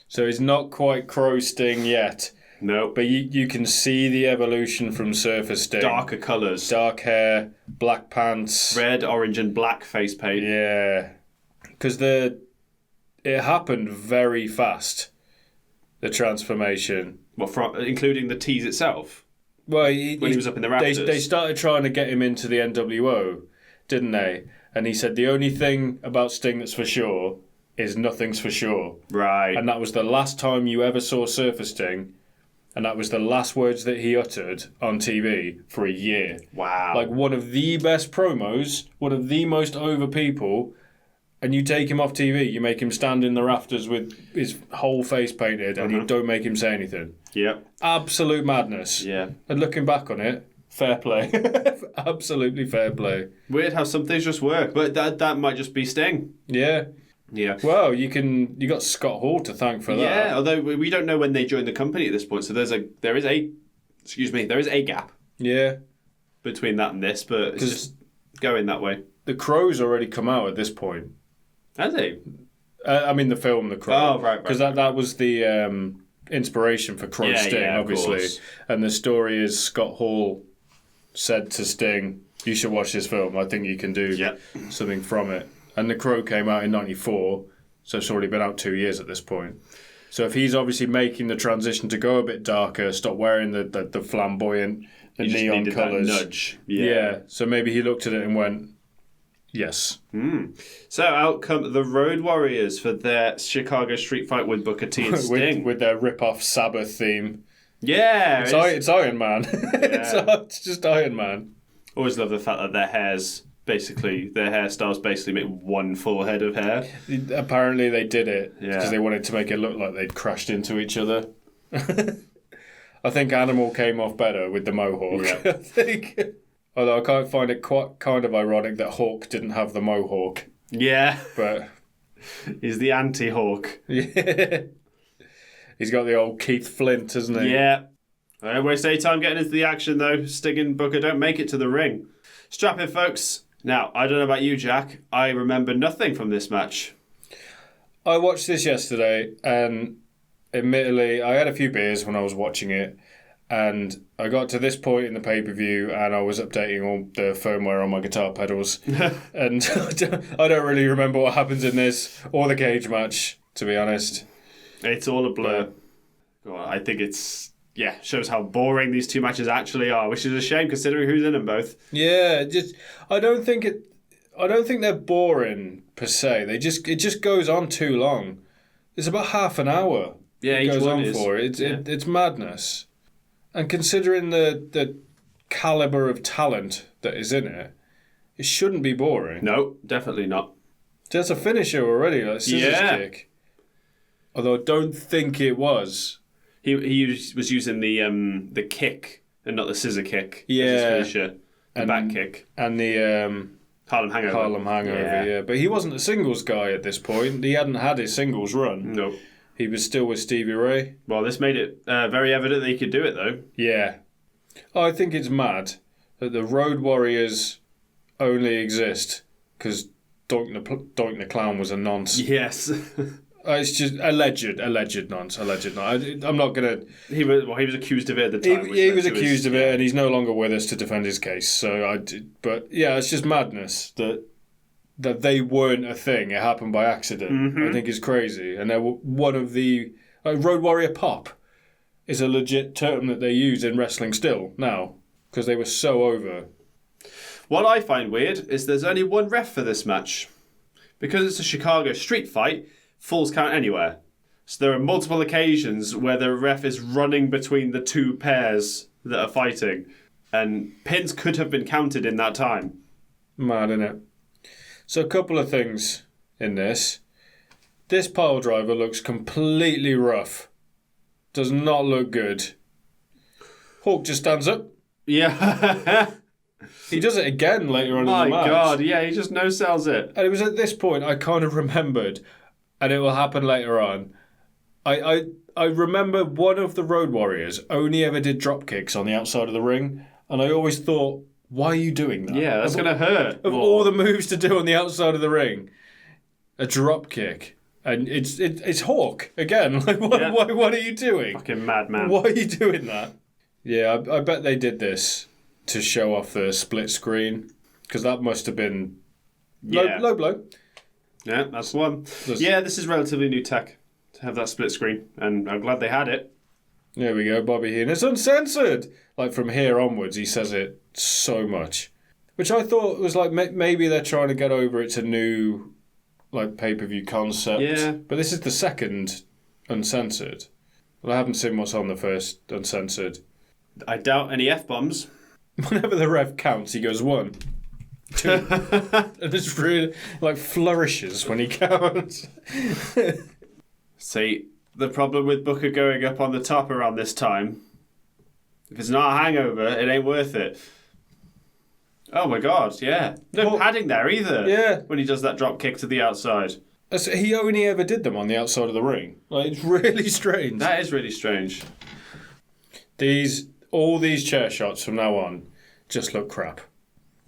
So he's not quite Crow Sting yet. No. But you can see the evolution from Surfer Sting. Darker colours. Dark hair, black pants. Red, orange and black face paint. Yeah. Because it happened very fast, the transformation. What, including the tease itself? Well, when he was up in the rafters. They started trying to get him into the NWO, didn't they? And he said the only thing about Sting that's for sure is nothing's for sure. Right. And that was the last time you ever saw Surfer Sting, and that was the last words that he uttered on TV for a year. Wow. Like one of the best promos, one of the most over people, and you take him off TV, you make him stand in the rafters with his whole face painted, and you don't make him say anything. Yep. Absolute madness. Yeah. And looking back on it, fair play. Absolutely fair play. Weird how some things just work, but that might just be Sting. Yeah. Yeah. Well, you got Scott Hall to thank for that. Yeah, although we don't know when they joined the company at this point, so there is a gap. Yeah. Between that and this, but it's just going that way. The Crow's already come out at this point. Has he? I mean, the film The Crow. Oh, right. Because that was the inspiration for Crow Sting, obviously. And the story is Scott Hall said to Sting, you should watch this film. I think you can do something from it. And The Crow came out in 94, so it's already been out 2 years at this point. So if he's obviously making the transition to go a bit darker, stop wearing the flamboyant, the neon colours. Nudge. Yeah. So maybe he looked at it and went, yes. So out come the Road Warriors for their Chicago street fight with Booker T and Sting. with their rip-off Sabbath theme. Yeah. It's Iron Man. It's just Iron Man. Always love the fact that their hairstyles basically make one full head of hair. Apparently they did it because they wanted to make it look like they'd crashed into each other. I think Animal came off better with the mohawk. Yeah. I think. Although I can't find it quite kind of ironic that Hawk didn't have the mohawk. Yeah. But he's the anti-Hawk. Yeah. He's got the old Keith Flint, hasn't he? Yeah. I won't waste any time getting into the action though. Sting and Booker don't make it to the ring. Strap in, folks. Now, I don't know about you, Jack. I remember nothing from this match. I watched this yesterday, and admittedly, I had a few beers when I was watching it, and I got to this point in the pay-per-view, and I was updating all the firmware on my guitar pedals, and I don't really remember what happens in this, or the cage match, to be honest. It's all a blur. Well, I think shows how boring these two matches actually are, which is a shame considering who's in them both. Yeah, I don't think they're boring per se. It just goes on too long. It's about half an hour. Yeah, it goes on for. It's madness. And considering the caliber of talent that is in it, it shouldn't be boring. No, definitely not. There's a finisher already, like scissors kick. Although I don't think it was. He was using the kick and not the scissor kick. Yeah. As his finisher. The back kick. And the Harlem Hangover. Yeah. But he wasn't a singles guy at this point. He hadn't had his singles run. No. He was still with Stevie Ray. Well, this made it very evident that he could do it, though. Yeah. I think it's mad that the Road Warriors only exist because Doink the Clown was a nonce. Yes. It's just alleged nonce. I'm not going to... He was accused of it at the time. He was accused of it, and he's no longer with us to defend his case. So but yeah, it's just madness that they weren't a thing. It happened by accident. Mm-hmm. I think it's crazy. And they were one of the... Road Warrior Pop is a legit term that they use in wrestling still now, because they were so over. What I find weird is there's only one ref for this match. Because it's a Chicago street fight, falls count anywhere. So there are multiple occasions where the ref is running between the two pairs that are fighting. And pins could have been counted in that time. Mad, innit? So a couple of things in this. This pile driver looks completely rough. Does not look good. Hawk just stands up. Yeah. He does it again later on in the match. My God, yeah, he just no-sells it. And it was at this point I kind of remembered, and it will happen later on. I remember one of the Road Warriors only ever did drop kicks on the outside of the ring, and I always thought, why are you doing that? Yeah, that's going to hurt. Of all the moves to do on the outside of the ring, a drop kick. And it's Hawk again. Like, what are you doing? Fucking madman. Why are you doing that? Yeah, I bet they did this to show off the split screen, because that must have been low blow. Yeah, that's the one. Yeah, this is relatively new tech to have that split screen, and I'm glad they had it. There we go, Bobby Heenan. It's uncensored! Like, from here onwards, he says it so much. Which I thought was like, maybe they're trying to get over it's a new, like, pay-per-view concept. Yeah. But this is the second uncensored. Well, I haven't seen what's on the first uncensored. I doubt any F-bombs. Whenever the ref counts, he goes 1, 2. And it's really, like, flourishes when he counts. See, the problem with Booker going up on the top around this time, if it's not a hangover, it ain't worth it. Oh my God, yeah. No padding there either. Yeah. When he does that drop kick to the outside. He only ever did them on the outside of the ring. Like, it's really strange. That is really strange. All these chair shots from now on just look crap.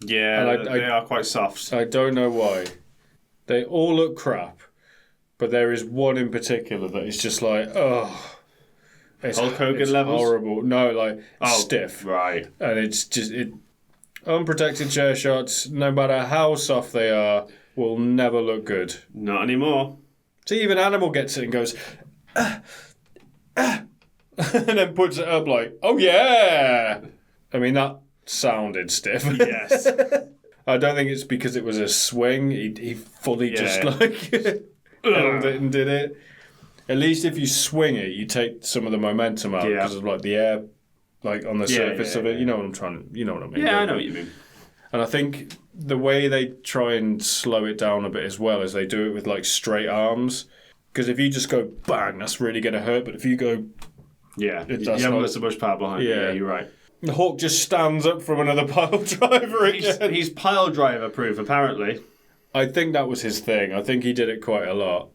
Yeah, they are quite soft. I don't know why. They all look crap, but there is one in particular that is just like, oh, it's Hulk Hogan levels? horrible. No, like stiff. Right. And it's just unprotected chair shots, no matter how soft they are, will never look good. Not anymore. See, even Animal gets it and goes, and then puts it up like, oh yeah. I mean, that sounded stiff. Yes. I don't think it's because it was a swing. He fully just like held it and did it. At least if you swing it, you take some of the momentum out because of like the air, like on the surface of it. You know what you know what I mean? Yeah, I know what you mean. And I think the way they try and slow it down a bit as well is they do it with like straight arms. Because if you just go bang, that's really going to hurt. But if you go, you haven't got so much power behind it. Yeah, you're right. The Hawk just stands up from another pile driver again. He's pile driver proof, apparently. I think that was his thing. I think he did it quite a lot.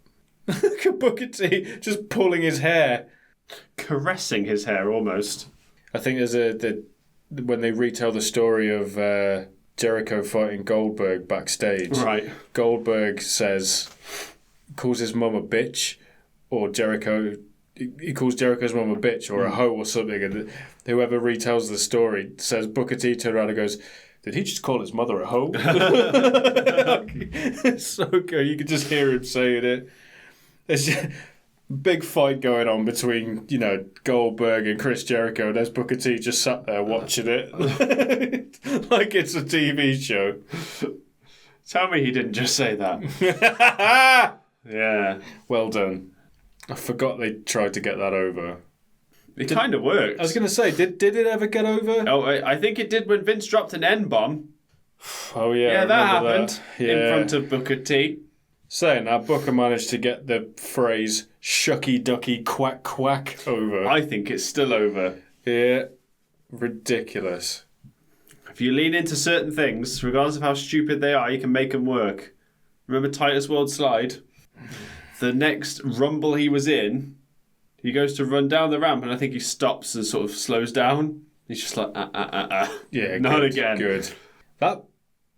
Look at Booker T just pulling his hair. Caressing his hair, almost. I think there's when they retell the story of Jericho fighting Goldberg backstage. Right. Goldberg calls his mum a bitch, or Jericho... He calls Jericho's mum a bitch or a hoe or something, and whoever retells the story says Booker T turned around and goes, did he just call his mother a hoe? It's so good. You can just hear him saying it. There's a big fight going on between, Goldberg and Chris Jericho, and there's Booker T just sat there watching it like it's a TV show. Tell me he didn't just say that. Yeah. Well done. I forgot they tried to get that over. It kind of worked. I was going to say, did it ever get over? Oh, I think it did when Vince dropped an N-bomb. Oh, yeah. Yeah, that happened in front of Booker T. Saying that, Booker managed to get the phrase shucky ducky quack quack over. I think it's still over. Yeah. Ridiculous. If you lean into certain things, regardless of how stupid they are, you can make them work. Remember Titus World Slide? The next rumble he was in, he goes to run down the ramp, and I think he stops and sort of slows down. He's just like, Yeah, not good, again. Good. That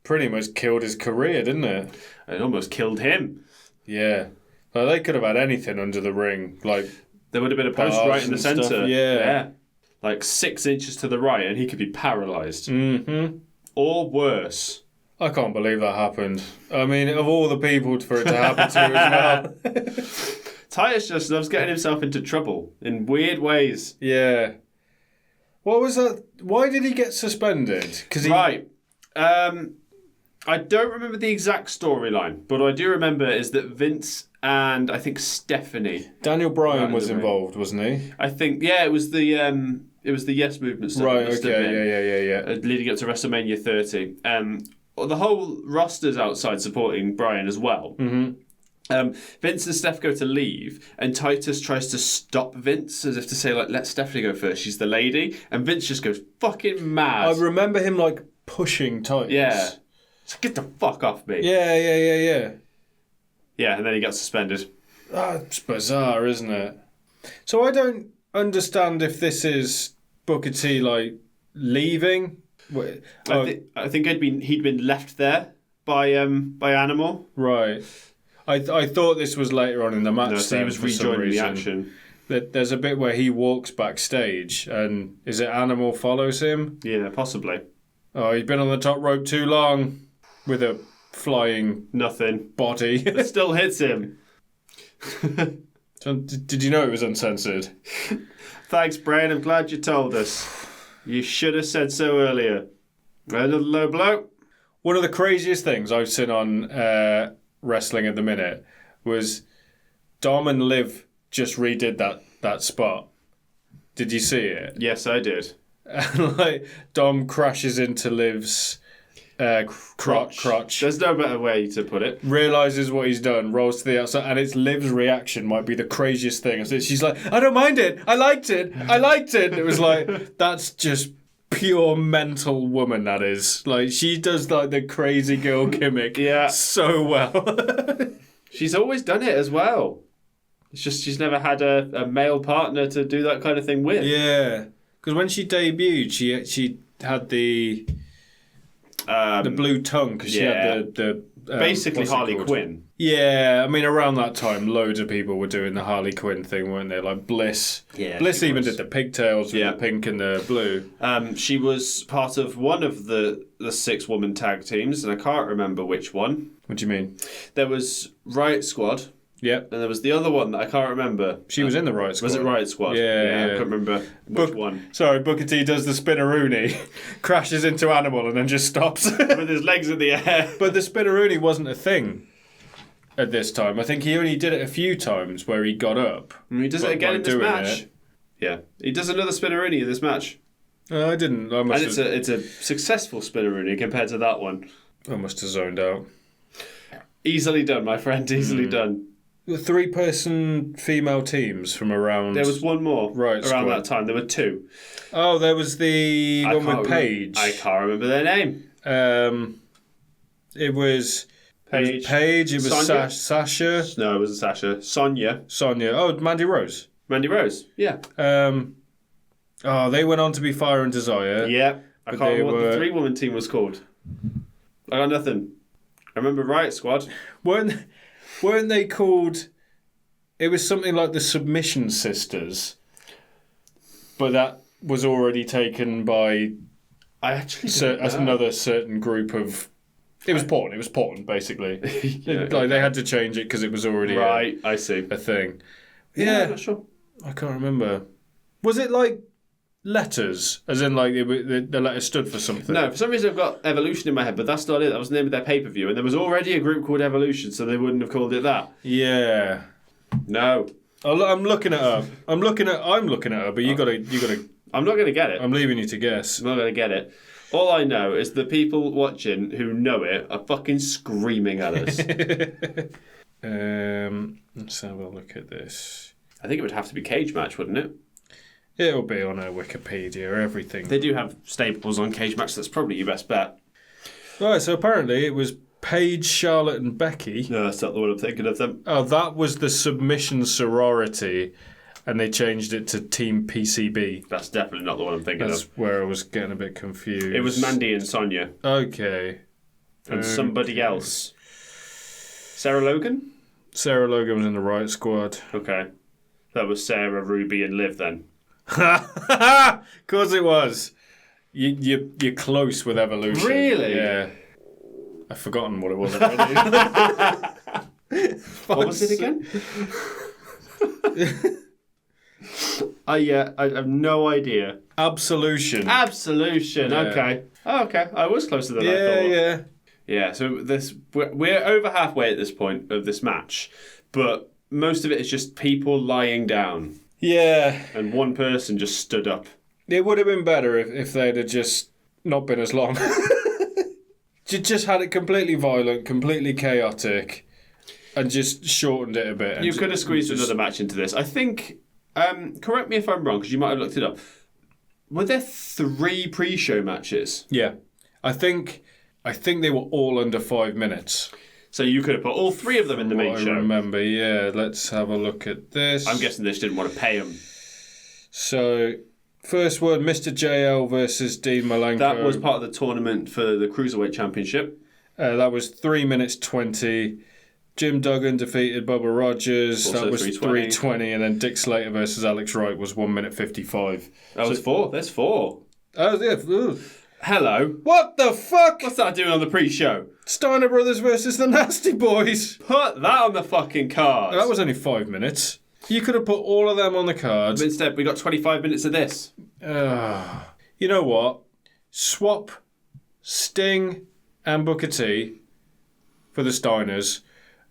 pretty much killed his career, didn't it? It almost killed him. Yeah. Well, they could have had anything under the ring. Like, there would have been a post right in the centre. Yeah. Like 6 inches to the right, and he could be paralysed. Mm-hmm. Or worse. I can't believe that happened. I mean, of all the people for it to happen to as well. Titus just loves getting himself into trouble in weird ways. Yeah. What was that? Why did he get suspended? Right. I don't remember the exact storyline, but what I do remember is that Vince and I think Stephanie... Daniel Bryan was involved, wasn't he? I think, yeah, it was the Yes Movement stuff. Right, okay, yeah. Leading up to WrestleMania 30. The whole roster's outside supporting Bryan as well. Mm-hmm. Vince and Steph go to leave, and Titus tries to stop Vince as if to say, like, let Stephanie go first. She's the lady. And Vince just goes fucking mad. I remember him, like, pushing Titus. Yeah. So get the fuck off me. Yeah. Yeah, and then he got suspended. That's bizarre, isn't it? So I don't understand if this is Booker T, like, leaving. I think he'd been left there by Animal. Right. I thought this was later on in the match. No, so he was rejoining the action. There's a bit where he walks backstage, and is it Animal follows him? Yeah, possibly. Oh, he's been on the top rope too long with a flying body. It still hits him. So, did you know it was uncensored? Thanks, Brian. I'm glad you told us. You should have said so earlier. Another low blow. One of the craziest things I've seen on wrestling at the minute was Dom and Liv just redid that spot. Did you see it? Yes, I did. And like Dom crashes into Liv's crotch. There's no better way to put it. Realizes what he's done, rolls to the outside, and it's Liv's reaction might be the craziest thing. She's like, I don't mind it. I liked it. It was like, that's just pure mental woman, that is. Like, she does like the crazy girl gimmick so well. She's always done it as well. It's just she's never had a male partner to do that kind of thing with. Yeah. Because when she debuted, she had the blue tongue, because she had the basically Harley Quinn. Yeah, I mean, around that time, loads of people were doing the Harley Quinn thing, weren't they? Like Bliss. Yeah, Bliss even did the pigtails with the pink and the blue. She was part of one of the 6-woman tag teams, and I can't remember which one. What do you mean? There was Riot Squad. Yep. And there was the other one that I can't remember. She was in the Riot Squad. Was it Riot Squad? Yeah. I can't remember which one. Sorry, Booker T does the spinneroonie, crashes into Animal and then just stops. With his legs in the air. But the spinneroonie wasn't a thing at this time. I think he only did it a few times where he got up. And he does it again in this match. Yeah. He does another spinneroonie in this match. I didn't. It's a successful spinneroonie compared to that one. I must have zoned out. Easily done, my friend. Easily done. The 3-person female teams from around... There was one more around that time. There were 2. Oh, there was the one with Paige. I can't remember their name. It was Paige. It was Sasha. No, it wasn't Sasha. Sonia. Oh, Mandy Rose. Yeah. They went on to be Fire and Desire. Yeah. I can't remember what the 3-woman team was called. I got nothing. I remember Riot Squad. Weren't they called... It was something like the Submission Sisters, but that was already taken by... another certain group of... It was porn, basically. They had to change it because it was already I see. a thing. Yeah, I'm not sure. I can't remember. Was it like letters? As in like the letters stood for something? No, for some reason I've got Evolution in my head, but that's not it. That was the name of their pay-per-view, and there was already a group called Evolution, so they wouldn't have called it that. Yeah. No. I'm looking it up. I'm looking at her, but you gotta. I'm not gonna get it. I'm leaving you to guess. I'm not gonna get it. All I know is the people watching who know it are fucking screaming at us. Let's have a look at this. I think it would have to be Cage Match, wouldn't it? It'll be on her Wikipedia, everything. They do have staples on Cage Match, that's probably your best bet. Right, so apparently it was Paige, Charlotte and Becky. No, that's not the one I'm thinking of them. Oh, that was the Submission Sorority, and they changed it to Team PCB. That's definitely not the one I'm thinking That's of. where I was getting a bit confused. It was Mandy and Sonia. Okay. And somebody else. Sarah Logan? Sarah Logan was in the Riot Squad. Okay. That was Sarah, Ruby and Liv then. Of course it was. You're close with Evolution. Really? Yeah. I've forgotten what it was already. What was it again? I have no idea. Absolution. Yeah. Okay. Oh, okay. I was closer than I thought. Yeah. Yeah. So we're over halfway at this point of this match, but most of it is just people lying down. Yeah. And one person just stood up. It would have been better if they'd have just not been as long. Just had it completely violent, completely chaotic, and just shortened it a bit. You could have squeezed another match into this. I think, correct me if I'm wrong, because you might have looked it up. Were there 3 pre-show matches? Yeah. I think they were all under 5 minutes. So you could have put all 3 of them in the main show. I remember, yeah. Let's have a look at this. I'm guessing they just didn't want to pay them. So, first one, Mr. JL versus Dean Malenko. That was part of the tournament for the Cruiserweight Championship. That was 3 minutes 20. Jim Duggan defeated Bubba Rogers. Also that was 3:20. And then Dick Slater versus Alex Wright was 1 minute 55. That was 4. There's 4. Oh, yeah. Ooh. Hello. What the fuck? What's that doing on the pre-show? Steiner Brothers versus the Nasty Boys. Put that on the fucking card. That was only 5 minutes. You could have put all of them on the card. But instead, we got 25 minutes of this. You know what? Swap Sting and Booker T for the Steiners,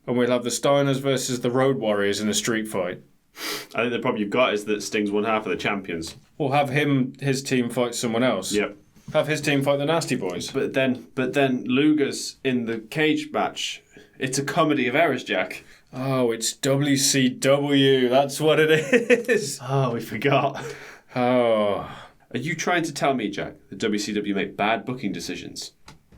and we'll have the Steiners versus the Road Warriors in a street fight. I think the problem you've got is that Sting's one half of the champions. We'll have his team fight someone else. Yep. Have his team fight the Nasty Boys. But then Luger's in the cage match. It's a comedy of errors, Jack. Oh, it's WCW. That's what it is. Oh, we forgot. Oh. Are you trying to tell me, Jack, that WCW make bad booking decisions?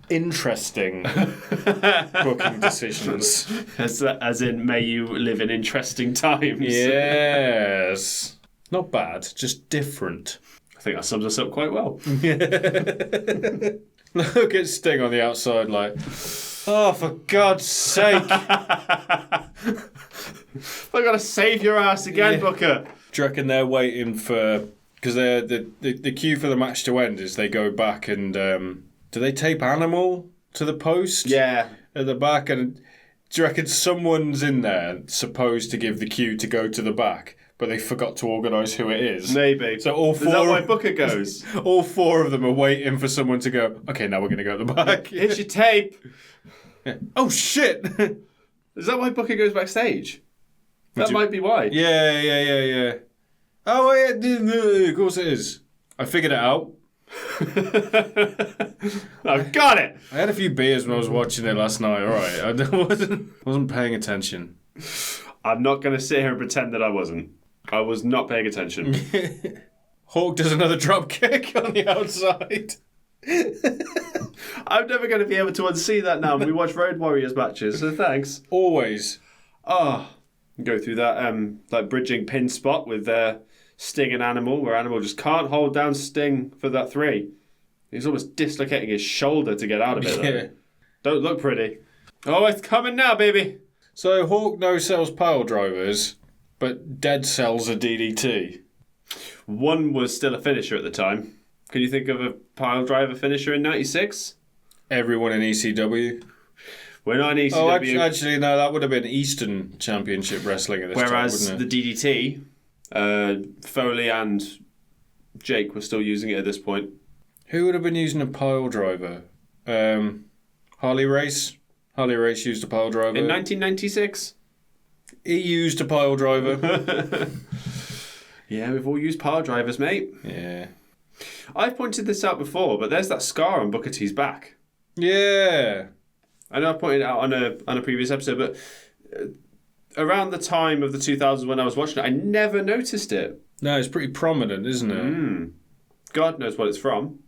Interesting booking decisions. As in, may you live in interesting times. Yes. Not bad, just different. I think that sums us up quite well. Look at Sting on the outside like, oh, for God's sake. I've got to save your ass again, Booker. Do you reckon they're waiting for... Because the cue for the match to end is they go back and... do they tape Animal to the post? Yeah. At the back? And do you reckon someone's in there supposed to give the cue to go to the back, but they forgot to organise who it is? Maybe. So all four... Is that why Booker goes? All four of them are waiting for someone to go, okay, now we're going to go at the back. Hit your tape. Yeah. Oh, shit! Is that why Booker goes backstage? That might be why. Yeah. Oh, yeah, of course it is. I figured it out. I've got it. I had a few beers when I was watching it last night. All right, I wasn't paying attention. I'm not going to sit here and pretend that I wasn't. I was not paying attention. Hawk does another drop kick on the outside. I'm never going to be able to unsee that now when we watch Road Warriors matches, so thanks. Always. Go through that like bridging pin spot with Sting and Animal, where Animal just can't hold down Sting for that 3. He's almost dislocating his shoulder to get out of it. Yeah. Don't look pretty. Oh, it's coming now, baby. So Hawk no sells pile drivers, but dead sells a DDT. One was still a finisher at the time. Can you think of a pile driver finisher in 96? Everyone in ECW. We're not in ECW. Oh, actually, no, that would have been Eastern Championship Wrestling at this time, whereas wouldn't the it? DDT, Foley and Jake were still using it at this point. Who would have been using a pile driver? Harley Race? Harley Race used a pile driver. In 1996? He used a pile driver. Yeah, we've all used pile drivers, mate. Yeah. I've pointed this out before, but there's that scar on Booker T's back. Yeah. I know I pointed it out on a previous episode, but around the time of the 2000s when I was watching it, I never noticed it. No, it's pretty prominent, isn't it? God knows what it's from.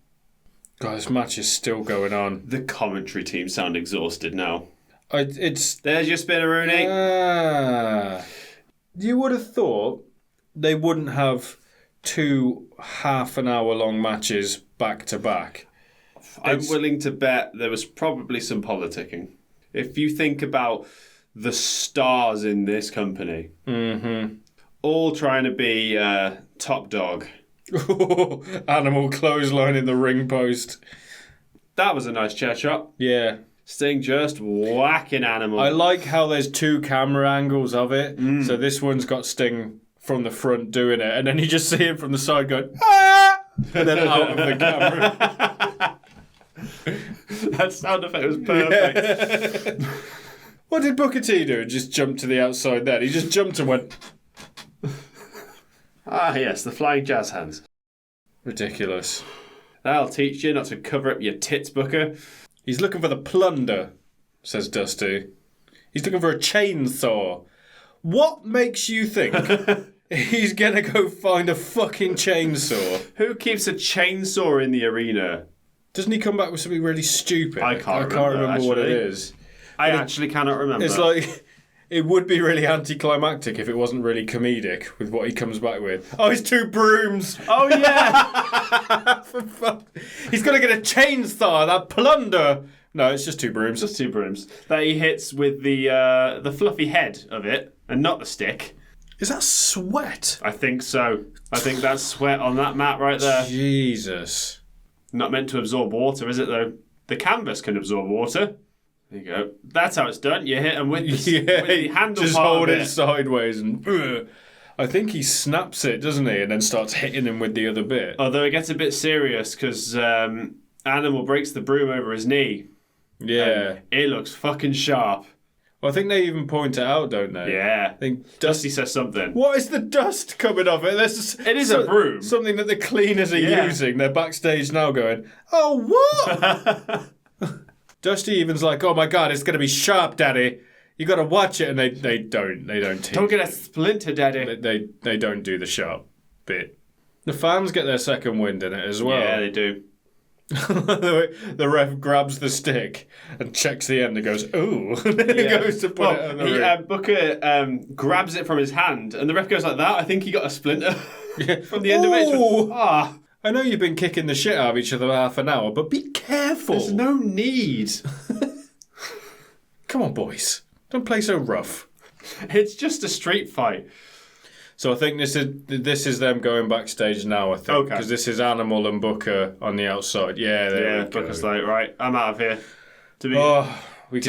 God, this match is still going on. The commentary team sound exhausted now. There's your spinneroonie. You would have thought they wouldn't have 2 half-an-hour-long matches back to back. I'm willing to bet there was probably some politicking. If you think about the stars in this company, all trying to be top dog. Animal clothesline in the ring post. That was a nice chair shot. Yeah. Sting just whacking Animal. I like how there's 2 camera angles of it. So this one's got Sting from the front doing it, and then you just see him from the side going, ah! And then out of the camera. That sound effect was perfect. Yeah. What did Booker T do? Just jump to the outside then. He just jumped and went... Ah, yes, the flying jazz hands. Ridiculous. That'll teach you not to cover up your tits, Booker. He's looking for the plunder, says Dusty. He's looking for a chainsaw. What makes you think he's going to go find a fucking chainsaw? Who keeps a chainsaw in the arena? Doesn't he come back with something really stupid? I can't remember what it is. I actually cannot remember. It's like... It would be really anticlimactic if it wasn't really comedic with what he comes back with. Oh, it's 2 brooms. Oh, yeah. For fuck. He's got to get a chainsaw, that plunder. No, it's just 2 brooms. Just 2 brooms. That he hits with the fluffy head of it and not the stick. Is that sweat? I think so. I think that's sweat on that mat right there. Jesus. Not meant to absorb water, is it, though? The canvas can absorb water. There you go. That's how it's done. You hit him with the handle just part hold of it sideways and... I think he snaps it, doesn't he? And then starts hitting him with the other bit. Although it gets a bit serious because Animal breaks the broom over his knee. Yeah. It looks fucking sharp. Well, I think they even point it out, don't they? Yeah. I think Dusty says something. What is the dust coming off it? It is a broom. Something that the cleaners are using. They're backstage now going, oh, what? Dusty even's like, oh my God, it's going to be sharp, Daddy. You got to watch it. And they don't teach. Don't get a splinter, Daddy. They don't do the sharp bit. The fans get their second wind in it as well. Yeah, they do. The ref grabs the stick and checks the end and goes, ooh. And then he goes to put it on the ring. Booker grabs it from his hand and the ref goes like that. I think he got a splinter from the end of it. I know you've been kicking the shit out of each other for half an hour, but be careful. There's no need. Come on, boys. Don't play so rough. It's just a street fight. So I think this is them going backstage now, I think. Because this is Animal and Booker on the outside. Yeah, Booker's like, right, I'm out of here. To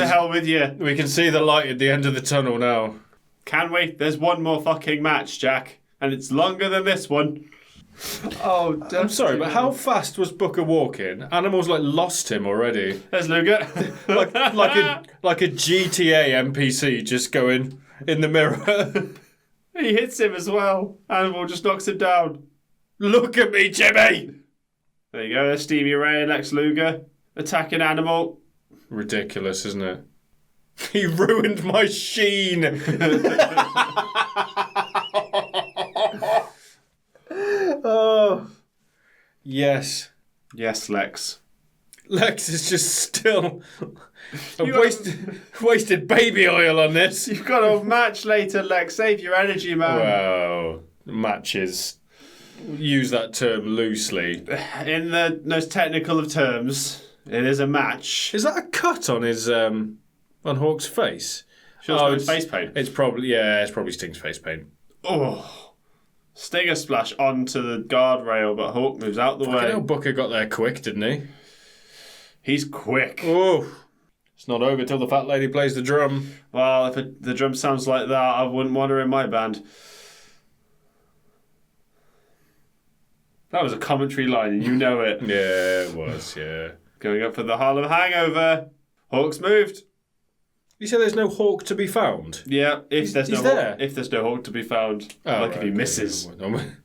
hell with you. We can see the light at the end of the tunnel now. Can we? There's one more fucking match, Jack. And it's longer than this one. I'm sorry, but how fast was Booker walking? Animal's lost him already. There's Luger. like a GTA NPC just going in the mirror. He hits him as well. Animal just knocks him down. Look at me, Jimmy! There you go. There's Stevie Ray and Lex Luger attacking Animal. Ridiculous, isn't it? He ruined my sheen. Oh. Yes. Yes, Lex. Lex is just still wasted baby oil on this. You've got a match later, Lex. Save your energy, man. Wow. Matches. Use that term loosely. In the most technical of terms, it is a match. Is that a cut on his on Hawk's face? It's face paint. It's probably Sting's face paint. Oh. Stinger splash onto the guardrail, but Hawk moves out the way. Hell, Booker got there quick, didn't he? He's quick. Oh, it's not over till the fat lady plays the drum. Well, if the drum sounds like that, I wouldn't want her in my band. That was a commentary line, and you know it. Yeah, it was, yeah. Going up for the Harlem Hangover. Hawk's moved. You said there's no Hawk to be found? Yeah, if there's no Hawk to be found. If he misses.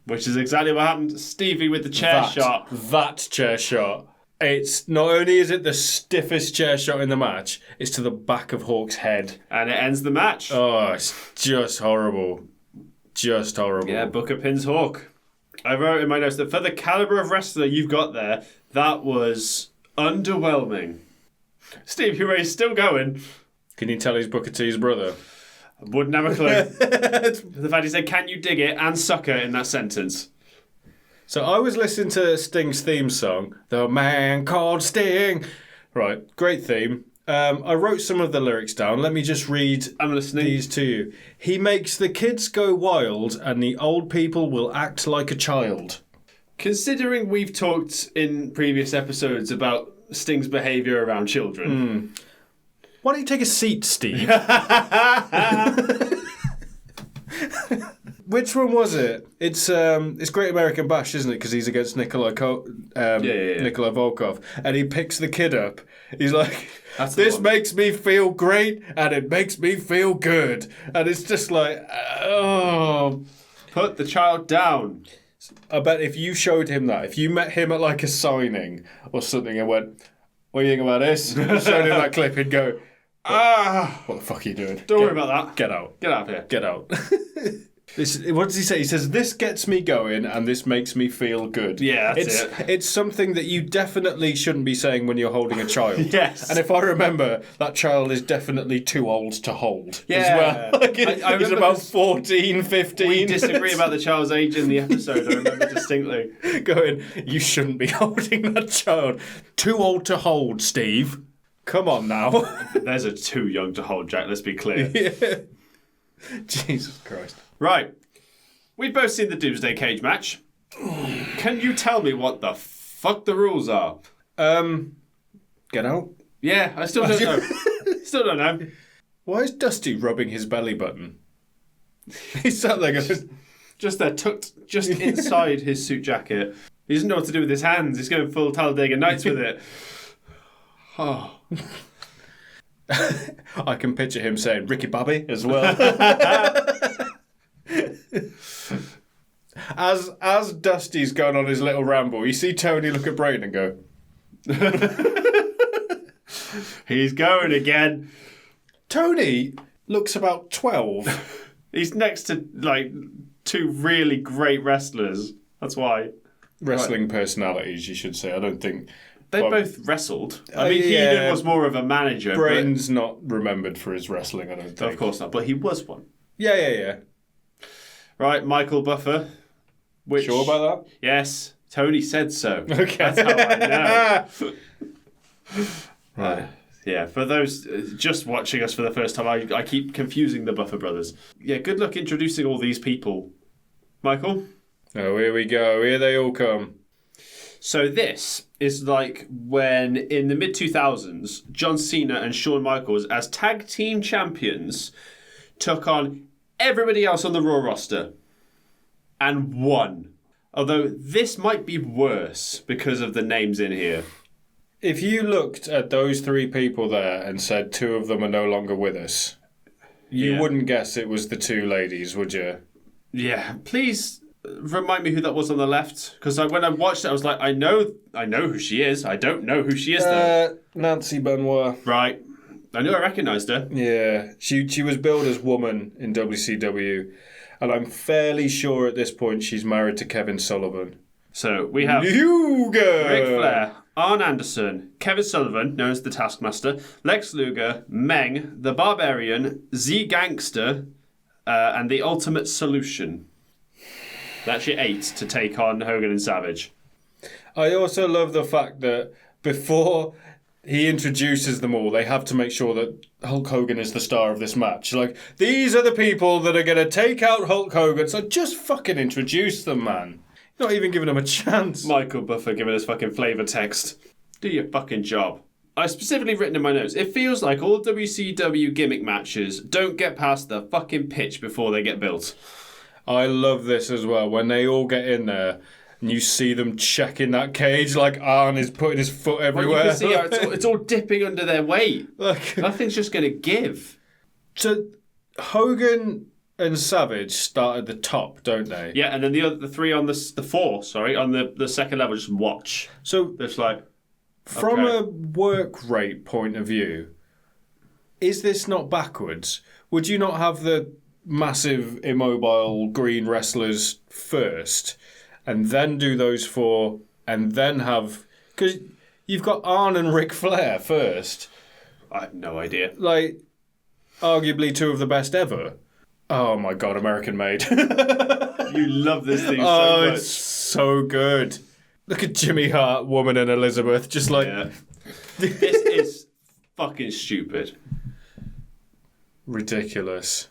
Which is exactly what happened to Stevie with the chair shot. That chair shot. It's not only is it the stiffest chair shot in the match, it's to the back of Hawk's head. And it ends the match. Oh, it's just horrible. Just horrible. Yeah, Booker pins Hawk. I wrote in my notes that for the caliber of wrestler you've got there, that was underwhelming. Stevie Ray's still going. Can you tell he's Booker T's brother? I wouldn't have a clue. The fact he said, can you dig it, and sucker in that sentence. So I was listening to Sting's theme song, The Man Called Sting. Right, great theme. I wrote some of the lyrics down. Let me just read these to you. He makes the kids go wild and the old people will act like a child. Considering we've talked in previous episodes about Sting's behaviour around children. Why don't you take a seat, Steve? Which one was it? It's Great American Bash, isn't it? Because he's against Nikolai Volkov, and he picks the kid up. He's like, "This makes me feel great, and it makes me feel good," and it's just like, oh, put the child down. I bet if you showed him that, if you met him at like a signing or something, and went, "What do you think about this?" and showed him that clip, he'd go, what the fuck are you doing? Don't worry about that. Get out. Get out of here. Get out. What does he say? He says, this gets me going and this makes me feel good. Yeah, that's it. It's something that you definitely shouldn't be saying when you're holding a child. Yes. And if I remember, that child is definitely too old to hold as well. I He's about 14, 15. We disagree about the child's age in the episode, I remember distinctly. Going, you shouldn't be holding that child. Too old to hold, Steve. Come on now. There's a too young to hold, Jack, let's be clear. Yeah. Jesus Christ. Right. We've both seen the Doomsday Cage match. Can you tell me what the fuck the rules are? Get out. Yeah, I still don't know. Still don't know. Why is Dusty rubbing his belly button? He's sat there going... Just there, tucked just inside his suit jacket. He doesn't know what to do with his hands. He's going full Talladega Nights with it. Oh. I can picture him saying Ricky Bobby as well. As Dusty's going on his little ramble, you see Tony look at Braden and go, He's going again. Tony looks about 12. He's next to, like, two really great wrestlers. That's why. Wrestling personalities, you should say. I don't think... They both wrestled. I mean, Heenan was more of a manager. Braden's not remembered for his wrestling, I don't think. Of course not, but he was one. Yeah. Right, Michael Buffer. Sure about that? Yes, Tony said so. Okay. That's how I know. Right. Yeah, for those just watching us for the first time, I keep confusing the Buffer brothers. Yeah, good luck introducing all these people. Michael? Oh, here we go. Here they all come. So this is like when, in the mid-2000s, John Cena and Shawn Michaels, as tag team champions, took on everybody else on the Raw roster and won. Although this might be worse because of the names in here. If you looked at those three people there and said two of them are no longer with us, you wouldn't guess it was the two ladies, would you? Yeah, please remind me who that was on the left. Because when I watched it, I was like, I know who she is. I don't know who she is, though. Nancy Benoit. Right. I knew I recognised her. Yeah. She was billed as woman in WCW. And I'm fairly sure at this point she's married to Kevin Sullivan. So we have Luger, Ric Flair, Arn Anderson, Kevin Sullivan, known as the Taskmaster, Lex Luger, Meng, the Barbarian, Z Gangster, and the Ultimate Solution. That's your 8 to take on Hogan and Savage. I also love the fact that before he introduces them all, they have to make sure that Hulk Hogan is the star of this match. Like, these are the people that are going to take out Hulk Hogan, so just fucking introduce them, man. You're not even giving them a chance. Michael Buffer giving us fucking flavour text. Do your fucking job. I specifically written in my notes, it feels like all WCW gimmick matches don't get past the fucking pitch before they get built. I love this as well. When they all get in there and you see them checking that cage like Arn is putting his foot everywhere. Well, you can see how it's all dipping under their weight. Look. Nothing's just going to give. So Hogan and Savage start at the top, don't they? Yeah, and then the three on the four, on the second level just watch. So it's like... From a work rate point of view, is this not backwards? Would you not have the massive immobile green wrestlers first and then do those four and then have... Because you've got Arn and Ric Flair first. I have no idea. Like, arguably two of the best ever. Oh my God, American Made. You love this thing so much. Oh, it's so good. Look at Jimmy Hart, Woman and Elizabeth, just like... Yeah. This is fucking stupid. Ridiculous.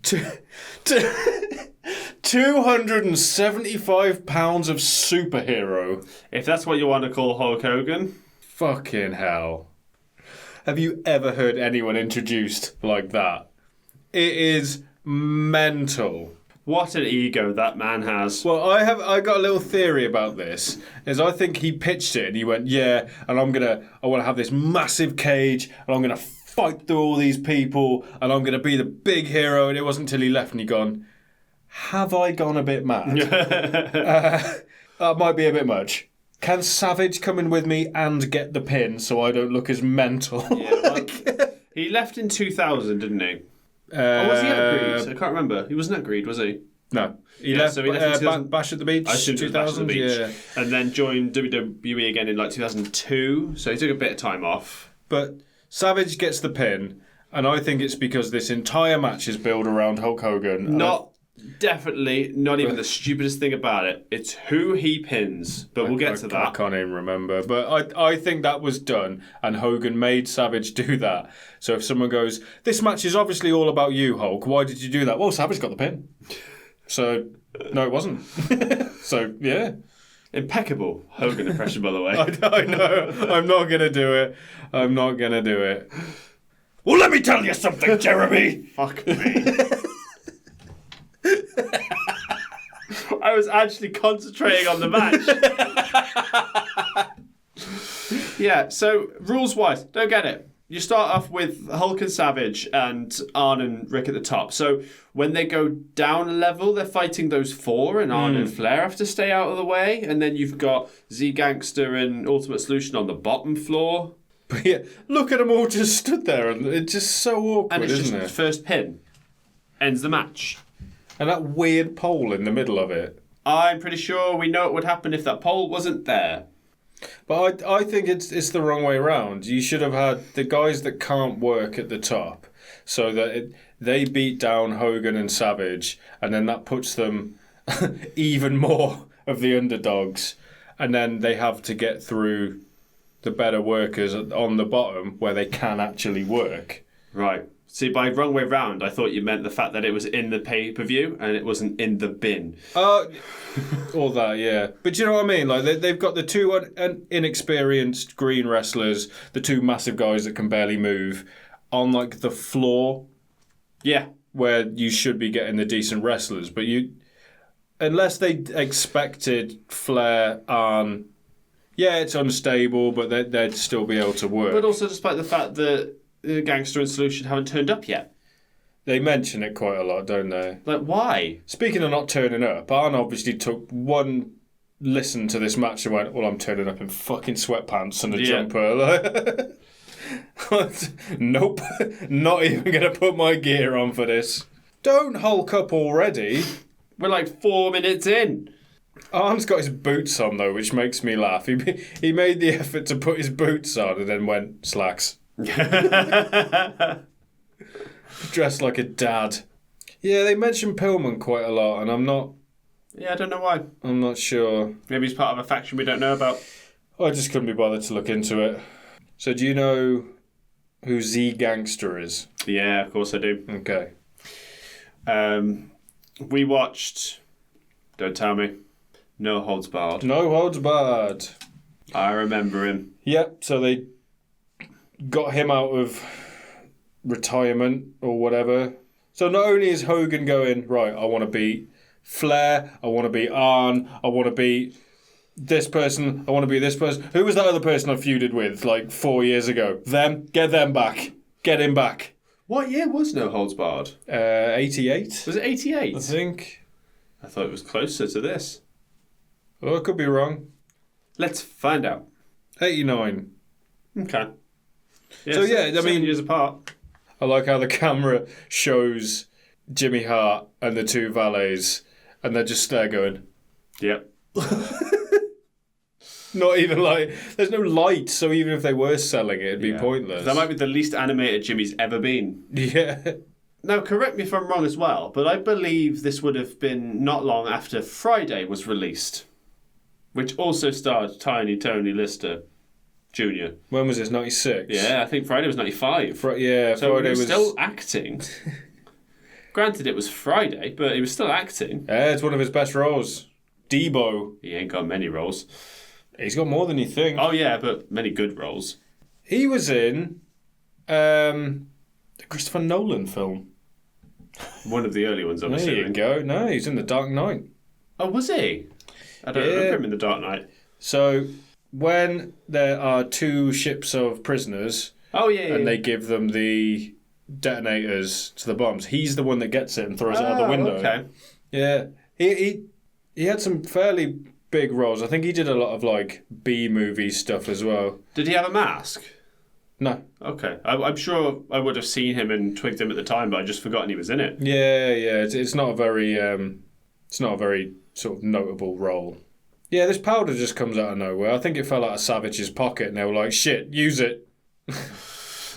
275 pounds of superhero. If that's what you want to call Hulk Hogan. Fucking hell. Have you ever heard anyone introduced like that? It is mental. What an ego that man has. Well, I got a little theory about this. Is I think he pitched it and he went, yeah, and I want to have this massive cage and I'm gonna fight through all these people and I'm gonna be the big hero. And it wasn't until he left and he gone, have I gone a bit mad? That might be a bit much. Can Savage come in with me and get the pin so I don't look as mental? Yeah, well, he left in 2000, didn't he? Or was he at Greed? I can't remember. He wasn't at Greed, was he? No. He left Bash at the Beach, 2000, yeah. And then joined WWE again in like 2002, so he took a bit of time off. But Savage gets the pin, and I think it's because this entire match is built around Hulk Hogan. Definitely not even the stupidest thing about it. It's who he pins, but we'll get to that. I can't even remember, but I think that was done, and Hogan made Savage do that. So if someone goes, this match is obviously all about you, Hulk, why did you do that? Well, Savage got the pin. So, no, it wasn't. So, yeah. Impeccable Hogan impression, by the way. I know. I'm not going to do it. Well, let me tell you something, Jeremy. Fuck me. I was actually concentrating on the match. Yeah, so rules-wise, don't get it. you start off with Hulk and Savage and Arn and Rick at the top. So when they go down a level, they're fighting those four, and Arn and Flair have to stay out of the way. And then you've got Z-Gangster and Ultimate Solution on the bottom floor. But yeah, look at them all just stood there, and it's just so awkward, And it's isn't just it? first pin. Ends the match. And that weird pole in the middle of it. I'm pretty sure we know what would happen if that pole wasn't there. But I think it's the wrong way around. You should have had the guys that can't work at the top, so that they beat down Hogan and Savage, and then that puts them even more of the underdogs, and then they have to get through the better workers on the bottom where they can actually work. Right. See, by wrong way round, I thought you meant the fact that it was in the pay-per-view and it wasn't in the bin. All that, yeah. But you know what I mean? Like they've got the two inexperienced green wrestlers, the two massive guys that can barely move, on like the floor. Yeah. Where you should be getting the decent wrestlers, but unless they expected Flair on, yeah, it's unstable, but they'd still be able to work. But also, despite the fact that Gangster and Solution haven't turned up yet. They mention it quite a lot, don't they? Like, why? Speaking of not turning up, Arn obviously took one listen to this match and went, well, I'm turning up in fucking sweatpants and a jumper. Nope, not even going to put my gear on for this. Don't Hulk up already. We're like 4 minutes in. Arn's got his boots on, though, which makes me laugh. He made the effort to put his boots on and then went, slacks. Dressed like a dad. Yeah, they mention Pillman quite a lot, and I'm not... Yeah, I don't know why. I'm not sure. Maybe he's part of a faction we don't know about. I just couldn't be bothered to look into it. So do you know who Z-Gangster is? Yeah, of course I do. Okay. We watched... Don't tell me. No Holds Barred. No Holds Barred. I remember him. Yep, so they got him out of retirement or whatever. So not only is Hogan going, right, I want to beat Flair, I want to beat Arn, I want to beat this person, I want to beat this person. Who was that other person I feuded with like 4 years ago? Them. Get them back. Get him back. What year was No Holds Barred? 88. Was it 88? I think. I thought it was closer to this. Oh, I could be wrong. Let's find out. 89. Okay. Yeah, so yeah, I 7 mean, years apart. I like how the camera shows Jimmy Hart and the two valets, and they're just there going. Yep. Not even like there's no light, so even if they were selling it, it'd be pointless. That might be the least animated Jimmy's ever been. Yeah. Now, correct me if I'm wrong as well, but I believe this would have been not long after Friday was released, which also starred Tiny Tony Lister Jr. When was this? 96. Yeah, I think Friday was 95. Yeah, so Friday he was still acting. Granted, it was Friday, but he was still acting. Yeah, it's one of his best roles. Debo. He ain't got many roles. He's got more than you think. Oh yeah, but many good roles. He was in the Christopher Nolan film. One of the early ones, I'm assuming. There you go. No, he's in The Dark Knight. Oh, was he? I don't remember him in The Dark Knight. So, when there are two ships of prisoners... Oh, yeah. And they give them the detonators to the bombs, he's the one that gets it and throws it out the window. Okay. Yeah. He had some fairly big roles. I think he did a lot of, like, B-movie stuff as well. Did he have a mask? No. Okay. I'm sure I would have seen him and twigged him at the time, but I just forgotten he was in it. Yeah. It's not a very sort of notable role. Yeah, this powder just comes out of nowhere. I think it fell out of Savage's pocket and they were like, shit, use it.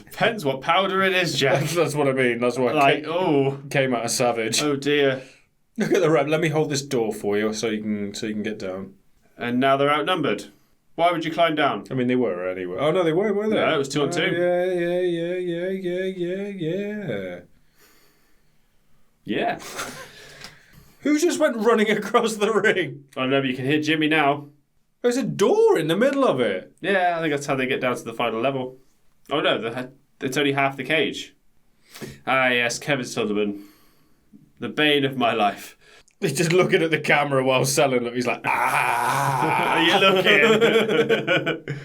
Depends what powder it is, Jack. That's what I mean. That's what came out of Savage. Oh dear. Look at the rep. Let me hold this door for you so you can get down. And now they're outnumbered. Why would you climb down? I mean, they were anyway. Oh, no, they weren't, were they? No, it was 2 on 2. Yeah. Yeah. Who just went running across the ring? I don't know, but you can hear Jimmy now. There's a door in the middle of it. Yeah, I think that's how they get down to the final level. Oh no, it's only half the cage. Ah yes, Kevin Sullivan. The bane of my life. He's just looking at the camera while selling it. He's like, ah. Are you looking?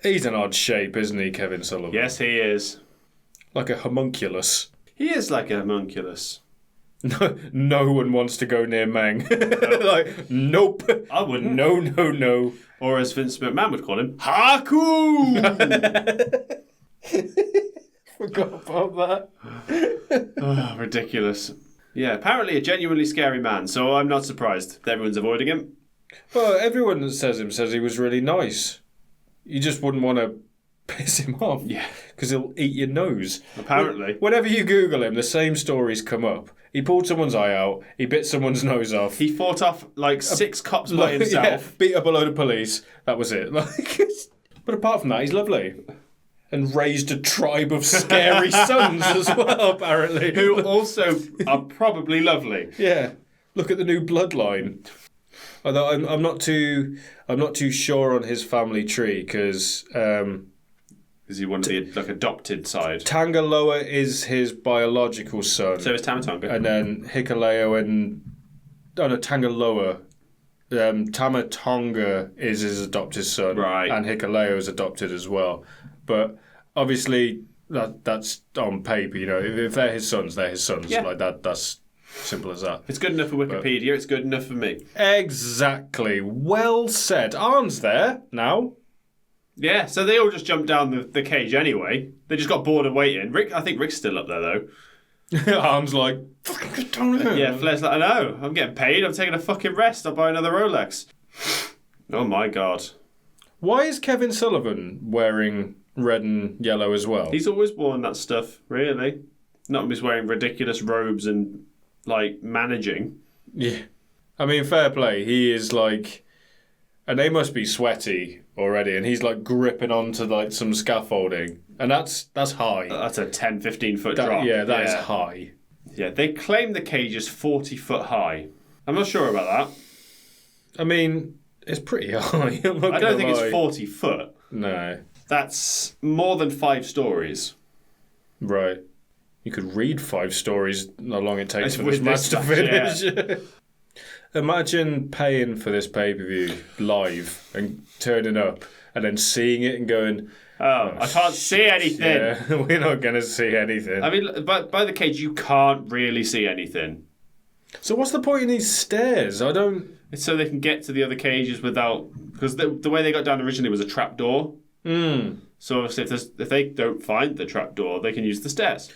He's an odd shape, isn't he, Kevin Sullivan? Yes, he is. Like a homunculus. He is like a homunculus. No one wants to go near Meng. Like, nope. I wouldn't. No. Or as Vince McMahon would call him, Haku! Forgot about that. Oh, ridiculous. Yeah, apparently a genuinely scary man, so I'm not surprised that everyone's avoiding him. Well, everyone that says he was really nice. You just wouldn't want to piss him off. Yeah. Because he'll eat your nose. Apparently. Whenever you Google him, the same stories come up. He pulled someone's eye out. He bit someone's nose off. He fought off like 6 cops by himself. Yeah, beat up a load of police. That was it. But apart from that, he's lovely. And raised a tribe of scary sons as well, apparently. Who also are probably lovely. Yeah. Look at the new bloodline. Although I'm not too sure on his family tree because Is he one of the adopted side? Tangaloa is his biological son. So is Tamatonga. And then Hikaleo and Tangaloa. Tamatonga is his adopted son. Right. And Hikaleo is adopted as well. But obviously that's on paper, you know. If they're his sons, they're his sons. Yeah. Like that's simple as that. If it's good enough for Wikipedia, it's good enough for me. Exactly. Well said. Arn's there now. Yeah, so they all just jumped down the cage anyway. They just got bored of waiting. I think Rick's still up there though. Arn's like, fucking get down here. Yeah, Flair's like, I know, I'm getting paid, I'm taking a fucking rest, I'll buy another Rolex. Oh my god. Why is Kevin Sullivan wearing red and yellow as well? He's always worn that stuff, really. Not when he's wearing ridiculous robes and, like, managing. Yeah. I mean, fair play. He is like... And they must be sweaty already, and he's like gripping onto like some scaffolding. And that's high. That's a 10, 15 foot drop. Yeah, that is high. Yeah, they claim the cage is 40 foot high. I'm not sure about that. I mean, it's pretty high. I don't think it's 40 foot. No. That's more than 5 stories. Right. You could read 5 stories how long it takes for With this match to this match, finish. Imagine paying for this pay-per-view live and turning up and then seeing it and going... Oh, I can't see anything. Yeah, we're not going to see anything. I mean, by the cage, you can't really see anything. So what's the point in these stairs? I don't... It's so they can get to the other cages without... Because the way they got down originally was a trap door. So obviously if they don't find the trap door, they can use the stairs.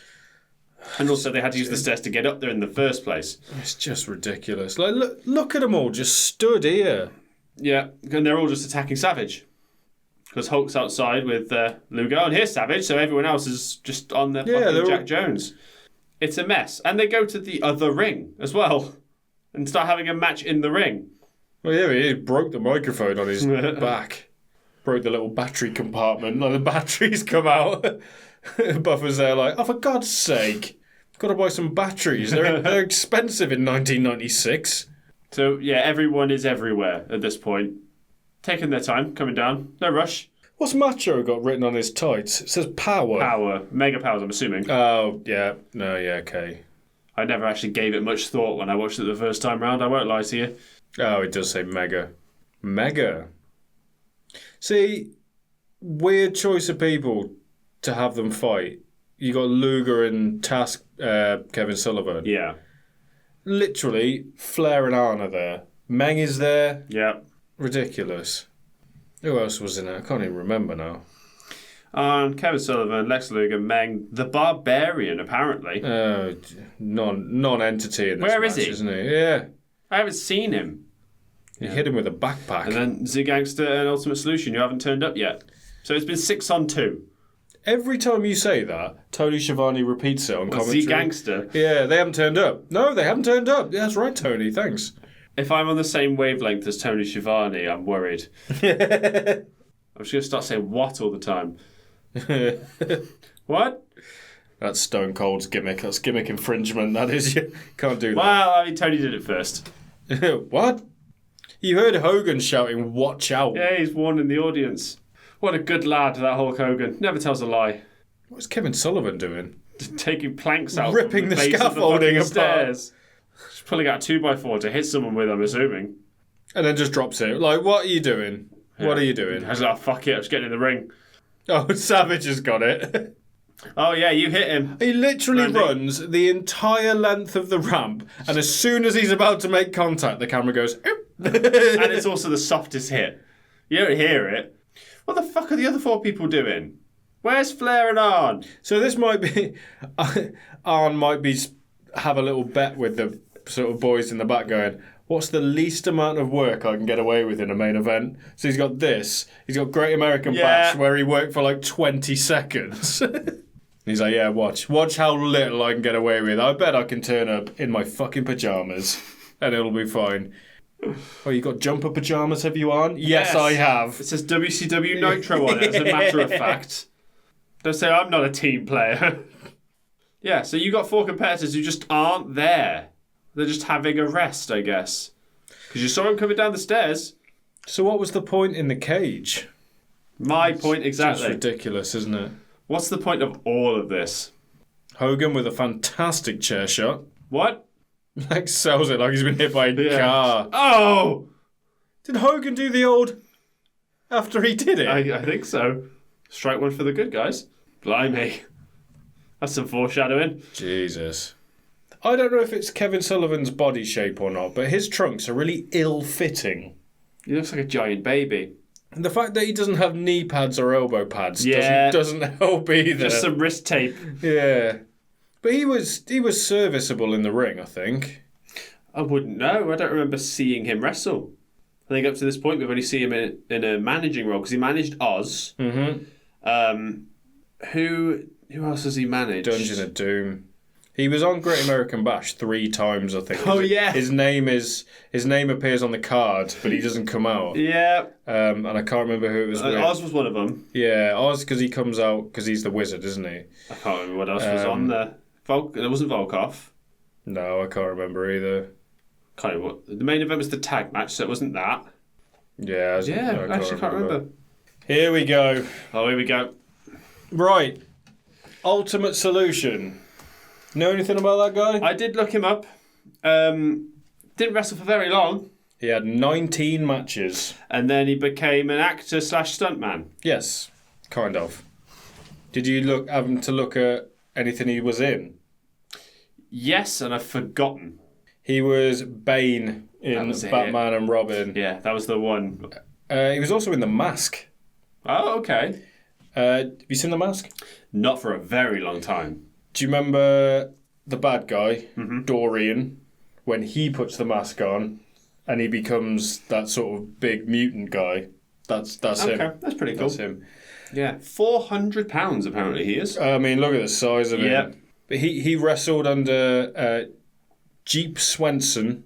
And also they had to use the stairs to get up there in the first place. It's just ridiculous. Like, look at them all just stood here. Yeah, and they're all just attacking Savage. Because Hulk's outside with Lugo, and here's Savage, so everyone else is just on their fucking Jack Jones. It's a mess. And they go to the other ring as well and start having a match in the ring. Well, yeah, he broke the microphone on his back. Broke the little battery compartment. Like the batteries come out. Buffer's there like, oh, for God's sake, got to buy some batteries. They're expensive in 1996. So, yeah, everyone is everywhere at this point. Taking their time, coming down. No rush. What's Macho got written on his tights? It says power. Power. Mega powers, I'm assuming. Oh, yeah. No, yeah, okay. I never actually gave it much thought when I watched it the first time round. I won't lie to you. Oh, it does say mega. Mega. See, weird choice of people to have them fight. You got Luger and Task, Kevin Sullivan. Yeah. Literally, Flair and Arn are there. Meng is there. Yeah. Ridiculous. Who else was in it? I can't even remember now. Kevin Sullivan, Lex Luger, Meng, the Barbarian, apparently. Non-entity in this Where match, is he? Isn't he? Yeah. I haven't seen him. You hit him with a backpack. And then Z-Gangster and Ultimate Solution, who haven't turned up yet. So it's been 6-on-2. Every time you say that, Tony Schiavone repeats it on commentary. Z-Gangster. Yeah, they haven't turned up. No, they haven't turned up. Yeah, that's right, Tony. Thanks. If I'm on the same wavelength as Tony Schiavone, I'm worried. I'm just going to start saying what all the time. What? That's Stone Cold's gimmick. That's gimmick infringement. That is. You can't do that. Well, I mean, Tony did it first. What? You heard Hogan shouting, "Watch out." Yeah, he's warning the audience. What a good lad, that Hulk Hogan. Never tells a lie. What's Kevin Sullivan doing? Just taking planks out. Ripping from the base scaffolding of the apart. stairs. Just pulling out a 2x4 to hit someone with, I'm assuming. And then just drops it. Like, what are you doing? What are you doing? I was like, fuck it, I'm just getting in the ring. Oh, Savage has got it. Oh, yeah, you hit him. He literally runs the entire length of the ramp, and as soon as he's about to make contact, the camera goes... And it's also the softest hit. You don't hear it. What the fuck are the other 4 people doing? Where's Flair and Arn? So this might be... Arn might be have a little bet with the sort of boys in the back going, what's the least amount of work I can get away with in a main event? So he's got this. He's got Great American Bash where he worked for like 20 seconds. He's like, yeah, watch how little I can get away with. I bet I can turn up in my fucking pyjamas and it'll be fine. Oh, you got jumper pyjamas, have you on? Yes, I have. It says WCW Nitro on it, as a matter of fact. Don't say I'm not a team player. Yeah, so you got 4 competitors who just aren't there. They're just having a rest, I guess. Because you saw him coming down the stairs. So what was the point in the cage? My point exactly. It's ridiculous, isn't it? What's the point of all of this? Hogan with a fantastic chair shot. What? Like sells it like he's been hit by a car. Oh! Did Hogan do the old after he did it? I think so. Strike one for the good guys. Blimey. That's some foreshadowing. Jesus. I don't know if it's Kevin Sullivan's body shape or not, but his trunks are really ill-fitting. He looks like a giant baby. And the fact that he doesn't have knee pads or elbow pads doesn't help either. Just some wrist tape. Yeah. But he was serviceable in the ring, I think. I wouldn't know. I don't remember seeing him wrestle. I think up to this point we've only seen him in a managing role because he managed Oz. Mm-hmm. Who else has he managed? Dungeon of Doom. He was on Great American Bash 3 times, I think. Oh, yeah. His name appears on the card, but he doesn't come out. Yeah. And I can't remember who it was with. Oz was one of them. Yeah, Oz, because he comes out, because he's the wizard, isn't he? I can't remember what else was on there. It wasn't Volkov. No, I can't remember either. Can't remember. The main event was the tag match, so it wasn't that. Yeah, I actually can't remember. Here we go. Oh, here we go. Right. Ultimate Solution. Know anything about that guy? I did look him up. Didn't wrestle for very long. He had 19 matches. And then he became an actor / stuntman. Yes, kind of. Did you have him to look at anything he was in? Yes, and I've forgotten. He was Bane in Batman and Robin. Yeah, that was the one. He was also in The Mask. Oh, okay. Have you seen The Mask? Not for a very long time. Do you remember the bad guy, Mm-hmm. Dorian, when he puts the mask on and he becomes that sort of big mutant guy? That's him. Okay, that's pretty cool. That's him. Yeah, 400 pounds apparently he is. I mean, look at the size of Yeah. him. But he wrestled under Jeep Swenson.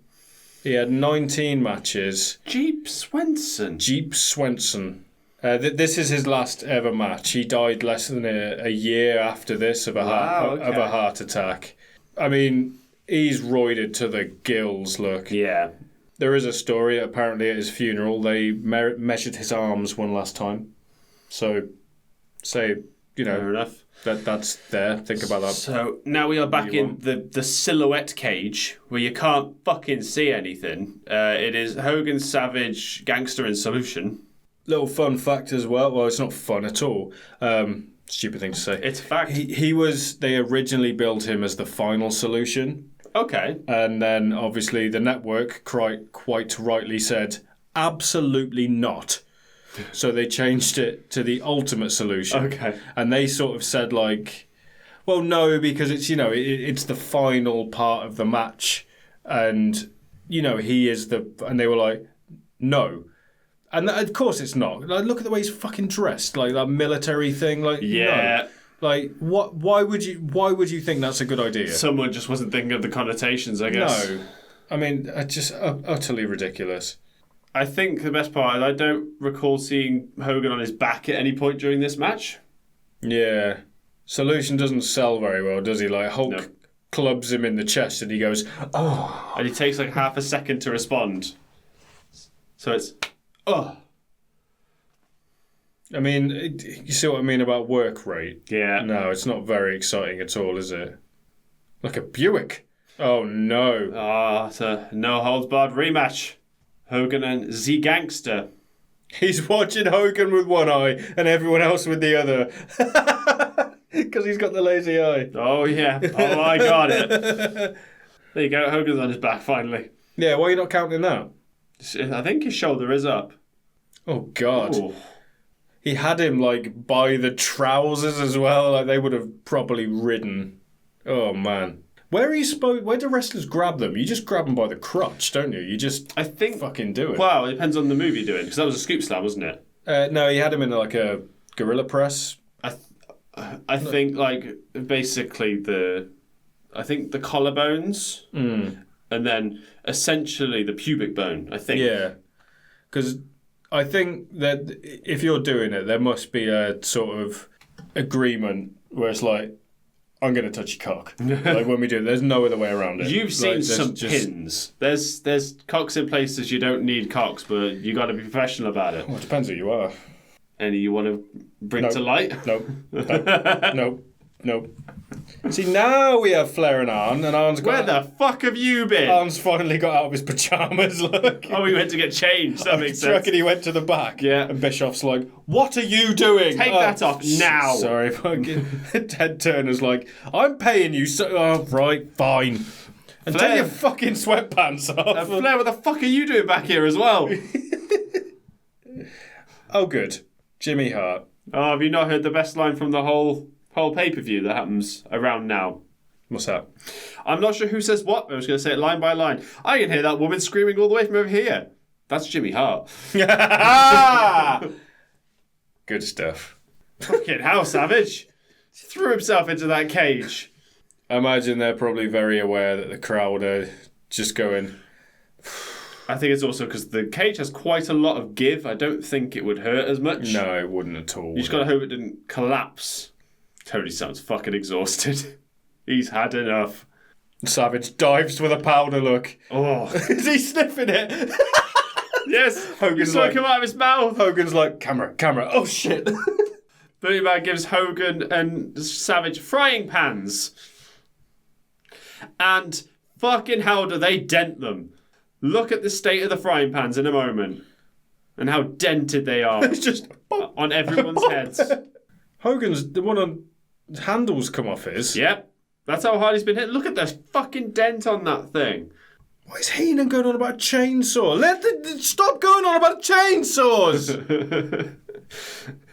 He had 19 matches. Jeep Swenson. Jeep Swenson. This is his last ever match. He died less than a year after this of a heart attack. I mean, he's roided to the gills, look. Yeah. There is a story, apparently at his funeral, they measured his arms one last time. So, fair enough. That's there. Think about that. So now we are back in the silhouette cage where you can't fucking see anything. It is Hogan, Savage, Gangster and Solution. Little fun fact as well. Well, it's not fun at all. Stupid thing to say. It's a fact. They originally built him as the final solution. Okay. And then obviously the network quite rightly said, absolutely not. So they changed it to the ultimate solution. Okay. And they sort of said like, well, no, because it's, it's the final part of the match. And, he is and they were like, no. And of course it's not. Like, look at the way he's fucking dressed, like that military thing. Like, yeah. No. Like, what? Why would you think that's a good idea? Someone just wasn't thinking of the connotations, I guess. No, I mean, just utterly ridiculous. I think the best part is I don't recall seeing Hogan on his back at any point during this match. Yeah, Solution doesn't sell very well, does he? Like Hulk clubs him in the chest, and he goes, "Oh," and he takes like half a second to respond. So it's. Oh. I mean, you see what I mean about work rate? Yeah. No, it's not very exciting at all, is it? Like a Buick. Oh, no. It's a no-holds-barred rematch. Hogan and Z Gangster. He's watching Hogan with one eye and everyone else with the other. Because he's got the lazy eye. Oh, yeah. Oh, I got it. There you go. Hogan's on his back, finally. Yeah, why are you not counting that? I think his shoulder is up. Oh, God. Ooh. He had him, like, by the trousers as well. Like, they would have properly ridden. Oh, man. Where do wrestlers grab them? You just grab them by the crotch, don't you? You just fucking do it. Well, it depends on the move you're doing, because that was a scoop slam, wasn't it? No, he had him in, like, a gorilla press. I think, like, basically the collarbones, and then essentially the pubic bone, I think. Yeah. Because I think that if you're doing it, there must be a sort of agreement where it's like, I'm going to touch your cock. Like when we do it, there's no other way around it. You've seen some pins. There's cocks in places you don't need cocks, but you got to be professional about it. Well, it depends who you are. Any you want to bring to light? Nope. See, now we have Flair and Arn, and Arn's got... Where the fuck have you been? Arn's finally got out of his pyjamas, look. Oh, he went to get changed. That makes sense. I reckon he went to the back. Yeah. And Bischoff's like, what are you doing? Take that off now. Sorry, fucking... Ted Turner's like, I'm paying you, so... Oh, right, fine. And Flair... take your fucking sweatpants off. Flair, what the fuck are you doing back here as well? Oh, good. Jimmy Hart. Oh, have you not heard the best line from the whole pay-per-view that happens around now? What's that? I'm not sure who says what, but I was going to say it line by line. I can hear that woman screaming all the way from over here. That's Jimmy Hart. Good stuff. Fucking hell, Savage. He threw himself into that cage. I imagine they're probably very aware that the crowd are just going... I think it's also because the cage has quite a lot of give. I don't think it would hurt as much. No, it wouldn't at all. You just got to hope it didn't collapse. Tony sounds fucking exhausted. He's had enough. Savage dives with a powder look. Oh. Is he sniffing it? Yes. Hogan's like, come out of his mouth. Hogan's like, camera. Oh, shit. Billy Man gives Hogan and Savage frying pans. And fucking hell do they dent them. Look at the state of the frying pans in a moment. And how dented they are. It's just... Bop, on everyone's bop. heads. Hogan's, the one on handles come off his. Yep. That's how hard he's been hit. Look at this fucking dent on that thing. Why is Heenan going on about a chainsaw? Stop going on about chainsaws!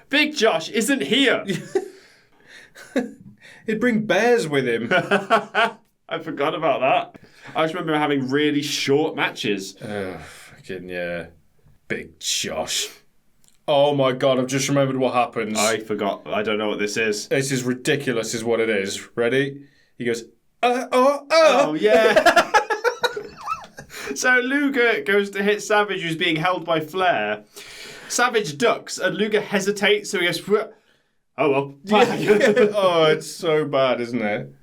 Big Josh isn't here. He'd bring bears with him. I forgot about that. I just remember having really short matches. Fucking yeah. Big Josh. Oh my God, I've just remembered what happens. I forgot. I don't know what this is. This is ridiculous is what it is. Ready? He goes, Oh, yeah. So Luger goes to hit Savage, who's being held by Flair. Savage ducks, and Luger hesitates, so he goes, oh, well. Oh, it's so bad, isn't it?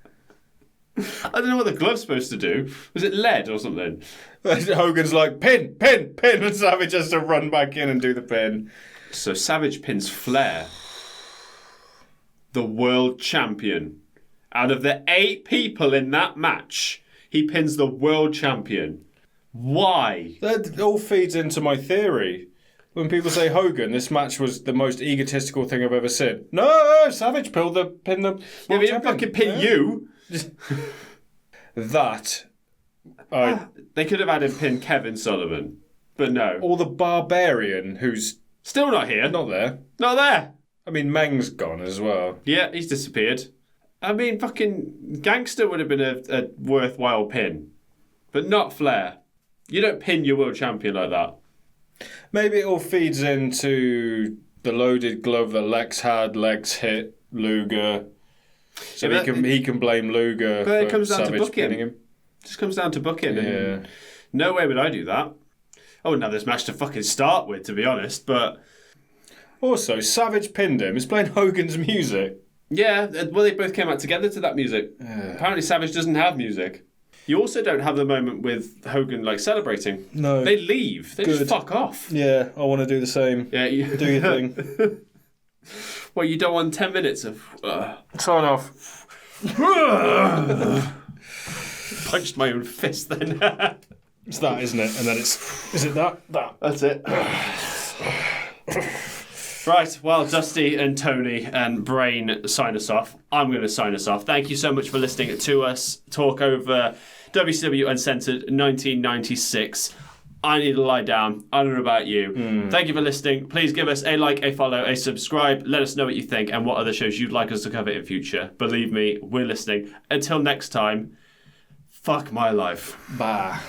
I don't know what the glove's supposed to do. Was it lead or something? Hogan's like, pin, and Savage has to run back in and do the pin. So Savage pins Flair, the world champion. Out of the 8 people in that match, he pins the world champion. Why? That all feeds into my theory. When people say Hogan, this match was the most egotistical thing I've ever seen. No, Savage pinned the Yeah, but he didn't fucking pin you. They could have had him pin Kevin Sullivan, but no. Or the Barbarian, who's still not here. Not there. Not there. I mean, Meng's gone as well. Yeah, he's disappeared. I mean, fucking Gangster would have been a worthwhile pin, but not Flair. You don't pin your world champion like that. Maybe it all feeds into the loaded glove that Lex had. Lex hit Luger. So yeah, he can blame Luger but for it comes down Savage to booking. pinning him. It just comes down to booking. Yeah. And no way would I do that. I wouldn't have this match to fucking start with, to be honest, but... Also, Savage pinned him. He's playing Hogan's music. Yeah, well, they both came out together to that music. Apparently Savage doesn't have music. You also don't have the moment with Hogan, like, celebrating. No. They leave. They just fuck off. Yeah, I want to do the same. Yeah, do your thing. Well, you don't want 10 minutes of... Sign off. Punched my own fist then. It's that, isn't it? And then it's... Is it that? That. That's it. Right, well, Dusty and Tony and Brain sign us off. I'm going to sign us off. Thank you so much for listening to us talk over WCW Uncensored 1996. I need to lie down. I don't know about you. Thank you for listening. Please give us a like, a follow, a subscribe. Let us know what you think and what other shows you'd like us to cover in future. Believe me, we're listening. Until next time, fuck my life. Bye.